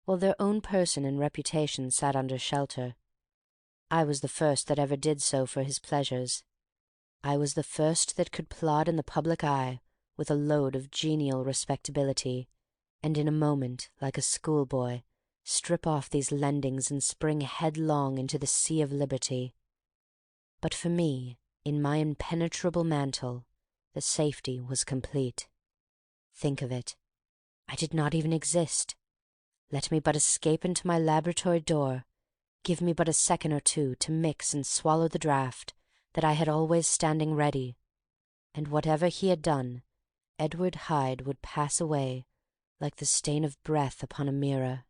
while their own person and reputation sat under shelter. I was the first that ever did so for his pleasures. I was the first that could plod in the public eye with a load of genial respectability, and in a moment, like a schoolboy, strip off these lendings and spring headlong into the sea of liberty. But for me, in my impenetrable mantle, the safety was complete. Think of it. I did not even exist. Let me but escape into my laboratory door, give me but a second or two to mix and swallow the draught that I had always standing ready, and whatever he had done, Edward Hyde would pass away like the stain of breath upon a mirror,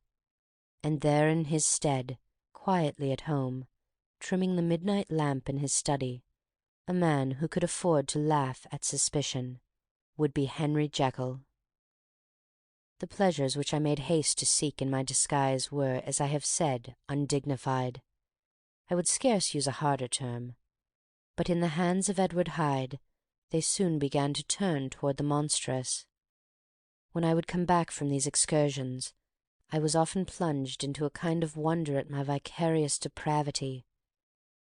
and there in his stead, quietly at home, trimming the midnight lamp in his study, a man who could afford to laugh at suspicion, would be Henry Jekyll. The pleasures which I made haste to seek in my disguise were, as I have said, undignified. I would scarce use a harder term. But in the hands of Edward Hyde they soon began to turn toward the monstrous. When I would come back from these excursions, I was often plunged into a kind of wonder at my vicarious depravity.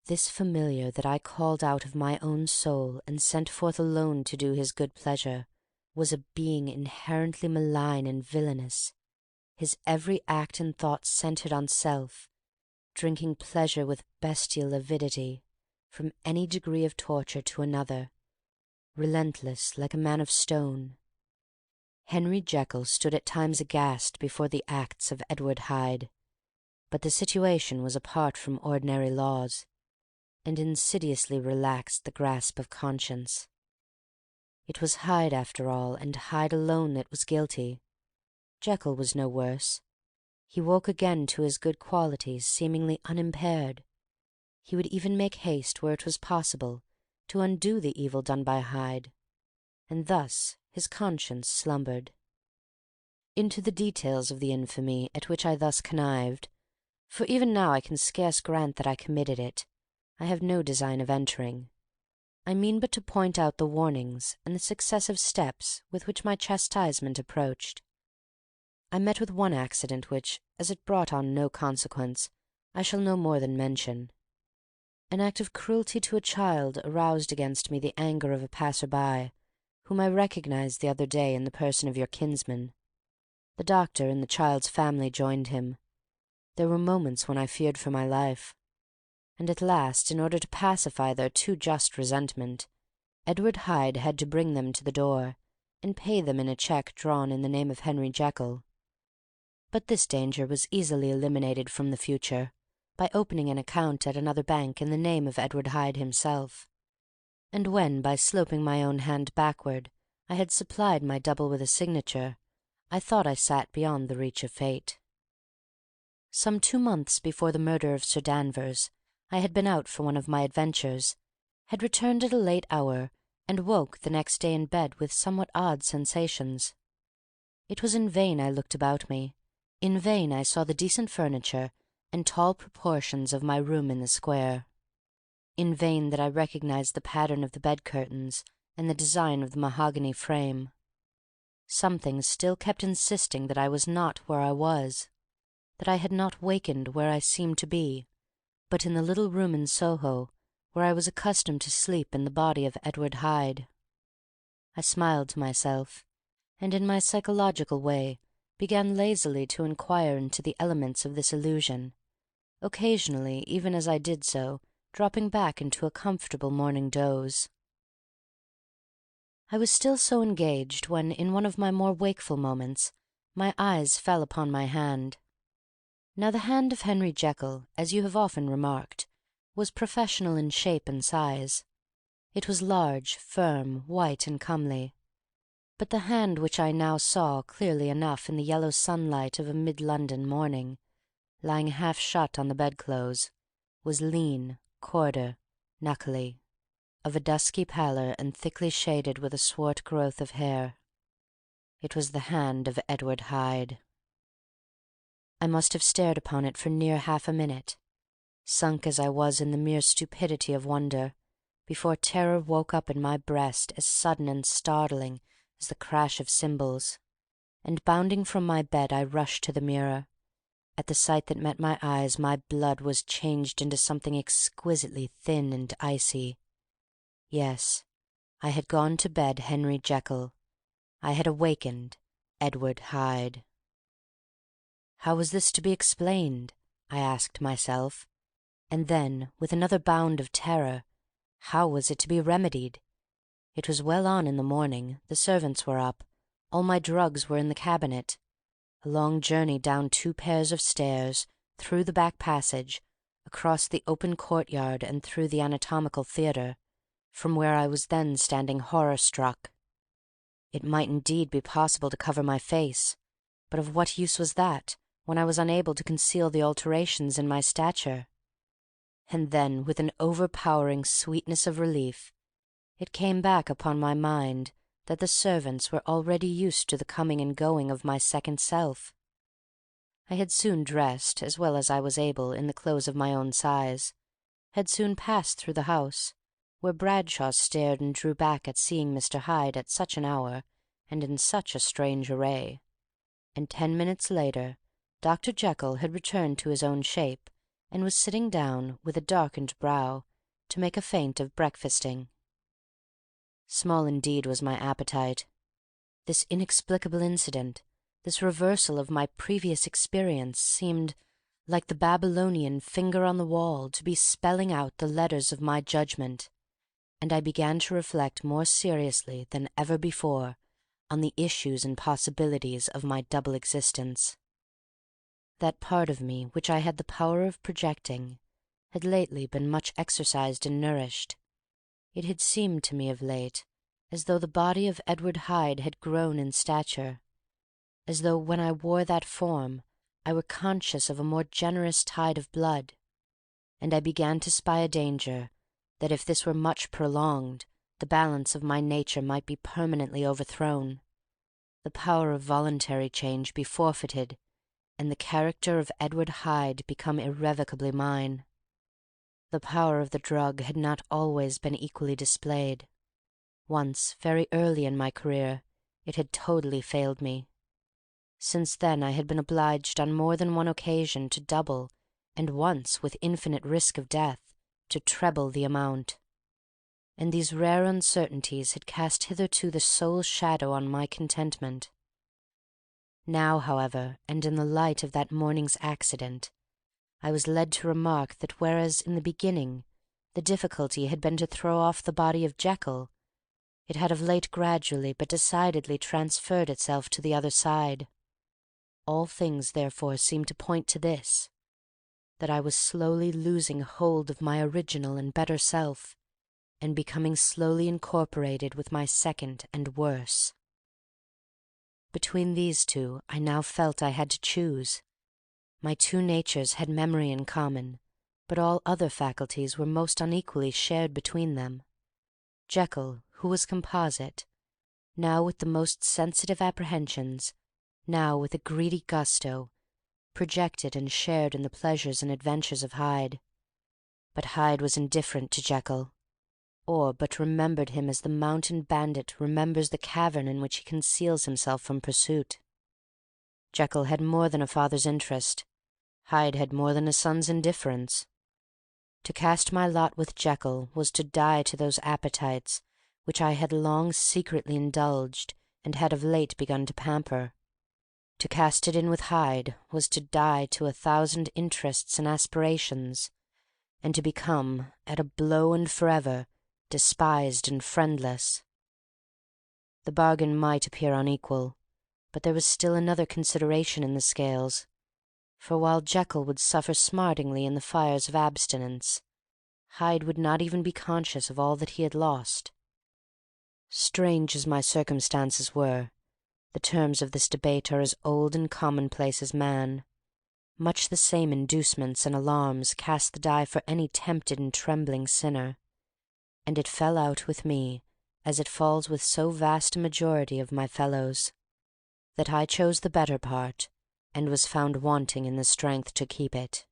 This familiar that I called out of my own soul and sent forth alone to do his good pleasure was a being inherently malign and villainous, his every act and thought centred on self, drinking pleasure with bestial avidity from any degree of torture to another, relentless like a man of stone. Henry Jekyll stood at times aghast before the acts of Edward Hyde, but the situation was apart from ordinary laws, and insidiously relaxed the grasp of conscience. It was Hyde, after all, and Hyde alone, that was guilty. Jekyll was no worse. He woke again to his good qualities, seemingly unimpaired. He would even make haste, where it was possible, to undo the evil done by Hyde, and thus his conscience slumbered. Into the details of the infamy at which I thus connived, for even now I can scarce grant that I committed it, I have no design of entering. I mean but to point out the warnings and the successive steps with which my chastisement approached. I met with one accident which, as it brought on no consequence, I shall no more than mention. An act of cruelty to a child aroused against me the anger of a passer-by, whom I recognized the other day in the person of your kinsman. The doctor and the child's family joined him. There were moments when I feared for my life. And at last, in order to pacify their too just resentment, Edward Hyde had to bring them to the door, and pay them in a cheque drawn in the name of Henry Jekyll. But this danger was easily eliminated from the future, by opening an account at another bank in the name of Edward Hyde himself. And when, by sloping my own hand backward, I had supplied my double with a signature, I thought I sat beyond the reach of fate. Some 2 months before the murder of Sir Danvers, I had been out for one of my adventures, had returned at a late hour, and woke the next day in bed with somewhat odd sensations. It was in vain I looked about me, in vain I saw the decent furniture and tall proportions of my room in the square. In vain that I recognized the pattern of the bed-curtains and the design of the mahogany frame. Something still kept insisting that I was not where I was, that I had not wakened where I seemed to be, but in the little room in Soho where I was accustomed to sleep in the body of Edward Hyde. I smiled to myself, and in my psychological way began lazily to inquire into the elements of this illusion, occasionally, even as I did so, dropping back into a comfortable morning doze. I was still so engaged when, in one of my more wakeful moments, my eyes fell upon my hand. Now the hand of Henry Jekyll, as you have often remarked, was professional in shape and size. It was large, firm, white, and comely. But the hand which I now saw clearly enough in the yellow sunlight of a mid-London morning, lying half shut on the bedclothes, was lean, quarter, knuckly, of a dusky pallor and thickly shaded with a swart growth of hair. It was the hand of Edward Hyde. I must have stared upon it for near half a minute, sunk as I was in the mere stupidity of wonder, before terror woke up in my breast as sudden and startling as the crash of cymbals, and bounding from my bed I rushed to the mirror. At the sight that met my eyes my blood was changed into something exquisitely thin and icy. Yes, I had gone to bed Henry Jekyll. I had awakened Edward Hyde. How was this to be explained? I asked myself. And then, with another bound of terror, how was it to be remedied? It was well on in the morning, the servants were up, all my drugs were in the cabinet. A long journey down 2 pairs of stairs, through the back passage, across the open courtyard and through the anatomical theatre, from where I was then standing horror-struck. It might indeed be possible to cover my face, but of what use was that, when I was unable to conceal the alterations in my stature? And then, with an overpowering sweetness of relief, it came back upon my mind that the servants were already used to the coming and going of my second self. I had soon dressed, as well as I was able, in the clothes of my own size, had soon passed through the house, where Bradshaw stared and drew back at seeing Mr. Hyde at such an hour and in such a strange array, and 10 minutes later Dr. Jekyll had returned to his own shape, and was sitting down, with a darkened brow, to make a feint of breakfasting. Small indeed was my appetite. This inexplicable incident, this reversal of my previous experience, seemed, like the Babylonian finger on the wall, to be spelling out the letters of my judgment, and I began to reflect more seriously than ever before on the issues and possibilities of my double existence. That part of me which I had the power of projecting had lately been much exercised and nourished. It had seemed to me of late as though the body of Edward Hyde had grown in stature, as though when I wore that form I were conscious of a more generous tide of blood, and I began to spy a danger that if this were much prolonged the balance of my nature might be permanently overthrown, the power of voluntary change be forfeited, and the character of Edward Hyde become irrevocably mine. The power of the drug had not always been equally displayed. Once, very early in my career, it had totally failed me. Since then I had been obliged on more than one occasion to double, and once, with infinite risk of death, to treble the amount. And these rare uncertainties had cast hitherto the sole shadow on my contentment. Now, however, and in the light of that morning's accident, I was led to remark that whereas in the beginning the difficulty had been to throw off the body of Jekyll, it had of late gradually but decidedly transferred itself to the other side. All things therefore seemed to point to this, that I was slowly losing hold of my original and better self, and becoming slowly incorporated with my second and worse. Between these two I now felt I had to choose. My two natures had memory in common, but all other faculties were most unequally shared between them. Jekyll, who was composite, now with the most sensitive apprehensions, now with a greedy gusto, projected and shared in the pleasures and adventures of Hyde. But Hyde was indifferent to Jekyll, or but remembered him as the mountain bandit remembers the cavern in which he conceals himself from pursuit. Jekyll had more than a father's interest. Hyde had more than a son's indifference. To cast my lot with Jekyll was to die to those appetites which I had long secretly indulged and had of late begun to pamper. To cast it in with Hyde was to die to 1,000 interests and aspirations, and to become, at a blow and forever, despised and friendless. The bargain might appear unequal, but there was still another consideration in the scales, for while Jekyll would suffer smartingly in the fires of abstinence, Hyde would not even be conscious of all that he had lost. Strange as my circumstances were, the terms of this debate are as old and commonplace as man. Much the same inducements and alarms cast the die for any tempted and trembling sinner, and it fell out with me, as it falls with so vast a majority of my fellows, that I chose the better part, and was found wanting in the strength to keep it.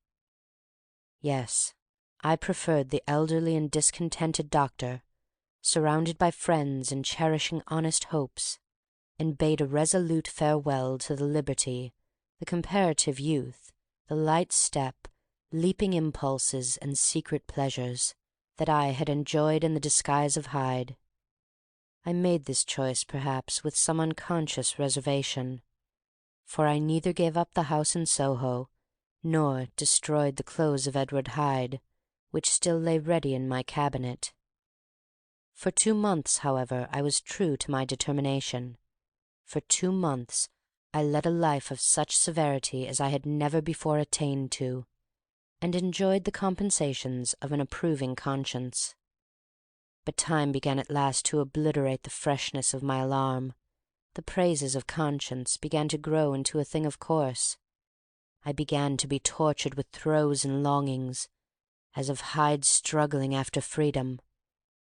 Yes, I preferred the elderly and discontented doctor, surrounded by friends and cherishing honest hopes, and bade a resolute farewell to the liberty, the comparative youth, the light step, leaping impulses, and secret pleasures that I had enjoyed in the disguise of Hyde. I made this choice, perhaps, with some unconscious reservation, for I neither gave up the house in Soho, nor destroyed the clothes of Edward Hyde, which still lay ready in my cabinet. For 2 months, however, I was true to my determination. For 2 months I led a life of such severity as I had never before attained to, and enjoyed the compensations of an approving conscience. But time began at last to obliterate the freshness of my alarm. The praises of conscience began to grow into a thing of course. I began to be tortured with throes and longings, as of Hyde struggling after freedom,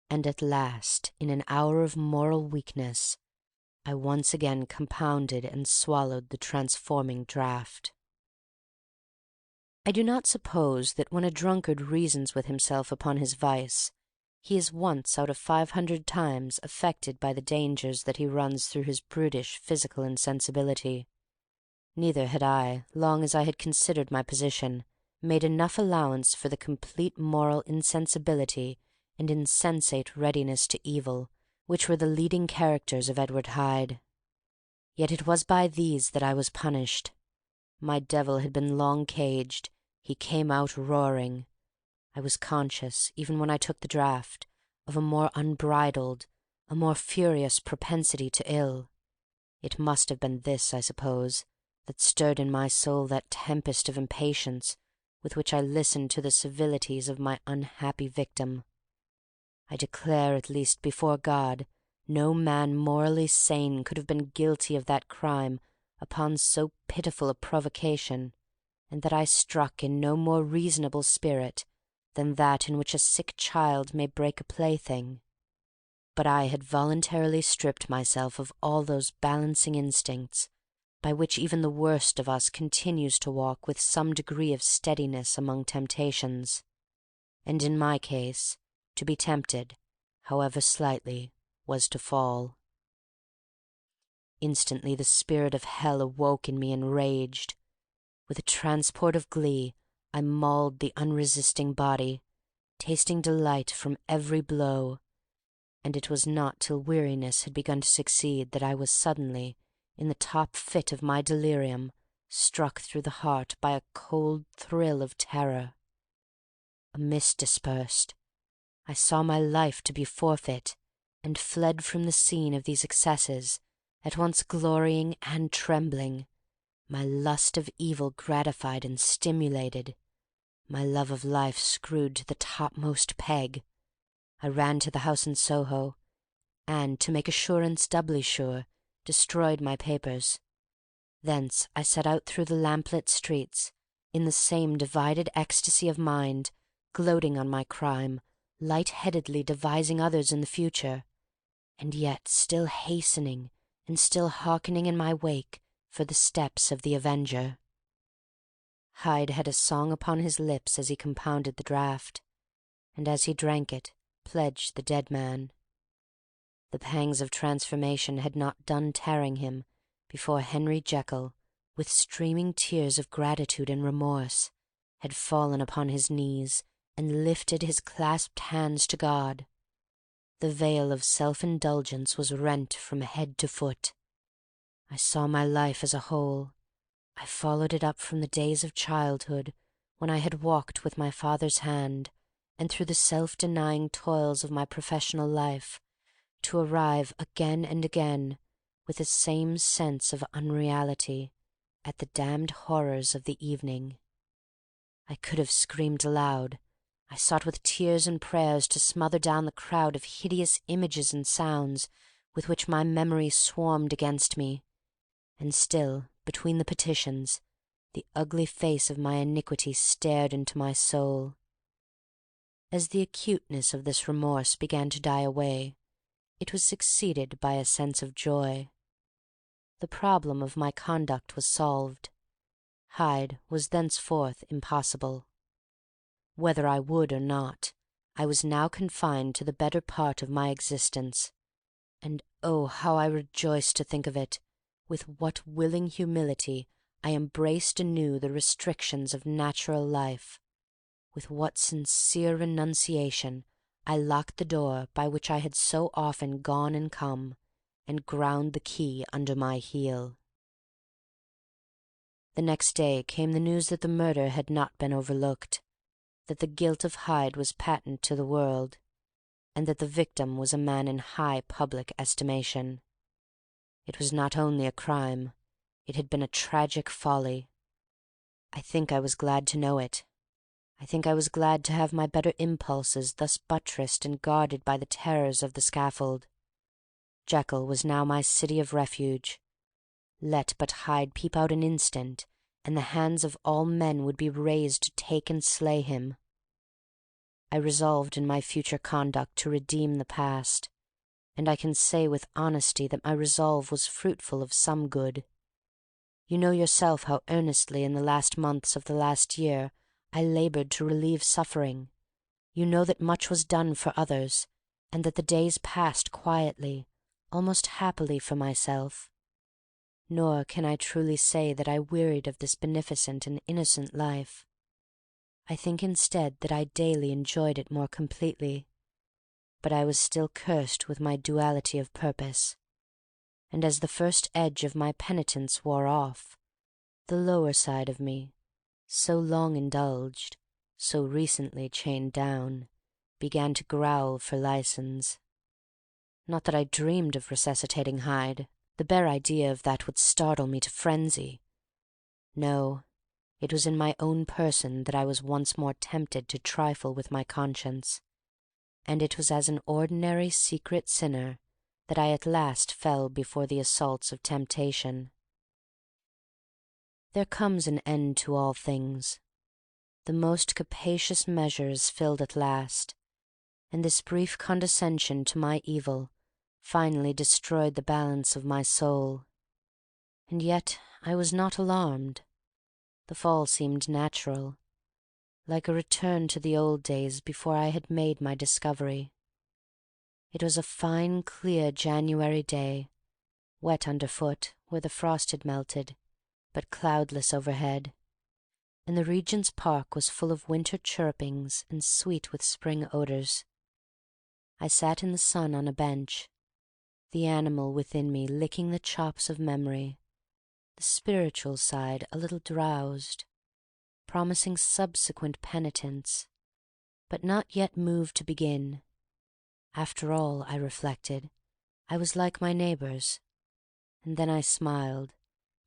And at last, in an hour of moral weakness, I once again compounded and swallowed the transforming draught. I do not suppose that when a drunkard reasons with himself upon his vice, he is once out of 500 times affected by the dangers that he runs through his brutish physical insensibility. Neither had I, long as I had considered my position, made enough allowance for the complete moral insensibility and insensate readiness to evil which were the leading characters of Edward Hyde. Yet it was by these that I was punished. My devil had been long caged. He came out roaring. I was conscious, even when I took the draught, of a more unbridled, a more furious propensity to ill. It must have been this, I suppose, that stirred in my soul that tempest of impatience with which I listened to the civilities of my unhappy victim. I declare, at least before God, no man morally sane could have been guilty of that crime upon so pitiful a provocation, and that I struck in no more reasonable spirit than that in which a sick child may break a plaything. But I had voluntarily stripped myself of all those balancing instincts by which even the worst of us continues to walk with some degree of steadiness among temptations, and in my case, to be tempted, however slightly, was to fall. Instantly the spirit of hell awoke in me and raged. With a transport of glee I mauled the unresisting body, tasting delight from every blow, and it was not till weariness had begun to succeed that I was suddenly, in the top fit of my delirium, struck through the heart by a cold thrill of terror. A mist dispersed. I saw my life to be forfeit, and fled from the scene of these excesses, at once glorying and trembling, my lust of evil gratified and stimulated, my love of life screwed to the topmost peg. I ran to the house in Soho, and, to make assurance doubly sure, destroyed my papers. Thence I set out through the lamplit streets, in the same divided ecstasy of mind, gloating on my crime, light-headedly devising others in the future, and yet still hastening and still hearkening in my wake for the steps of the avenger. Hyde had a song upon his lips as he compounded the draught, and as he drank it pledged the dead man. The pangs of transformation had not done tearing him before Henry Jekyll, with streaming tears of gratitude and remorse, had fallen upon his knees and lifted his clasped hands to God. The veil of self-indulgence was rent from head to foot. I saw my life as a whole. I followed it up from the days of childhood, when I had walked with my father's hand, and through the self-denying toils of my professional life, to arrive again and again, with the same sense of unreality, at the damned horrors of the evening. I could have screamed aloud. I sought with tears and prayers to smother down the crowd of hideous images and sounds with which my memory swarmed against me, and still, between the petitions, the ugly face of my iniquity stared into my soul. As the acuteness of this remorse began to die away, it was succeeded by a sense of joy. The problem of my conduct was solved. Hyde was thenceforth impossible. Whether I would or not, I was now confined to the better part of my existence, and oh, how I rejoiced to think of it! With what willing humility I embraced anew the restrictions of natural life! With what sincere renunciation I locked the door by which I had so often gone and come, and ground the key under my heel! The next day came the news that the murder had not been overlooked, that the guilt of Hyde was patent to the world, and that the victim was a man in high public estimation. It was not only a crime, it had been a tragic folly. I think I was glad to know it. I think I was glad to have my better impulses thus buttressed and guarded by the terrors of the scaffold. Jekyll was now my city of refuge. Let but Hyde peep out an instant, and the hands of all men would be raised to take and slay him. I resolved in my future conduct to redeem the past, and I can say with honesty that my resolve was fruitful of some good. You know yourself how earnestly in the last months of the last year I labored to relieve suffering. You know that much was done for others, and that the days passed quietly, almost happily for myself. Nor can I truly say that I wearied of this beneficent and innocent life. I think instead that I daily enjoyed it more completely. But I was still cursed with my duality of purpose, and as the first edge of my penitence wore off, the lower side of me, so long indulged, so recently chained down, began to growl for license. Not that I dreamed of resuscitating Hyde. The bare idea of that would startle me to frenzy. No, it was in my own person that I was once more tempted to trifle with my conscience, and it was as an ordinary secret sinner that I at last fell before the assaults of temptation. There comes an end to all things. The most capacious measure is filled at last, and this brief condescension to my evil finally destroyed the balance of my soul. And yet I was not alarmed. The fall seemed natural, like a return to the old days before I had made my discovery. It was a fine, clear January day, wet underfoot where the frost had melted, but cloudless overhead, and the Regent's Park was full of winter chirrupings and sweet with spring odors. I sat in the sun on a bench, the animal within me licking the chops of memory, the spiritual side a little drowsed, promising subsequent penitence, but not yet moved to begin. After all, I reflected, I was like my neighbors. And then I smiled,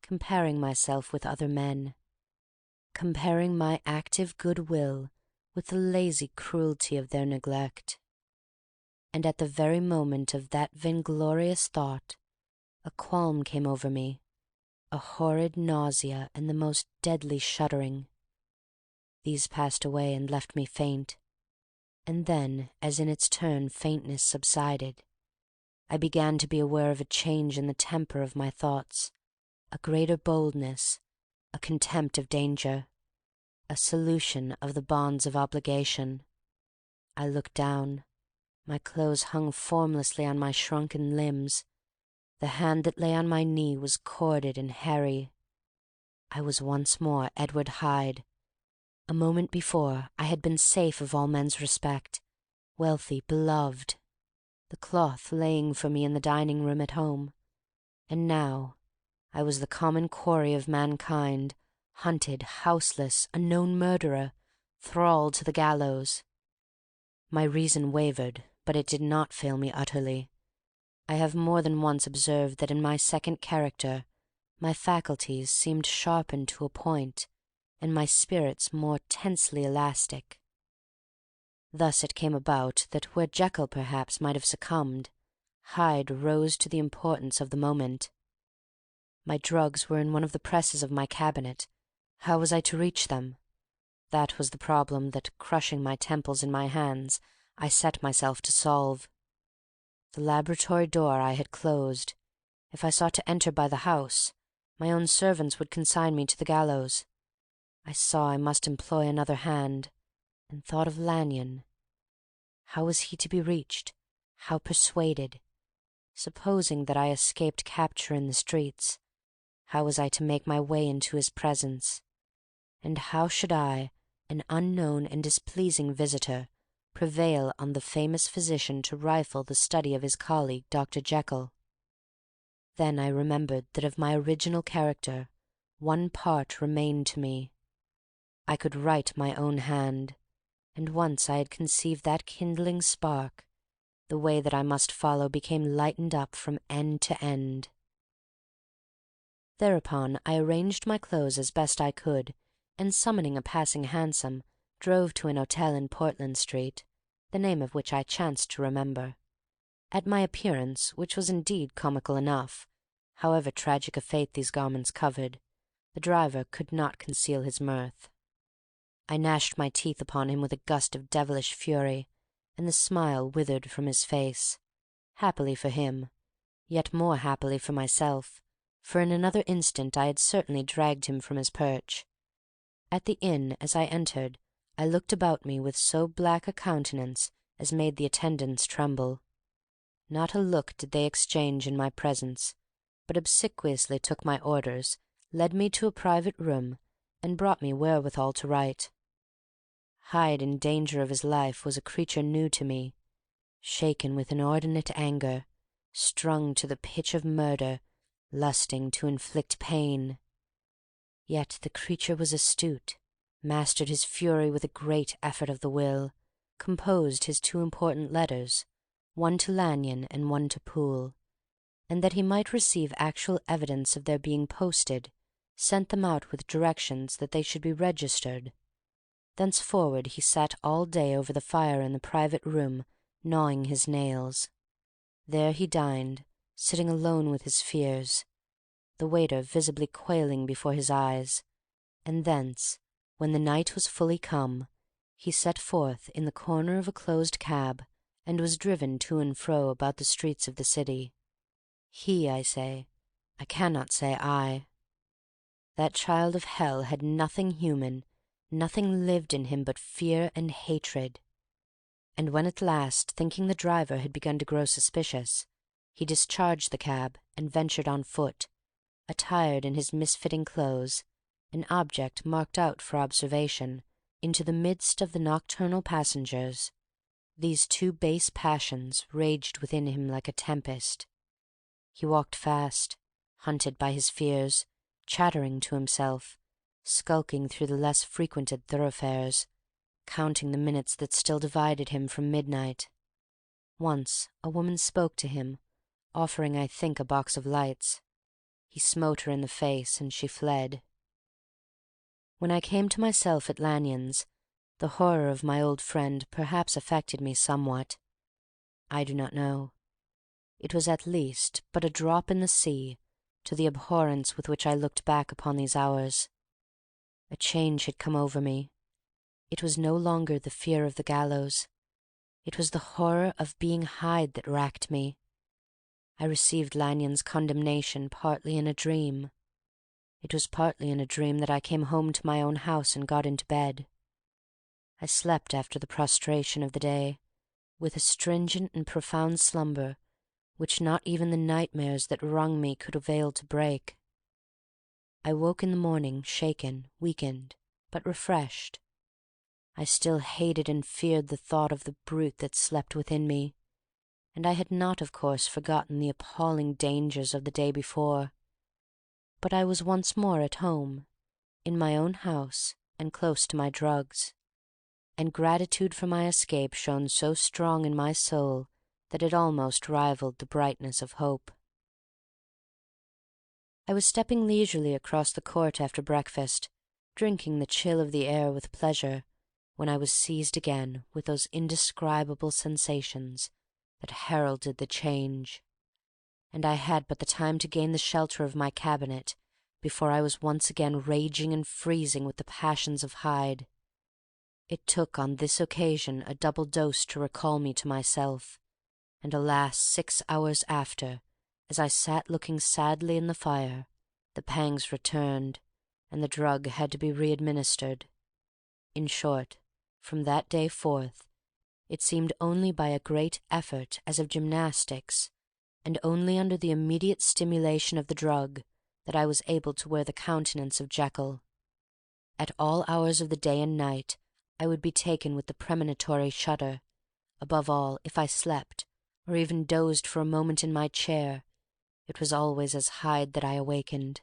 comparing myself with other men, comparing my active good will with the lazy cruelty of their neglect. And at the very moment of that vainglorious thought, a qualm came over me, a horrid nausea and the most deadly shuddering. These passed away and left me faint, and then, as in its turn faintness subsided, I began to be aware of a change in the temper of my thoughts, a greater boldness, a contempt of danger, a solution of the bonds of obligation. I looked down. My clothes hung formlessly on my shrunken limbs. The hand that lay on my knee was corded and hairy. I was once more Edward Hyde. A moment before I had been safe of all men's respect, wealthy, beloved, the cloth laying for me in the dining-room at home. And now I was the common quarry of mankind, hunted, houseless, a known murderer, thrall to the gallows. My reason wavered, but it did not fail me utterly. I have more than once observed that in my second character my faculties seemed sharpened to a point, and my spirits more tensely elastic. Thus it came about that where Jekyll perhaps might have succumbed, Hyde rose to the importance of the moment. My drugs were in one of the presses of my cabinet. How was I to reach them? That was the problem that, crushing my temples in my hands, I set myself to solve. The laboratory door I had closed. If I sought to enter by the house, my own servants would consign me to the gallows. I saw I must employ another hand, and thought of Lanyon. How was he to be reached? How persuaded? Supposing that I escaped capture in the streets, how was I to make my way into his presence? And how should I, an unknown and displeasing visitor, prevail on the famous physician to rifle the study of his colleague Dr. Jekyll? Then I remembered that of my original character one part remained to me. I could write my own hand, and once I had conceived that kindling spark, the way that I must follow became lightened up from end to end. Thereupon I arranged my clothes as best I could, and summoning a passing hansom, drove to an hotel in Portland Street, the name of which I chanced to remember. At my appearance, which was indeed comical enough, however tragic a fate these garments covered, the driver could not conceal his mirth. I gnashed my teeth upon him with a gust of devilish fury, and the smile withered from his face. Happily for him, yet more happily for myself, for in another instant I had certainly dragged him from his perch. At the inn, as I entered, I looked about me with so black a countenance as made the attendants tremble. Not a look did they exchange in my presence, but obsequiously took my orders, led me to a private room, and brought me wherewithal to write. Hyde in danger of his life was a creature new to me, shaken with inordinate anger, strung to the pitch of murder, lusting to inflict pain. Yet the creature was astute, mastered his fury with a great effort of the will, composed his 2 important letters, one to Lanyon and one to Poole, and that he might receive actual evidence of their being posted, sent them out with directions that they should be registered. Thenceforward he sat all day over the fire in the private room, gnawing his nails. There he dined, sitting alone with his fears, the waiter visibly quailing before his eyes, and thence, when the night was fully come, he set forth in the corner of a closed cab, and was driven to and fro about the streets of the city. He, I say, I cannot say I. That child of hell had nothing human, nothing lived in him but fear and hatred. And when at last, thinking the driver had begun to grow suspicious, he discharged the cab and ventured on foot, attired in his misfitting clothes, an object marked out for observation, into the midst of the nocturnal passengers, these 2 base passions raged within him like a tempest. He walked fast, hunted by his fears, chattering to himself, skulking through the less frequented thoroughfares, counting the minutes that still divided him from midnight. Once a woman spoke to him, offering, I think, a box of lights. He smote her in the face, and she fled. When I came to myself at Lanyon's, the horror of my old friend perhaps affected me somewhat. I do not know. It was at least but a drop in the sea to the abhorrence with which I looked back upon these hours. A change had come over me. It was no longer the fear of the gallows. It was the horror of being Hyde that racked me. I received Lanyon's condemnation partly in a dream. It was partly in a dream that I came home to my own house and got into bed. I slept after the prostration of the day, with a stringent and profound slumber which not even the nightmares that wrung me could avail to break. I woke in the morning shaken, weakened, but refreshed. I still hated and feared the thought of the brute that slept within me, and I had not, of course, forgotten the appalling dangers of the day before. But I was once more at home, in my own house and close to my drugs, and gratitude for my escape shone so strong in my soul that it almost rivaled the brightness of hope. I was stepping leisurely across the court after breakfast, drinking the chill of the air with pleasure, when I was seized again with those indescribable sensations that heralded the change, and I had but the time to gain the shelter of my cabinet before I was once again raging and freezing with the passions of Hyde. It took on this occasion a double dose to recall me to myself, and alas, 6 hours after, as I sat looking sadly in the fire, the pangs returned, and the drug had to be re-administered. In short, from that day forth, it seemed only by a great effort as of gymnastics, and only under the immediate stimulation of the drug, that I was able to wear the countenance of Jekyll. At all hours of the day and night I would be taken with the premonitory shudder. Above all, if I slept, or even dozed for a moment in my chair, it was always as Hyde that I awakened.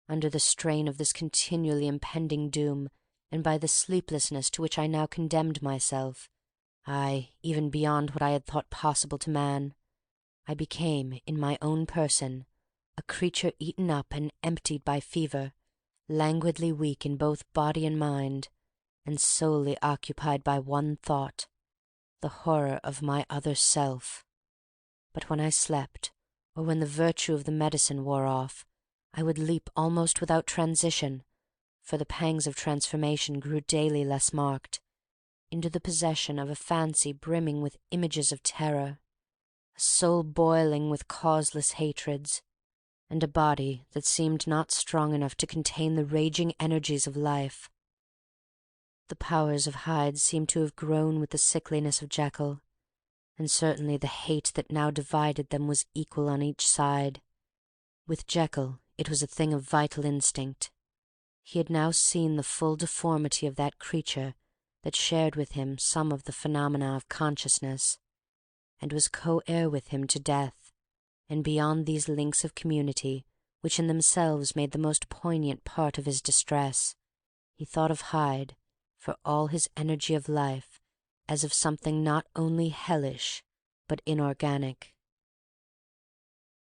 Under the strain of this continually impending doom, and by the sleeplessness to which I now condemned myself, aye, even beyond what I had thought possible to man, I became, in my own person, a creature eaten up and emptied by fever, languidly weak in both body and mind, and solely occupied by one thought, the horror of my other self. But when I slept, or when the virtue of the medicine wore off, I would leap almost without transition, for the pangs of transformation grew daily less marked, into the possession of a fancy brimming with images of terror, a soul boiling with causeless hatreds, and a body that seemed not strong enough to contain the raging energies of life. The powers of Hyde seemed to have grown with the sickliness of Jekyll, and certainly the hate that now divided them was equal on each side. With Jekyll it was a thing of vital instinct. He had now seen the full deformity of that creature that shared with him some of the phenomena of consciousness, and was co-heir with him to death, and beyond these links of community, which in themselves made the most poignant part of his distress, he thought of Hyde, for all his energy of life, as of something not only hellish but inorganic.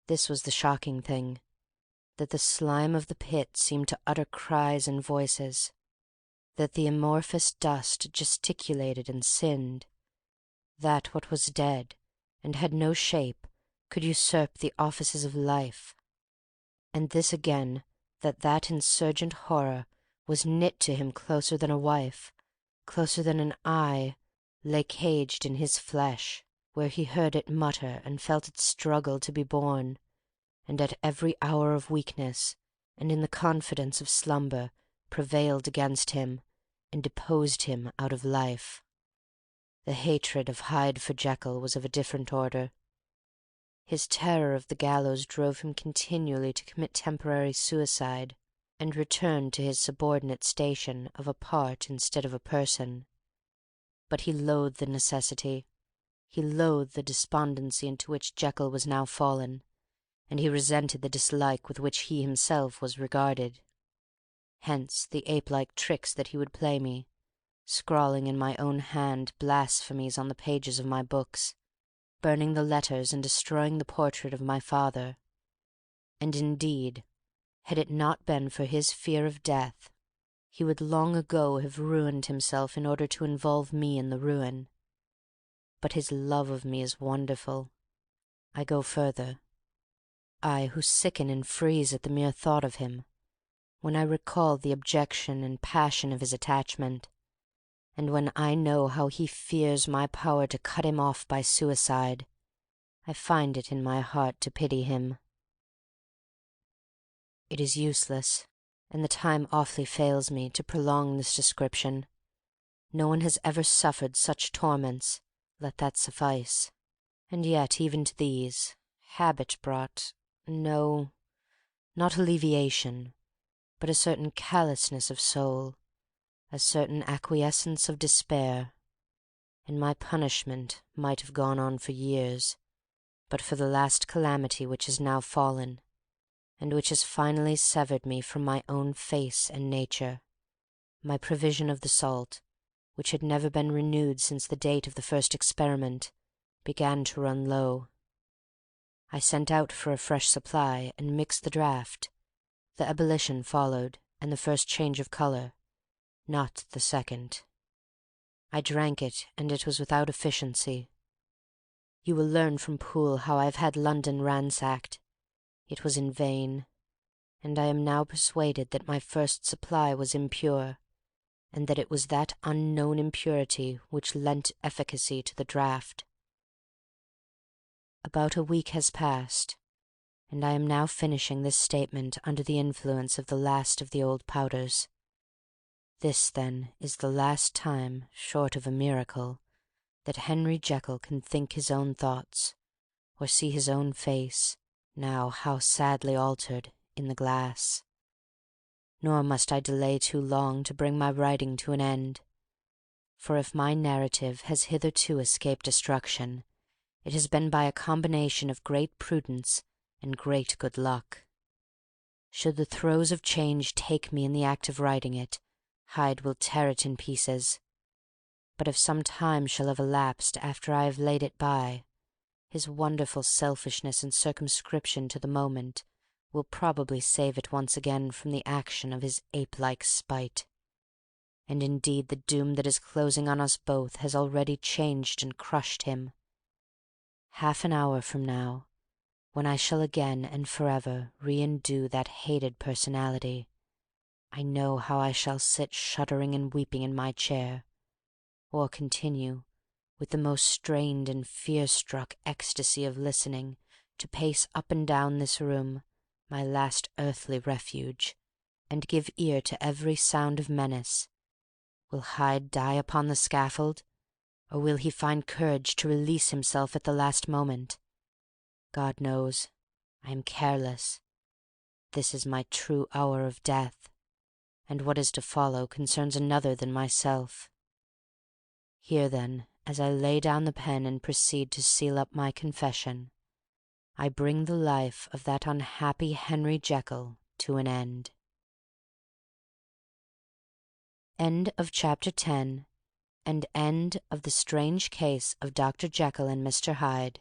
This was the shocking thing, that the slime of the pit seemed to utter cries and voices, that the amorphous dust gesticulated and sinned, that what was dead and had no shape could usurp the offices of life, and this again, that that insurgent horror was knit to him closer than a wife, closer than an eye, lay caged in his flesh, where he heard it mutter and felt it struggle to be born, and at every hour of weakness and in the confidence of slumber prevailed against him and deposed him out of life. The hatred of Hyde for Jekyll was of a different order. His terror of the gallows drove him continually to commit temporary suicide, and return to his subordinate station of a part instead of a person. But he loathed the necessity, he loathed the despondency into which Jekyll was now fallen, and he resented the dislike with which he himself was regarded. Hence the ape-like tricks that he would play me, scrawling in my own hand blasphemies on the pages of my books, burning the letters and destroying the portrait of my father. And indeed, had it not been for his fear of death, he would long ago have ruined himself in order to involve me in the ruin. But his love of me is wonderful. I go further. I, who sicken and freeze at the mere thought of him, when I recall the abjection and passion of his attachment, and when I know how he fears my power to cut him off by suicide, I find it in my heart to pity him. It is useless, and the time awfully fails me, to prolong this description. No one has ever suffered such torments, let that suffice. And yet even to these, habit brought, no, not alleviation, but a certain callousness of soul, a certain acquiescence of despair, and my punishment might have gone on for years, but for the last calamity which has now fallen, and which has finally severed me from my own face and nature, my provision of the salt, which had never been renewed since the date of the first experiment, began to run low. I sent out for a fresh supply, and mixed the draught. The ebullition followed, and the first change of colour, not the second. I drank it, and it was without efficiency. You will learn from Poole how I have had London ransacked. It was in vain, and I am now persuaded that my first supply was impure, and that it was that unknown impurity which lent efficacy to the draught. About a week has passed, and I am now finishing this statement under the influence of the last of the old powders. This, then, is the last time, short of a miracle, that Henry Jekyll can think his own thoughts, or see his own face, now how sadly altered, in the glass. Nor must I delay too long to bring my writing to an end, for if my narrative has hitherto escaped destruction, it has been by a combination of great prudence and great good luck. Should the throes of change take me in the act of writing it, Hyde will tear it in pieces. But if some time shall have elapsed after I have laid it by, his wonderful selfishness and circumscription to the moment will probably save it once again from the action of his ape-like spite. And indeed the doom that is closing on us both has already changed and crushed him. Half an hour from now, when I shall again and forever re-endue that hated personality, I know how I shall sit shuddering and weeping in my chair, or continue, with the most strained and fear-struck ecstasy of listening, to pace up and down this room, my last earthly refuge, and give ear to every sound of menace. Will Hyde die upon the scaffold, or will he find courage to release himself at the last moment? God knows, I am careless. This is my true hour of death, and what is to follow concerns another than myself. Here, then, as I lay down the pen and proceed to seal up my confession, I bring the life of that unhappy Henry Jekyll to an end. End of Chapter 10, and end of the strange case of Dr. Jekyll and Mr. Hyde.